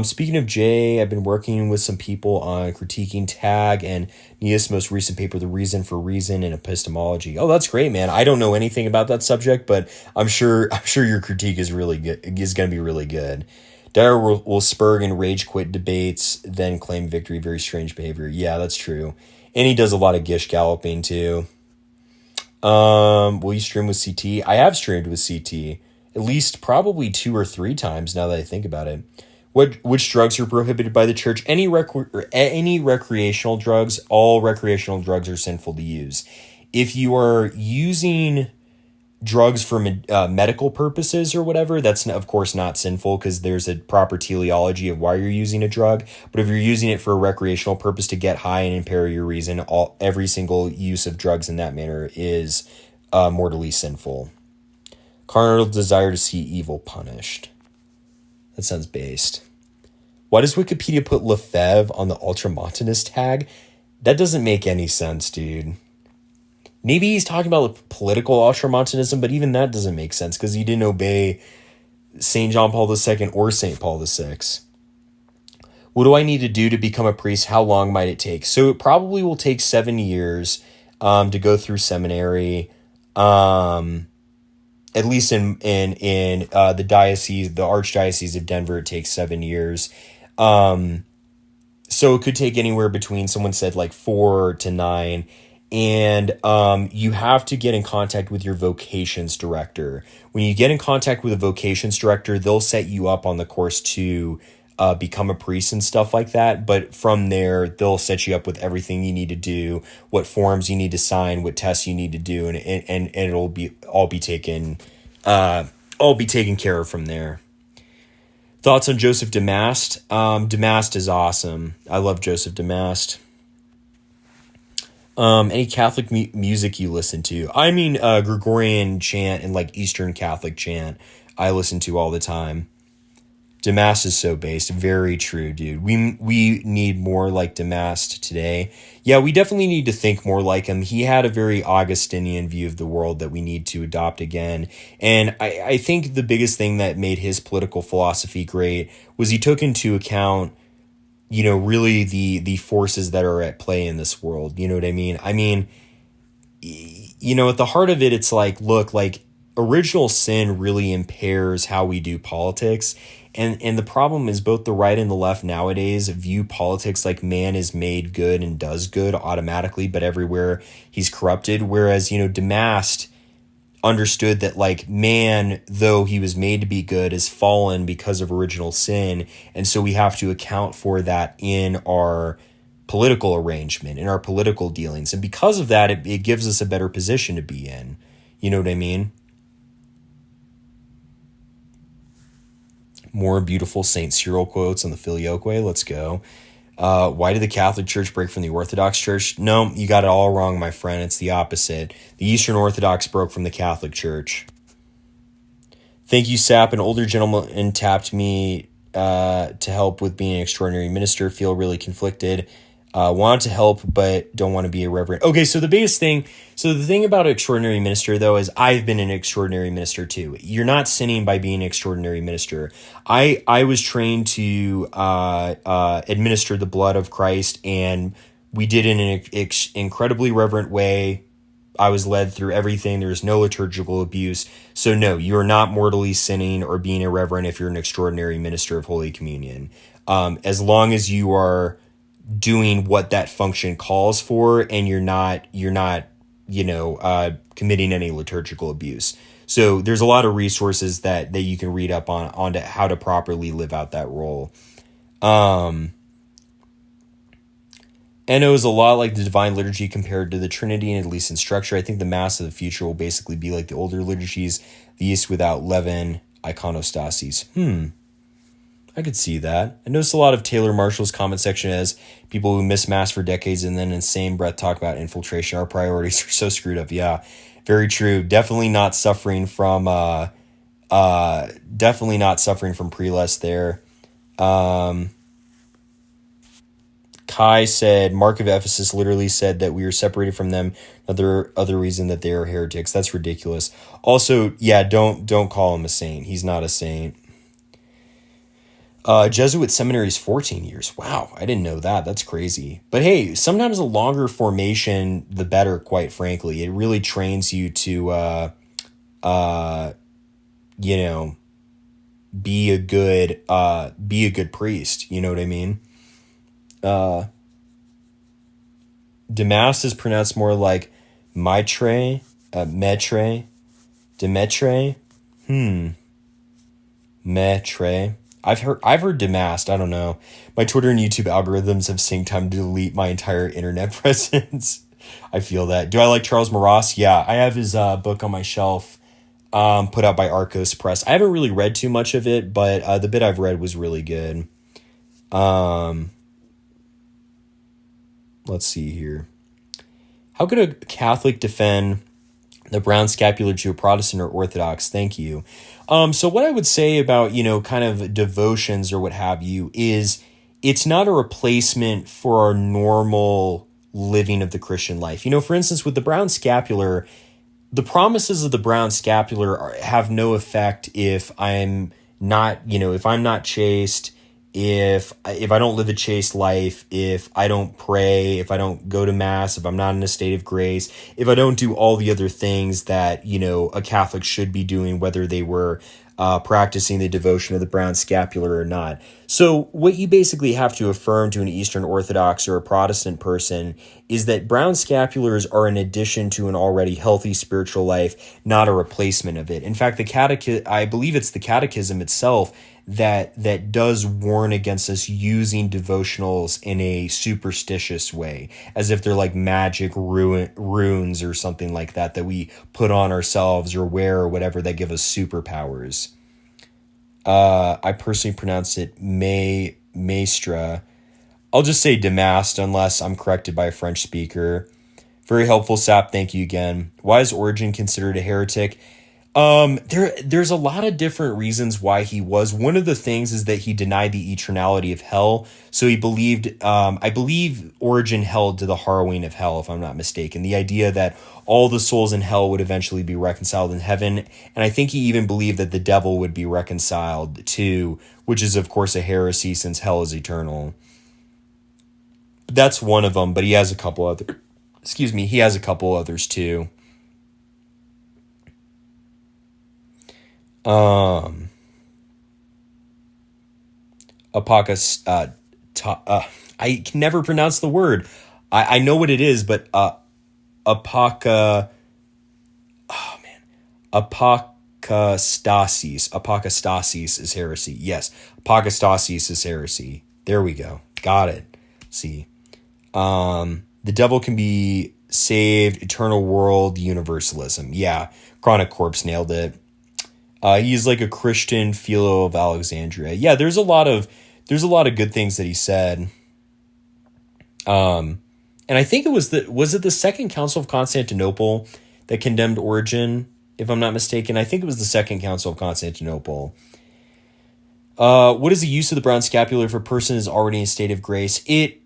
S1: Speaking of Jay, I've been working with some people on critiquing Tag and Nia's most recent paper, The Reason for Reason in Epistemology. Oh, that's great, man. I don't know anything about that subject, but I'm sure your critique is really good. Is going to be really good. Dyer will spur and rage quit debates, then claim victory. Very strange behavior. Yeah, that's true. And he does a lot of gish galloping too. Will you stream with CT? I have streamed with CT at least probably 2 or 3 times now that I think about it. Which drugs are prohibited by the church? Any recreational drugs. All recreational drugs are sinful to use. If you are using drugs for medical purposes or whatever, that's of course not sinful because there's a proper teleology of why you're using a drug. But if you're using it for a recreational purpose to get high and impair your reason, every single use of drugs in that manner is mortally sinful. Carnal desire to see evil punished. That sounds based. Why does Wikipedia put Lefebvre on the Ultramontanist tag? That doesn't make any sense, dude. Maybe he's talking about political ultramontanism, but even that doesn't make sense because he didn't obey St. John Paul II or St. Paul VI. What do I need to do to become a priest? How long might it take? So it probably will take 7 years to go through seminary. At least in the diocese, the Archdiocese of Denver, it takes 7 years. So it could take anywhere between, someone said, like 4 to 9. And you have to get in contact with your vocations director. When you get in contact with a vocations director, they'll set you up on the course to become a priest and stuff like that. But from there, they'll set you up with everything you need to do, what forms you need to sign, what tests you need to do, and it'll be all be taken care of from there. Thoughts on Joseph Damast? Damast is awesome. I love Joseph Damast. Any Catholic music you listen to? I mean, Gregorian chant and like Eastern Catholic chant I listen to all the time. Damast is so based. Very true, dude. We need more like Damast today. Yeah, we definitely need to think more like him. He had a very Augustinian view of the world that we need to adopt again. And I think the biggest thing that made his political philosophy great was he took into account, you know, really the forces that are at play in this world. You know what I mean? I mean, you know, at the heart of it, it's like, look, like original sin really impairs how we do politics. And the problem is both the right and the left nowadays view politics like man is made good and does good automatically, but everywhere he's corrupted. Whereas, you know, Damast understood that like man, though he was made to be good, is fallen because of original sin. And so we have to account for that in our political arrangement, in our political dealings. And because of that, it gives us a better position to be in. You know what I mean? More beautiful St. Cyril quotes on the Filioque. Let's go. Why did the Catholic Church break from the Orthodox Church? No, you got it all wrong, my friend. It's the opposite. The Eastern Orthodox broke from the Catholic Church. Thank you, Sap. An older gentleman tapped me to help with being an extraordinary minister. Feel really conflicted. Want to help, but don't want to be a reverend. Okay, so the biggest thing, so the thing about an extraordinary minister, though, is I've been an extraordinary minister, too. You're not sinning by being an extraordinary minister. I was trained to administer the blood of Christ, and we did it in an incredibly reverent way. I was led through everything. There's no liturgical abuse. So no, you're not mortally sinning or being irreverent if you're an extraordinary minister of Holy Communion. As long as you are doing what that function calls for, and you're not, committing any liturgical abuse. So there's a lot of resources that you can read up onto how to properly live out that role. And it was a lot like the Divine Liturgy compared to the Trinity, and at least in structure. I think the Mass of the future will basically be like the older liturgies, the East without leaven, iconostases. I could see that. I noticed a lot of Taylor Marshall's comment section as people who miss Mass for decades and then in the same breath talk about infiltration. Our priorities are so screwed up. Yeah, very true. Definitely not suffering from prelest there. Kai said Mark of Ephesus literally said that we are separated from them. Other reason that they are heretics. That's ridiculous. Also, yeah, don't call him a saint. He's not a saint. Jesuit seminary is 14 years. Wow, I didn't know that. That's crazy. But hey, sometimes a longer formation, the better, quite frankly. It really trains you to, be a good priest. You know what I mean? Damas is pronounced more like Maitre, Metre, Demetre. Metre. I've heard Damast. I don't know. My Twitter and YouTube algorithms have synced time to delete my entire internet presence. I feel that. Do I like Charles Maurras? Yeah, I have his book on my shelf. put out by Arcos Press. I haven't really read too much of it, but the bit I've read was really good. Let's see here. How could a Catholic defend the brown scapular to a Protestant or Orthodox? Thank you. So what I would say about, kind of devotions or what have you is it's not a replacement for our normal living of the Christian life. For instance, with the brown scapular, the promises of the brown scapular have no effect if I'm not, if I'm not chaste, if I don't live a chaste life, if I don't pray, if I don't go to mass, if I'm not in a state of grace, if I don't do all the other things that, a Catholic should be doing, whether they were practicing the devotion of the brown scapular or not. So what you basically have to affirm to an Eastern Orthodox or a Protestant person is that brown scapulars are an addition to an already healthy spiritual life, not a replacement of it. In fact, I believe it's the Catechism itself that does warn against us using devotionals in a superstitious way, as if they're like magic runes or something like that we put on ourselves or wear or whatever that give us superpowers. I personally pronounce it maestra. I'll just say Damast unless I'm corrected by a French speaker. Very helpful, Sap. Thank you again. Why is Origen considered a heretic? There's a lot of different reasons why he was. One of the things is that he denied the eternality of hell. So he believed, I believe Origen held to the harrowing of hell, if I'm not mistaken. The idea that all the souls in hell would eventually be reconciled in heaven. And I think he even believed that the devil would be reconciled too, which is of course a heresy since hell is eternal. That's one of them, but he has a couple others too. I can never pronounce the word. I know what it is, but apocastasis is heresy. Yes, apocastasis is heresy. There we go. Got it. See, the devil can be saved. Eternal world universalism. Yeah, Chronic Corpse nailed it. He's like a Christian Philo of Alexandria. Yeah, there's a lot of good things that he said. And I think was it the Second Council of Constantinople that condemned Origen, if I'm not mistaken? I think it was the Second Council of Constantinople. What is the use of the brown scapular if a person is already in a state of grace? It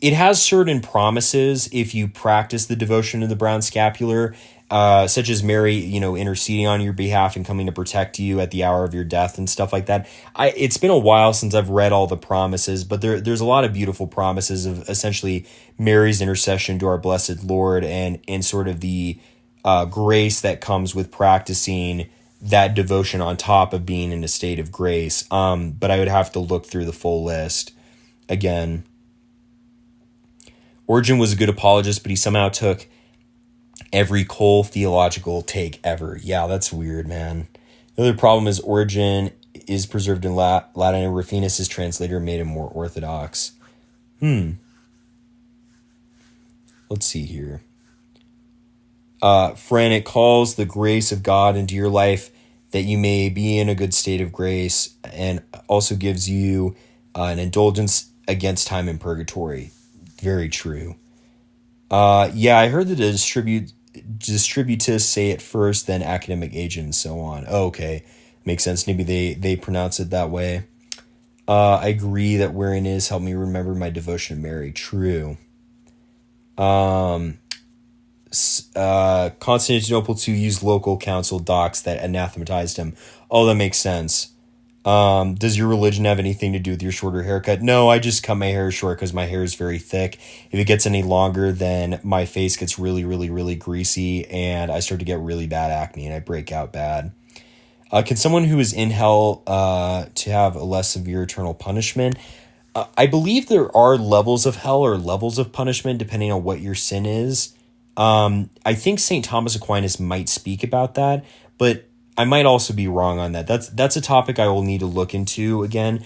S1: has certain promises if you practice the devotion of the brown scapular, such as Mary, interceding on your behalf and coming to protect you at the hour of your death and stuff like that. It's been a while since I've read all the promises, but there's a lot of beautiful promises of essentially Mary's intercession to our blessed Lord and sort of the grace that comes with practicing that devotion on top of being in a state of grace. But I would have to look through the full list again. Origen was a good apologist, but he somehow took every cold theological take ever. Yeah, that's weird, man. The other problem is Origen is preserved in Latin, and Rufinus, his translator, made him more orthodox. Let's see here. Friend, it calls the grace of God into your life that you may be in a good state of grace, and also gives you an indulgence against time in purgatory. Very true. Yeah, I heard that the distributists say it first, then academic agent, and so on. Oh, okay. Makes sense. Maybe they pronounce it that way. I agree that wherein is help me remember my devotion to Mary. True. Constantinople to use local council docs that anathematized him. Oh, that makes sense. Does your religion have anything to do with your shorter haircut? No, I just cut my hair short because my hair is very thick. If it gets any longer, then my face gets really, really, really greasy, and I start to get really bad acne, and I break out bad. Can someone who is in hell to have a less severe eternal punishment? I believe there are levels of hell or levels of punishment depending on what your sin is. I think St. Thomas Aquinas might speak about that, but I might also be wrong on that. That's a topic I will need to look into again.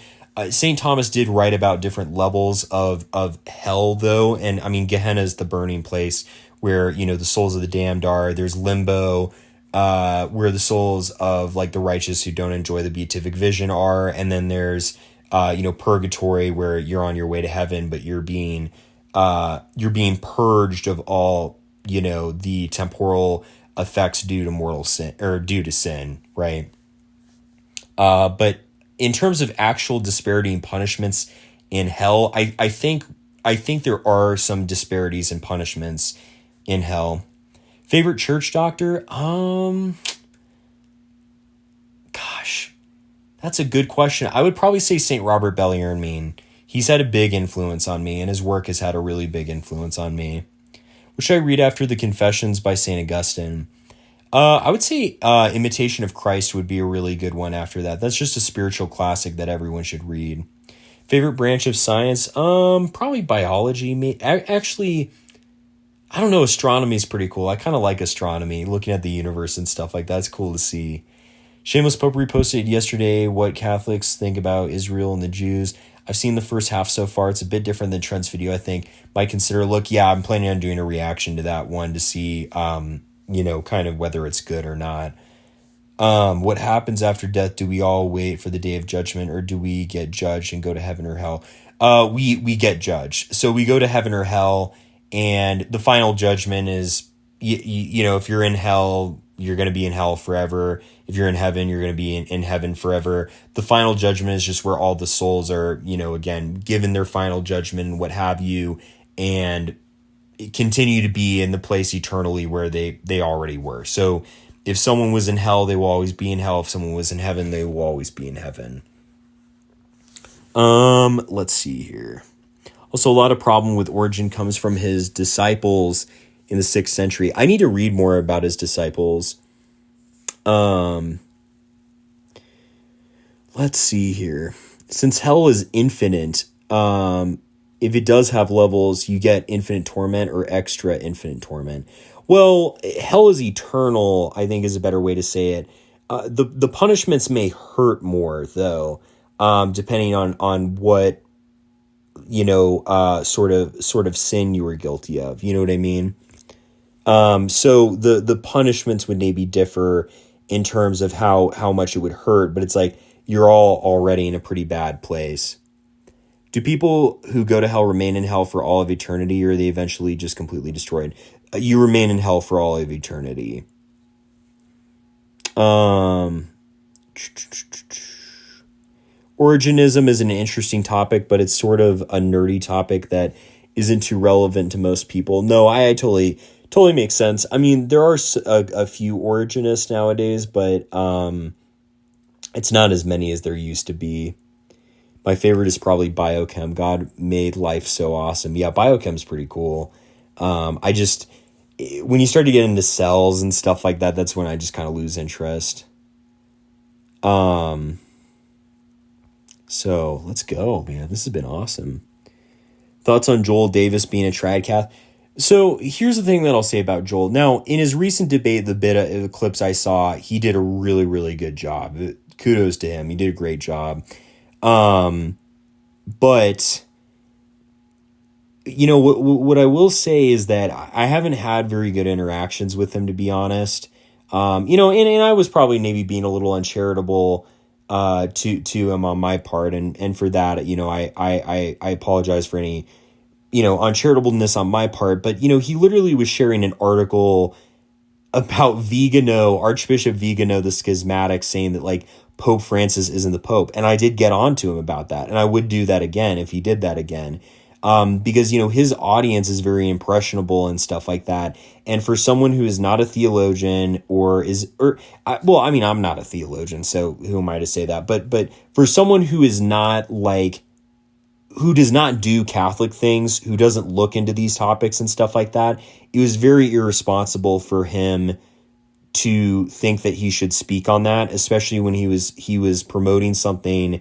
S1: St. Thomas did write about different levels of hell, though. And I mean, Gehenna is the burning place where, the souls of the damned are. There's limbo, where the souls of like the righteous who don't enjoy the beatific vision are, and then there's purgatory, where you're on your way to heaven, but you're being purged of all the temporal effects due to mortal sin, or due to sin, right? But in terms of actual disparity in punishments in hell, I think there are some disparities in punishments in hell. Favorite church doctor? Gosh, that's a good question. I would probably say St. Robert Bellarmine. He's had a big influence on me, and his work has had a really big influence on me. What should I read after the Confessions by St. Augustine? I would say Imitation of Christ would be a really good one after that. That's just a spiritual classic that everyone should read. Favorite branch of science? Probably biology. Actually, I don't know. Astronomy is pretty cool. I kind of like astronomy, looking at the universe and stuff like that. It's cool to see. Shameless Pope reposted yesterday what Catholics think about Israel and the Jews. I've seen the first half so far. It's a bit different than Trent's video. I think might consider a look. Yeah, I'm planning on doing a reaction to that one to see, kind of whether it's good or not. What happens after death? Do we all wait for the day of judgment, or do we get judged and go to heaven or hell? We get judged. So we go to heaven or hell, and the final judgment is, if you're in hell, you're going to be in hell forever. If you're in heaven, you're going to be in heaven forever. The final judgment is just where all the souls are, again, given their final judgment and what have you, and continue to be in the place eternally where they already were. So if someone was in hell, they will always be in hell. If someone was in heaven, they will always be in heaven. Let's see here. Also, a lot of problem with Origen comes from his disciples in the 6th century. I need to read more about his disciples. Let's see here. Since hell is infinite, if it does have levels, you get infinite torment or extra infinite torment. Well, hell is eternal, I think is a better way to say it. The punishments may hurt more, though, depending on what, sort of sin you were guilty of. You know what I mean? So the punishments would maybe differ in terms of how much it would hurt, but it's like you're all already in a pretty bad place. Do people who go to hell remain in hell for all of eternity, or are they eventually just completely destroyed? You remain in hell for all of eternity. Origenism is an interesting topic, but it's sort of a nerdy topic that isn't too relevant to most people. No, I totally makes sense. I mean, there are a few Origenists nowadays, but it's not as many as there used to be. My favorite is probably biochem. God made life so awesome. Yeah, biochem's pretty cool. When you start to get into cells and stuff like that, that's when I just kind of lose interest. So let's go, man. This has been awesome. Thoughts on Joel Davis being a trad Catholic? So here's the thing that I'll say about Joel. Now, in his recent debate, the bit of the clips I saw, he did a really, really good job. Kudos to him. He did a great job. But what I will say is that I haven't had very good interactions with him, to be honest. And I was probably maybe being a little uncharitable to him on my part, and for that, I apologize for any uncharitableness on my part. But he literally was sharing an article about Vigano, Archbishop Vigano the Schismatic, saying that like Pope Francis isn't the Pope, and I did get on to him about that, and I would do that again if he did that again. Because, his audience is very impressionable and stuff like that. And for someone who is not a theologian I'm not a theologian, so who am I to say that? But for someone who is not who does not do Catholic things, who doesn't look into these topics and stuff like that, it was very irresponsible for him to think that he should speak on that, especially when he was promoting something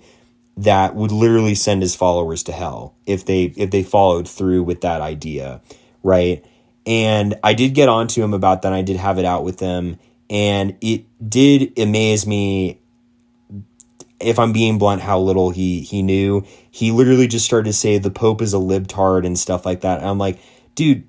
S1: that would literally send his followers to hell if they followed through with that idea, right? And I did get onto him about that. I did have it out with him, and it did amaze me, if I'm being blunt, how little he knew. He literally just started to say the Pope is a libtard and stuff like that. And I'm like, dude,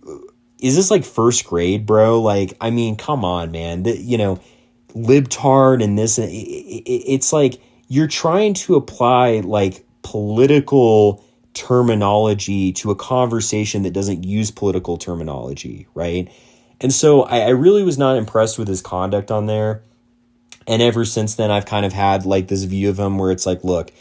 S1: is this like first grade, bro? Like, I mean, come on, man. Libtard and this, it's like you're trying to apply like political terminology to a conversation that doesn't use political terminology, right? And so I really was not impressed with his conduct on there. And ever since then, I've kind of had like this view of him where it's like, look,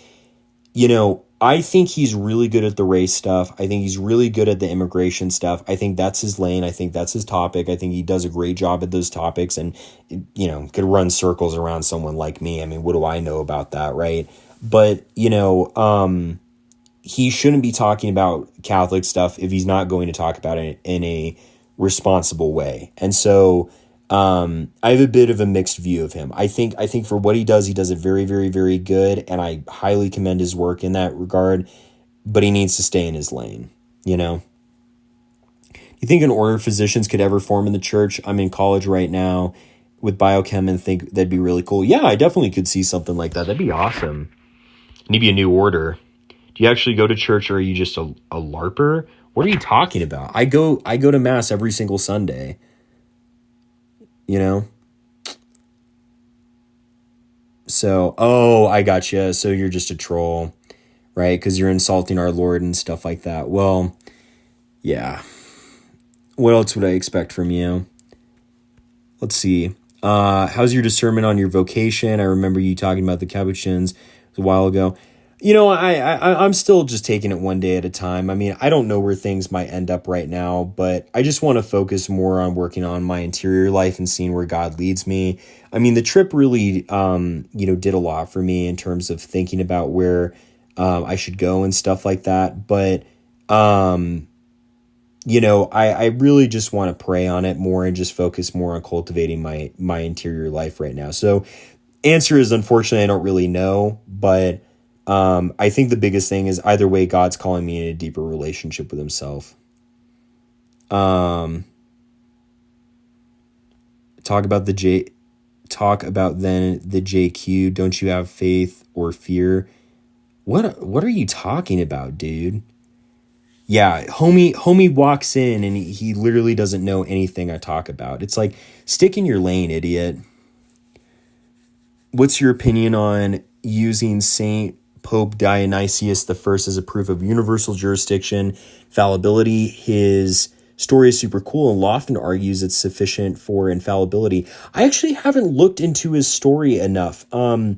S1: I think he's really good at the race stuff. I think he's really good at the immigration stuff. I think that's his lane. I think that's his topic. I think he does a great job at those topics and, could run circles around someone like me. I mean, what do I know about that, right? But, he shouldn't be talking about Catholic stuff if he's not going to talk about it in a responsible way. And so I have a bit of a mixed view of him. I think for what he does it very, very, very good. And I highly commend his work in that regard, but he needs to stay in his lane, You think an order of physicians could ever form in the church? I'm in college right now with biochem and think that'd be really cool. Yeah, I definitely could see something like that. That'd be awesome. Maybe a new order. Do you actually go to church or are you just a LARPer? What are you talking about? I go to mass every single Sunday. So, I gotcha. So you're just a troll, right? Because you're insulting our Lord and stuff like that. Well, yeah. What else would I expect from you? Let's see. How's your discernment on your vocation? I remember you talking about the Capuchins a while ago. I'm still just taking it one day at a time. I mean, I don't know where things might end up right now, but I just want to focus more on working on my interior life and seeing where God leads me. I mean, the trip really, did a lot for me in terms of thinking about where I should go and stuff like that. But, I really just want to pray on it more and just focus more on cultivating my interior life right now. So answer is, unfortunately, I don't really know, but I think the biggest thing is either way, God's calling me in a deeper relationship with himself. Talk about then the JQ. Don't you have faith or fear? What are you talking about, dude? Yeah, homie walks in and he literally doesn't know anything I talk about. It's like, stick in your lane, idiot. What's your opinion on using Saint Pope Dionysius I as a proof of universal jurisdiction, fallibility? His story is super cool, and Lofton argues it's sufficient for infallibility. I actually haven't looked into his story enough. Let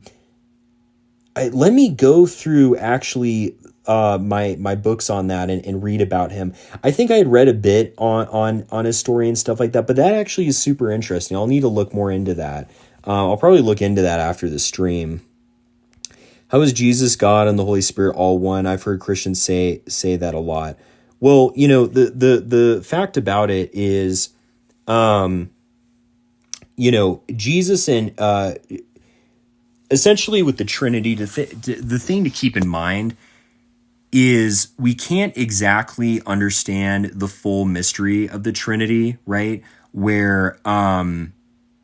S1: me go through actually my books on that and read about him. I think I had read a bit on his story and stuff like that, but that actually is super interesting. I'll need to look more into that. I'll probably look into that after the stream. How is Jesus, God, and the Holy Spirit all one? I've heard Christians say that a lot. Well, the fact about it is, Jesus and essentially with the Trinity, the thing to keep in mind is we can't exactly understand the full mystery of the Trinity, right? Where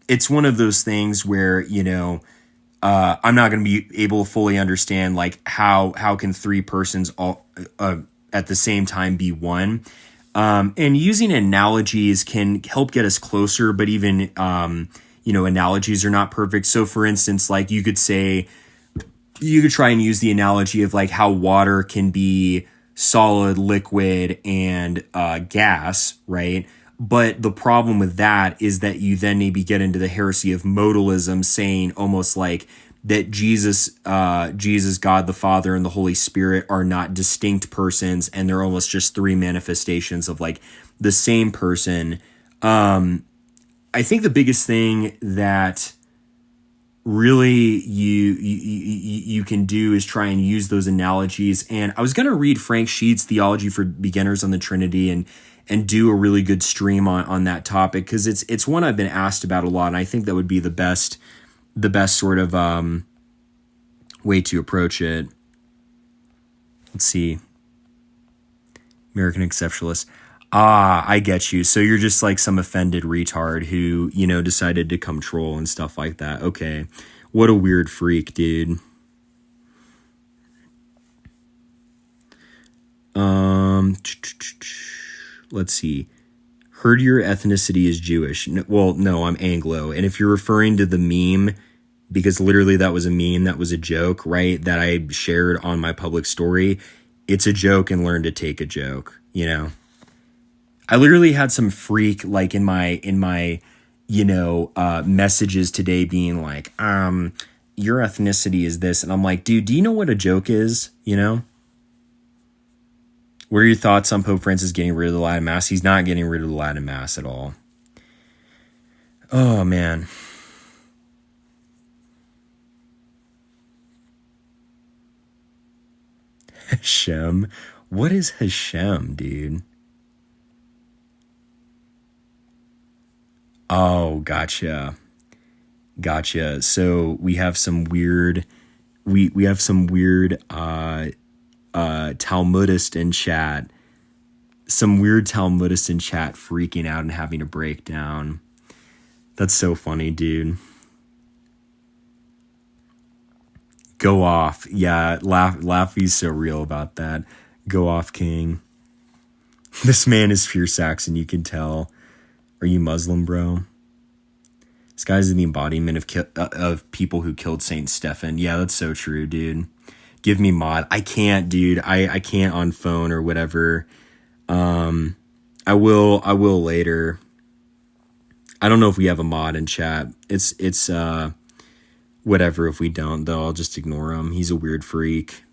S1: it's one of those things where, I'm not going to be able to fully understand like how can three persons all at the same time be one. And using analogies can help get us closer, but even analogies are not perfect. So for instance, like you could try and use the analogy of like how water can be solid, liquid, and gas, right? But the problem with that is that you then maybe get into the heresy of modalism, saying almost like that Jesus, God the Father, and the Holy Spirit are not distinct persons, and they're almost just three manifestations of like the same person. I think the biggest thing that really you can do is try and use those analogies. And I was going to read Frank Sheed's Theology for Beginners on the Trinity and do a really good stream on that topic, because it's one I've been asked about a lot, and I think that would be the best sort of way to approach it. Let's see. American Exceptionalist. I get you. So you're just like some offended retard who, decided to come troll and stuff like that. Okay. What a weird freak, dude. Let's see. Heard your ethnicity is Jewish. No, I'm Anglo. And if you're referring to the meme, because literally that was a meme, that was a joke, right? That I shared on my public story. It's a joke, and learn to take a joke, you know? I literally had some freak like in my messages today being like, your ethnicity is this. And I'm like, dude, do you know what a joke is? You know? What are your thoughts on Pope Francis getting rid of the Latin Mass? He's not getting rid of the Latin Mass at all. Oh, man. Hashem? What is Hashem, dude? Oh, gotcha. So we have some weird Talmudist in chat. Some weird Talmudist in chat freaking out and having a breakdown. That's so funny, dude. Go off. Yeah, Laffy's so real about that. Go off, King. This man is pure Saxon, you can tell. Are you Muslim, bro? This guy's the embodiment of people who killed Saint Stephen. Yeah, that's so true, dude. Give me mod. I can't, dude. I can't on phone or whatever. I will later. I don't know if we have a mod in chat. It's whatever if we don't, though. I'll just ignore him. He's a weird freak.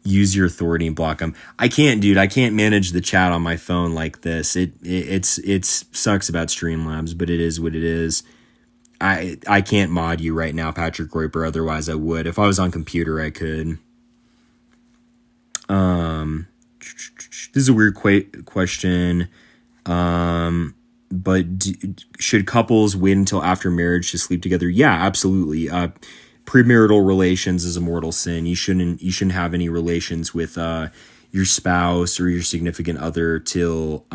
S1: Use your authority and block him. I can't, dude. I can't manage the chat on my phone like this. It sucks about Streamlabs, but it is what it is. I can't mod you right now, Patrick Royper. Otherwise, I would. If I was on computer, I could. This is a weird question. But should couples wait until after marriage to sleep together? Yeah, absolutely. Premarital relations is a mortal sin. You shouldn't have any relations with your spouse or your significant other till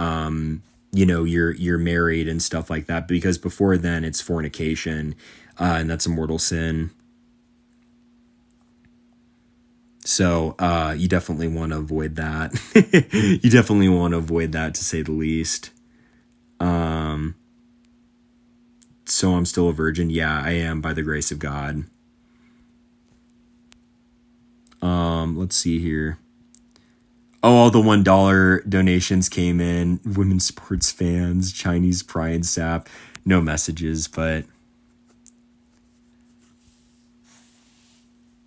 S1: you're married and stuff like that, because before then it's fornication, and that's a mortal sin. So you definitely want to avoid that. You definitely want to avoid that, to say the least. So I'm still a virgin. Yeah, I am, by the grace of God. Let's see here. Oh, all the $1 donations came in. Women's sports fans, Chinese pride sap. No messages, but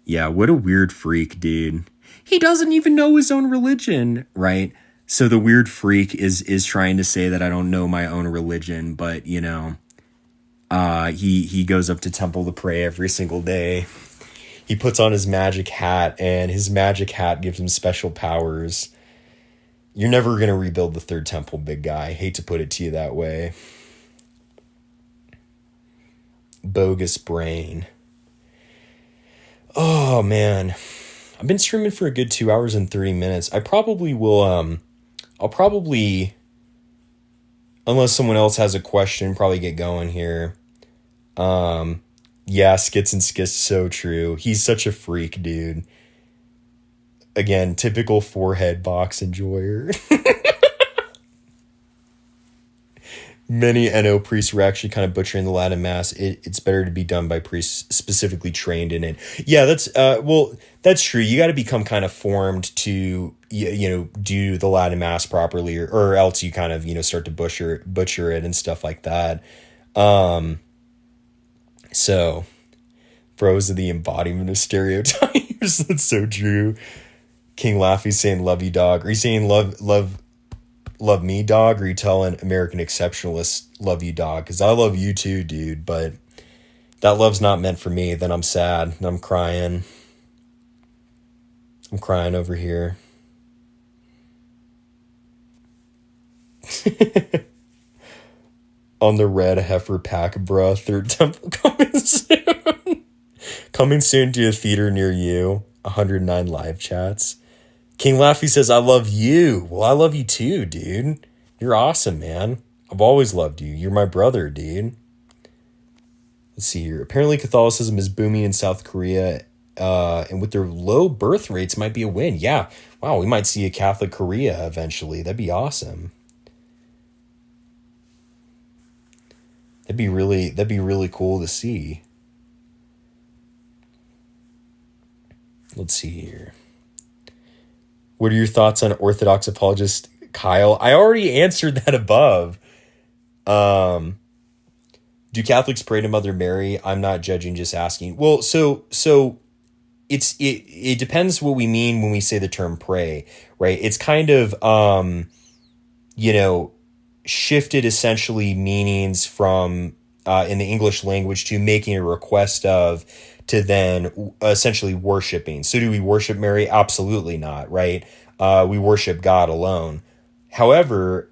S1: yeah, what a weird freak, dude. He doesn't even know his own religion, right? So the weird freak is trying to say that I don't know my own religion, but he goes up to temple to pray every single day. He puts on his magic hat, and his magic hat gives him special powers. You're never going to rebuild the third temple, big guy. Hate to put it to you that way. Bogus brain. Oh, man. I've been streaming for a good 2 hours and 30 minutes. I probably will, I'll probably, unless someone else has a question, probably get going here. Yeah, Skits and Skits, so true. He's such a freak, dude. Again, typical forehead box enjoyer. Many NO priests were actually kind of butchering the Latin Mass. It's better to be done by priests specifically trained in it. Yeah, that's true. You got to become kind of formed to do the Latin Mass properly, or else you kind of start to butcher it and stuff like that. So, bros are the embodiment of stereotypes. That's so true. King Laffy's saying love you, dog. Are you saying love me, dog? Or are you telling American Exceptionalists love you, dog? Because I love you too, dude. But that love's not meant for me. Then I'm sad. I'm crying. I'm crying over here. On the red heifer pack, bruh. Third temple coming soon. Coming soon to a theater near you. 109 live chats. King Laffy says, I love you. Well, I love you too, dude. You're awesome, man. I've always loved you. You're my brother, dude. Let's see here. Apparently Catholicism is booming in South Korea, and with their low birth rates might be a win. Yeah. Wow, we might see a Catholic Korea eventually. That'd be awesome. that'd be really cool to see. Let's see here. What are your thoughts on Orthodox apologist Kyle? I already answered that above. Do Catholics pray to Mother Mary? I'm not judging, just asking. Well, so it depends what we mean when we say the term pray, right? It's kind of shifted essentially meanings from in the English language to making a request of to then essentially worshiping. So do we worship Mary? Absolutely not, right? We worship God alone. However,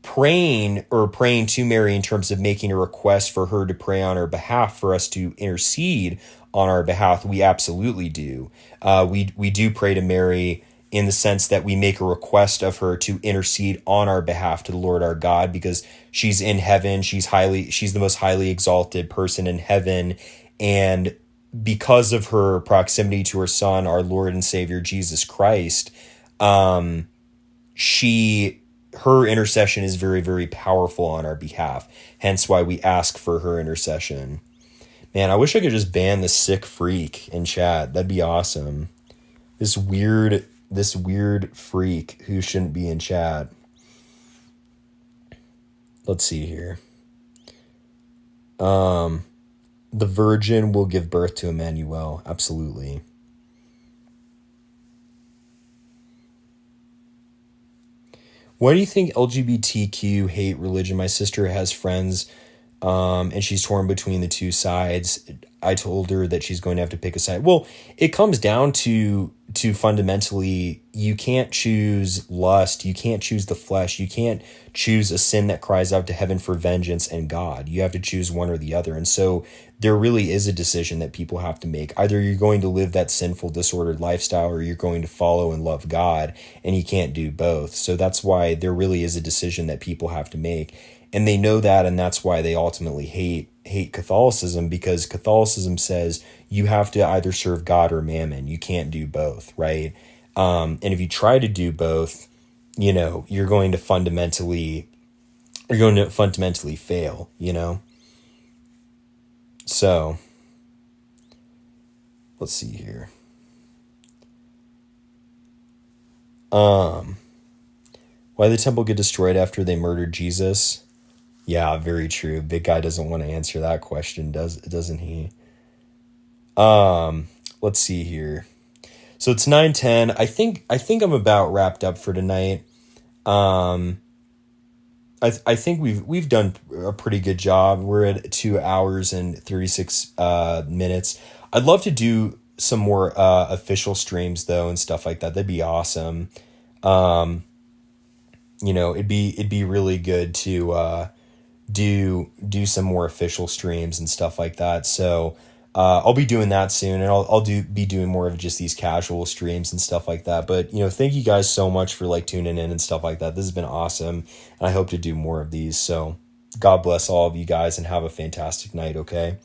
S1: praying to Mary in terms of making a request for her to pray on our behalf, for us to intercede on our behalf, we absolutely do. We do pray to Mary in the sense that we make a request of her to intercede on our behalf to the Lord our God, because she's in heaven. She's the most highly exalted person in heaven. And because of her proximity to her son, our Lord and Savior, Jesus Christ, her intercession is very, very powerful on our behalf. Hence why we ask for her intercession. Man, I wish I could just ban the sick freak in chat. That'd be awesome. This weird freak who shouldn't be in chat. Let's see here. The virgin will give birth to Emmanuel. Absolutely. Why do you think LGBTQ hate religion? My sister has friends, and she's torn between the two sides. I told her that she's going to have to pick a side. Well, it comes down to fundamentally, you can't choose lust. You can't choose the flesh. You can't choose a sin that cries out to heaven for vengeance and God. You have to choose one or the other. And so there really is a decision that people have to make. Either you're going to live that sinful, disordered lifestyle, or you're going to follow and love God, and you can't do both. So that's why there really is a decision that people have to make. And they know that, and that's why they ultimately hate Catholicism, because Catholicism says you have to either serve God or mammon. You can't do both, right? And if you try to do both, you're going to fundamentally fail, So let's see here. Why did the temple get destroyed after they murdered Jesus? Yeah, very true. Big guy doesn't want to answer that question, doesn't he? Let's see here. So it's 9:10. I think I'm about wrapped up for tonight. I think we've done a pretty good job. We're at 2 hours and 36 minutes. I'd love to do some more official streams though and stuff like that. That'd be awesome. It'd be really good to do some more official streams and stuff like that. So I'll be doing that soon, and I'll be doing more of just these casual streams and stuff like that. But thank you guys so much for tuning in and stuff like that. This has been awesome, and I hope to do more of these. So God bless all of you guys, and have a fantastic night. Okay.